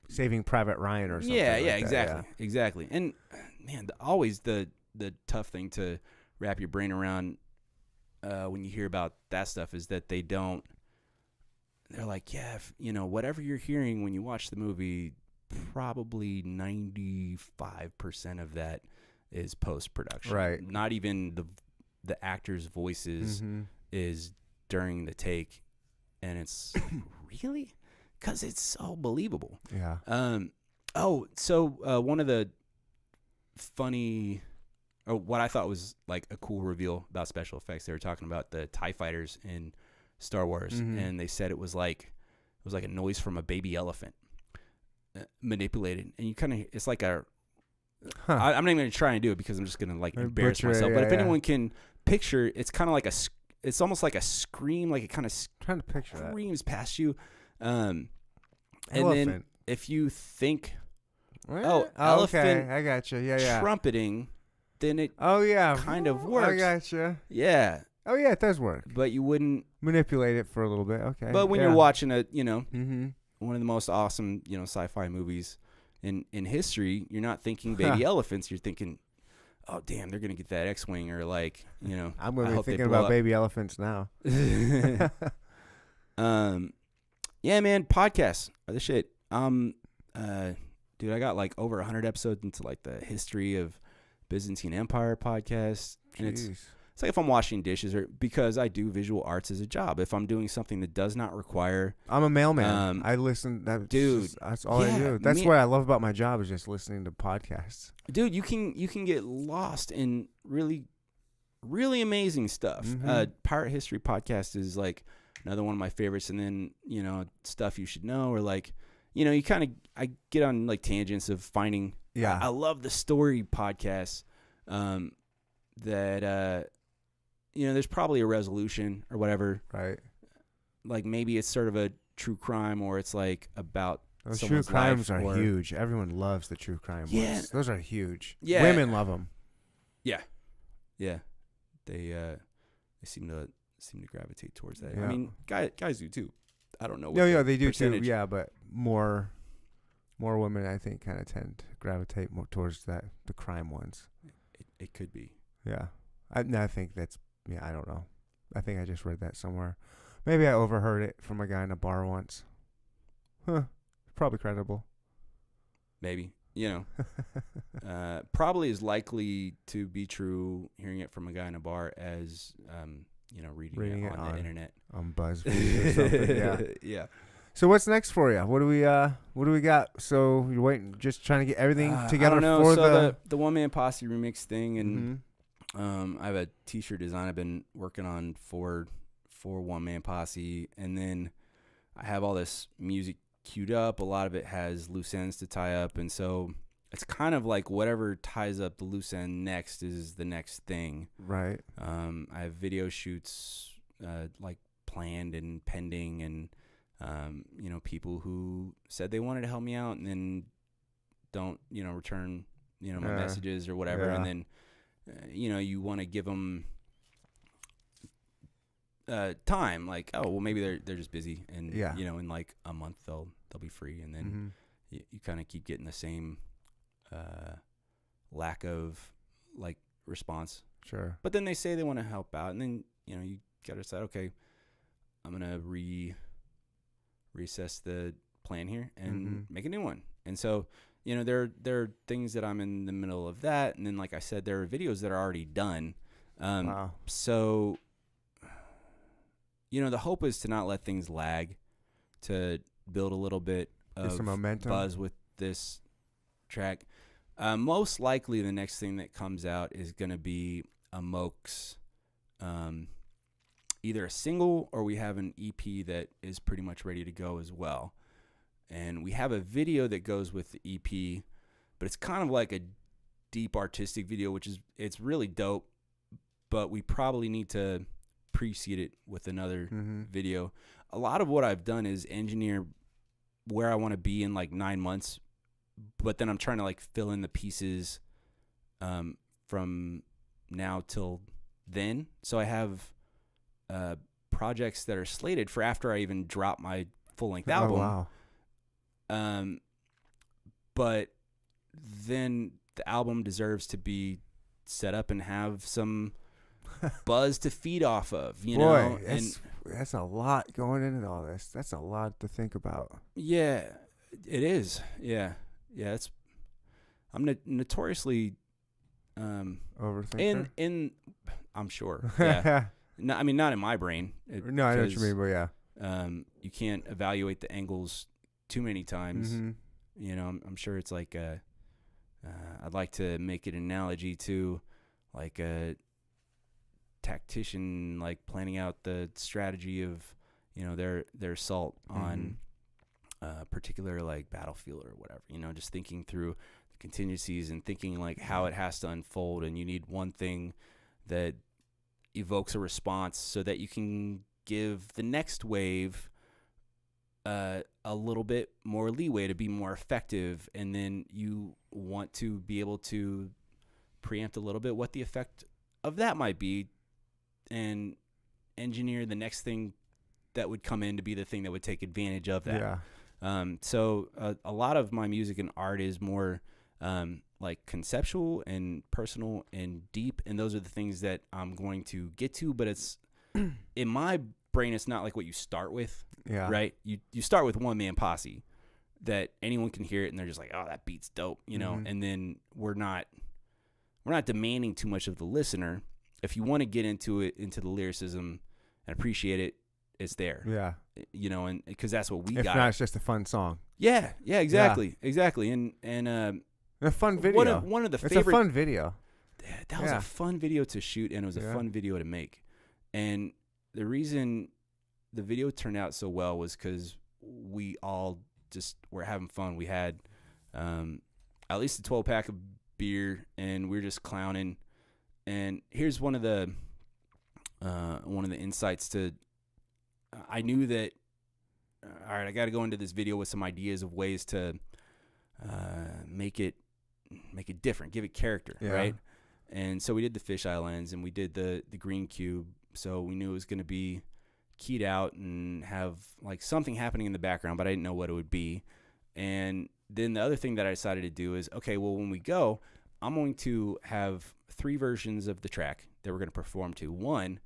Saving Private Ryan or something. Yeah, like that, exactly, exactly. And man, always the tough thing to wrap your brain around when you hear about that stuff is that they're like, yeah, whatever you're hearing when you watch the movie, probably 95% of that is post-production. Right. Not even the actors' voices is during the take, and it's really because it's so believable. Yeah. So one of the funny, or what I thought was like a cool reveal about special effects, they were talking about the TIE fighters in Star Wars, and they said it was like a noise from a baby elephant manipulated, and you kind of, it's like a. I'm not even gonna try and do it because I'm just gonna like embarrass myself. But if anyone can picture, it's kind of like it's almost like a scream, like it kind of Trying to picture that. screams past you. And Elephant. then if you think, What? elephant okay, I got you. Yeah. trumpeting, then it Yeah. kind of I works. got you. Yeah, Oh yeah, it does work. but you wouldn't. Manipulate it for a little bit. Okay. But when you're watching one of the most awesome, sci-fi movies in history, you're not thinking baby elephants. You're thinking, oh damn, they're gonna get that X-wing, or like, I'm gonna be thinking about baby elephants now. Yeah, man, podcasts are the shit. Dude, I got like over 100 episodes into like the history of Byzantine Empire podcast, and it's like if I'm washing dishes, or because I do visual arts as a job, if I'm doing something that does not require. I'm a mailman. I listen. That's all I do. That's what I love about my job, is just listening to podcasts. Dude, you can get lost in really, really amazing stuff. Pirate History podcast is like another one of my favorites, and then stuff you should know, or like you kind of, I get on like tangents of finding. Yeah, I love the story podcasts. That there's probably a resolution or whatever. Right. Like maybe it's sort of a true crime, or it's like about those true someone's crimes life, are huge. Everyone loves the true crime ones. Those are huge. Yeah. Women love them. Yeah. They seem to gravitate towards that. Yeah. I mean, guys do too. I don't know. What They do percentage. too. Yeah, but more women, I think, kind of tend to gravitate more towards the crime ones. It could be. Yeah, I think that's. Yeah, I don't know. I think I just read that somewhere. Maybe I overheard it from a guy in a bar once. Probably credible. Maybe. Probably is likely to be true hearing it from a guy in a bar as reading it on the internet. On BuzzFeed or something. Yeah. Yeah. So what's next for you? What do we got? So you're waiting, just trying to get everything together I don't know. for so the One Man Posse remix thing, and I have a t-shirt design I've been working on for One Man Posse, and then I have all this music queued up. A lot of it has loose ends to tie up, and so it's kind of like whatever ties up the loose end next is the next thing. Right. I have video shoots like planned and pending, and people who said they wanted to help me out and then don't return my messages or whatever, and then you want to give them time, like, oh well, maybe they're just busy, and in like a month they'll be free, and then you kind of keep getting the same lack of like response. Sure. But then they say they want to help out, and then you gotta decide, okay, I'm gonna reassess the plan here and make a new one. And so there are things that I'm in the middle of that, and then like I said, there are videos that are already done. Wow. So the hope is to not let things lag, to build a little bit of some momentum, buzz with this track. Most likely the next thing that comes out is going to be a Mokes, either a single, or we have an EP that is pretty much ready to go as well. And we have a video that goes with the EP, but it's kind of like a deep artistic video, it's really dope, but we probably need to precede it with another video. A lot of what I've done is engineer where I want to be in like 9 months, but then I'm trying to like fill in the pieces from now till then. So I have projects that are slated for after I even drop my full-length album. Oh, wow. But then the album deserves to be set up and have some buzz to feed off of, Boy, and that's a lot going into all this. That's a lot to think about. Yeah, it is. Yeah. I'm notoriously overthinker. I'm sure. Yeah. No, I mean, not in my brain. No, I know what you mean, but yeah. You can't evaluate the angles too many times. I'm sure it's like I'd like to make an analogy to like a tactician, like planning out the strategy of their assault on a particular like battlefield or whatever, just thinking through the contingencies and thinking like how it has to unfold, and you need one thing that evokes a response so that you can give the next wave a little bit more leeway to be more effective, and then you want to be able to preempt a little bit what the effect of that might be and engineer the next thing that would come in to be the thing that would take advantage of that. So a lot of my music and art is more like conceptual and personal and deep, and those are the things that I'm going to get to, but it's in my brain, it's not like what you start with. Right? You start with One Man Posse, that anyone can hear it and they're just like, oh, that beat's dope, and then we're not demanding too much of the listener. If you want to get into the lyricism and appreciate it, it's there. And because that's what we got. If not, it's just a fun song. Yeah, exactly. And a fun video. One of the favorite. It's a fun video. That was a fun video to shoot, and it was a fun video to make. And the reason the video turned out so well was because we all just were having fun. We had at least a 12-pack of beer, and we were just clowning. And here's one of the insights to. I knew that. All right, I got to go into this video with some ideas of ways to make it different, give it character, right? And so we did the fisheye lens, and we did the green cube. So we knew it was going to be keyed out and have like something happening in the background, but I didn't know what it would be. And then the other thing that I decided to do is, okay, well, when we go, I'm going to have 3 versions of the track that we're going to perform to. One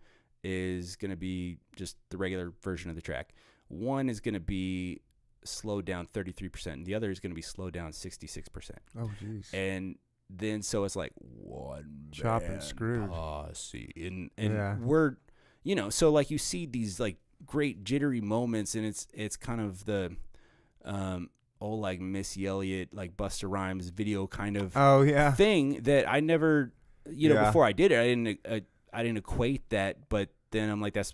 is going to be just the regular version of the track. One is going to be slowed down 33%, and the other is going to be slowed down 66%. Oh, jeez. And then so it's like One Chop Man and screwed. Posse. And we're, so like you see these like great jittery moments, and it's kind of the old like Missy Elliott, like Busta Rhymes video kind of thing that I never you know, Yeah. before I did it, I didn't equate that, but then I'm like, that's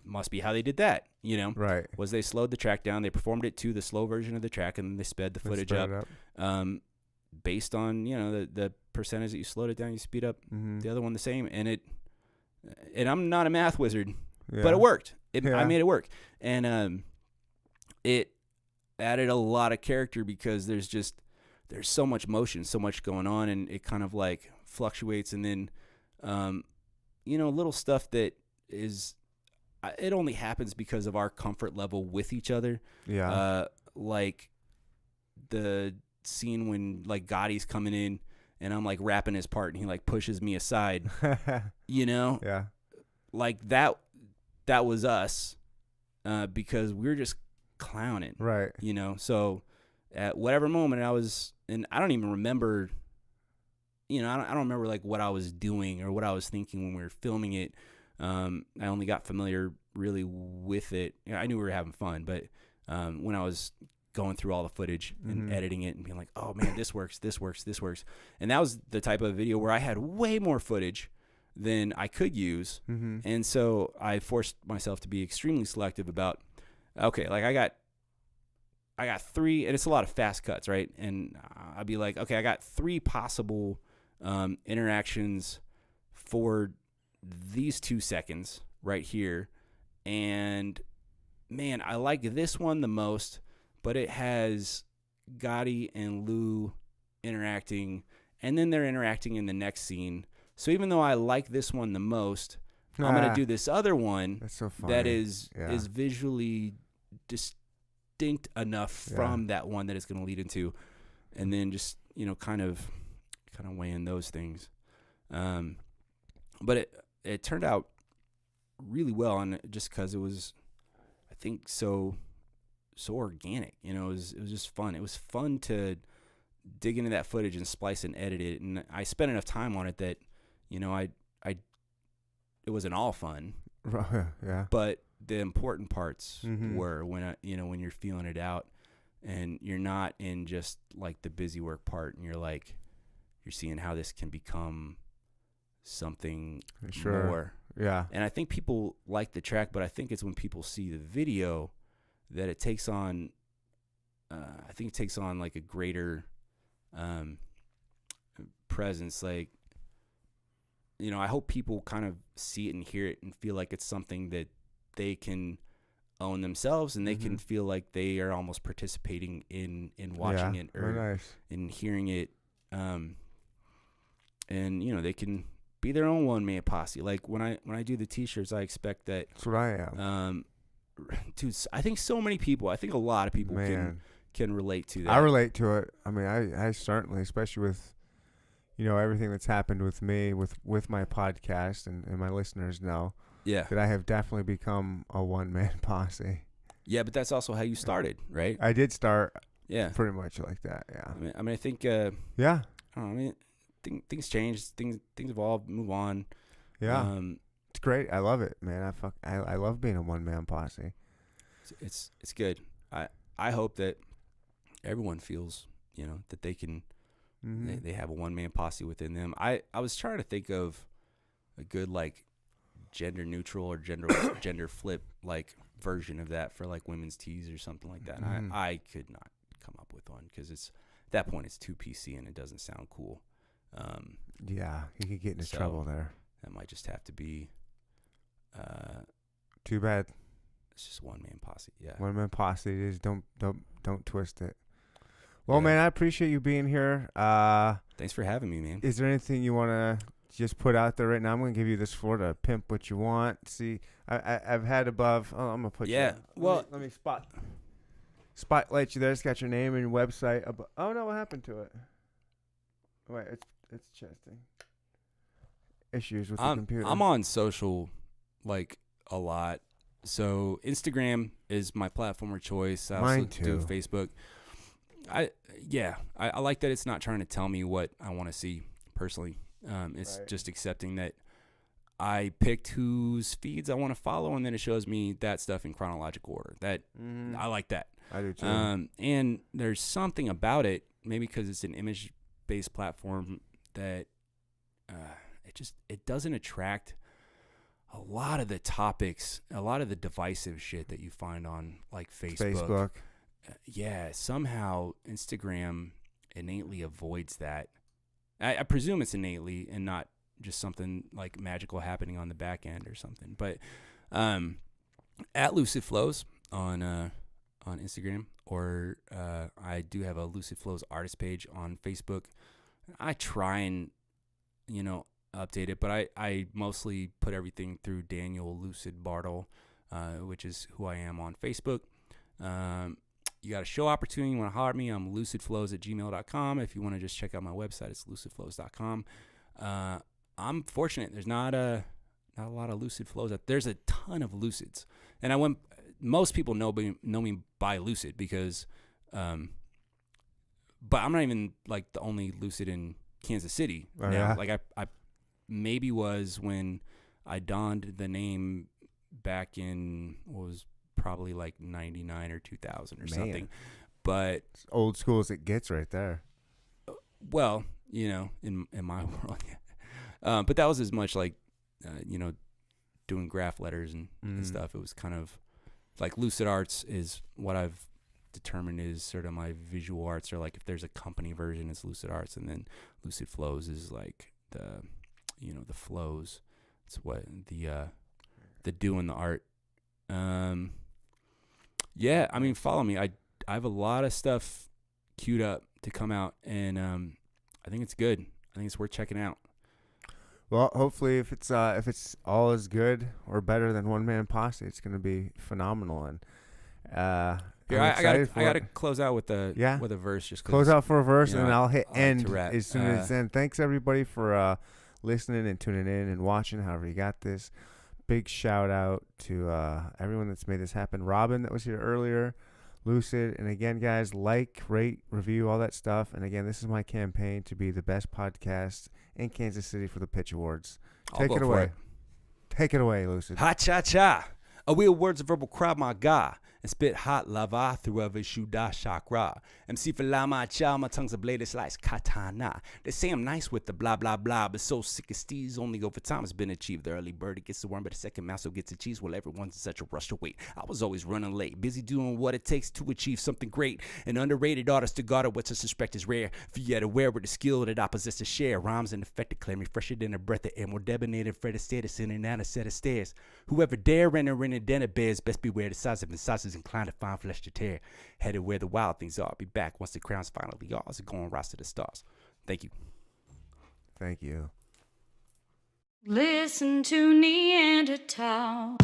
must be how they did that, you know? Right. Was they slowed the track down, they performed it to the slow version of the track, and then they sped the Let's footage sped up. it up. Based on, you know, the percentage that you slowed it down, you speed up Mm-hmm. the other one the same, and I'm not a math wizard, Yeah. but it worked. I Yeah. made it work, and it added a lot of character because there's so much motion, so much going on, and it kind of like fluctuates, and then you know, little stuff that is it only happens because of our comfort level with each other. Yeah. Like the scene when like Gotti's coming in and I'm like rapping his part and he like pushes me aside, you know, Yeah. like that was us, because we were just clowning, Right. you know? So at whatever moment and I don't even remember, you know, I don't remember like what I was doing or what I was thinking when we were filming it. I only got familiar really with it. You know, I knew we were having fun, but when I was going through all the footage and editing it and being like, oh man, this works. And that was the type of video where I had way more footage than I could use. Mm-hmm. And so I forced myself to be extremely selective about, okay, like I got 3, and it's a lot of fast cuts, right? And I'd be like, okay, I got 3 possible interactions for these 2 seconds right here. And man, I like this one the most, but it has Gotti and Lou interacting, and then they're interacting in the next scene. So even though I like this one the most, I'm going to do this other one That's so funny. that is Yeah. visually distinct enough from that one that it's going to lead into, and then just, you know, kind of weighing those things. But it turned out really well, and just because it was, I think, so organic, you know, it was just fun. It was fun to dig into that footage and splice and edit it, and I spent enough time on it that, you know, it wasn't all fun, Yeah. but the important parts Mhm. were when when you're feeling it out, and you're not in just like the busy work part, and you're seeing how this can become something Sure. more. Yeah. And I think people like the track, but I think it's when people see the video that it takes on, I think it takes on like a greater presence. Like, you know, I hope people kind of see it and hear it and feel like it's something that they can own themselves, and they can feel like they are almost participating in watching it or nice. in hearing it. And, you know, they can be their own one-man posse. Like when I do the T-shirts, I expect that. That's what I am. Dude, I think so many people. I think a lot of people Man. can relate to that. I relate to it. I mean, I certainly, especially with, you know, everything that's happened with me, with my podcast, and my listeners know Yeah, that I have definitely become a one-man posse. yeah, but that's also how you started, right? I did start Yeah, pretty much like that, yeah. I mean, I think Yeah, I don't know, I mean, things change, things evolve, move on. yeah. It's great. I love it, man. I love being a one-man posse. It's good. I hope that everyone feels, you know, that they can they have a one-man posse within them. I was trying to think of a good like gender neutral or gender flip like version of that for like women's tees or something like that. And I could not come up with one because it's at that point it's too PC and it doesn't sound cool. Yeah, you could get into So- trouble there. That might just have to be Too bad. it's just one man posse. Yeah. One-man posse it is. Don't twist it. Well, Yeah. man, I appreciate you being here. Thanks for having me, man. Is there anything you want to just put out there right now? I'm going to give you this floor to pimp what you want. See, I've had above. Oh, I'm going to put Yeah, you. well- let me spotlight you there. It's got your name and your website. Oh, no, what happened to it? Wait, it's chesting. Issues with the computer. I'm on social like a lot. So Instagram is my platform of choice. I Mine also do too. Facebook. I like that it's not trying to tell me what I want to see personally. It's Right. just accepting that I picked whose feeds I want to follow, and then it shows me that stuff in chronological order. That I like that. I do too. And there's something about it, maybe because it's an image-based platform, that it doesn't attract a lot of the topics, a lot of the divisive shit that you find on like Facebook. Yeah, somehow Instagram innately avoids that. I presume it's innately and not just something like magical happening on the back end or something. But at LucidFlows on Instagram, or I do have a LucidFlows artist page on Facebook. I try and, update it, but I mostly put everything through Daniel Lucid Bartle, which is who I am on Facebook. You got a show opportunity, you want to holler at me, I'm lucidflows@gmail.com. If you want to just check out my website, it's lucidflows.com. I'm fortunate. There's not a lot of Lucid Flows. There's a ton of Lucids. And most people know me by Lucid because, but I'm not even like the only Lucid in Kansas City now. Yeah? Like I maybe was when I donned the name back in, what was probably like 99 or 2000 or something. But it's old school as it gets right there. Well, in my world, yeah. But that was as much like, doing graph letters and stuff. It was kind of like Lucid Arts is what I've determined is sort of my visual arts, or like if there's a company version, it's Lucid Arts, and then Lucid Flows is like the flows. It's what the doing the art. Yeah, I mean, follow me. I have a lot of stuff queued up to come out, and I think it's good. I think it's worth checking out. Well, hopefully, if it's all as good or better than One Man Posse, it's going to be phenomenal. And I gotta close out with a verse. Just close out for a verse, and then I'll hit end like as soon as it's end. Thanks everybody for listening and tuning in and watching. However you got this, big shout out to everyone that's made this happen. Robin that was here earlier, Lucid, and again, guys, like, rate, review, all that stuff. And again, this is my campaign to be the best podcast in Kansas City for the Pitch Awards. Take it away. Take it away, Lucid. Ha cha cha. A wheel words of verbal Krav Maga and spit hot lava through every shuda chakra. MC for lama cha, my tongue's a blade slice katana. They say I'm nice with the blah blah blah, but so sick as steez only over time has been achieved. The early bird gets the worm, but the second mouse gets the cheese. Well, everyone's in such a rush to wait. I was always running late, busy doing what it takes to achieve something great. An underrated artist to guard what to suspect is rare. For yet aware with the skill that I possess to share. Rhymes and effective claim me fresher than a breath of air, more debonated, fret of status in and out a set of stairs. Whoever dare enter in a den of bears, best beware the size of the sauces inclined to find flesh to tear. Headed where the wild things are. Be back once the crown's finally yours and going rise to the stars. Thank you. Thank you. Listen to Neanderthal.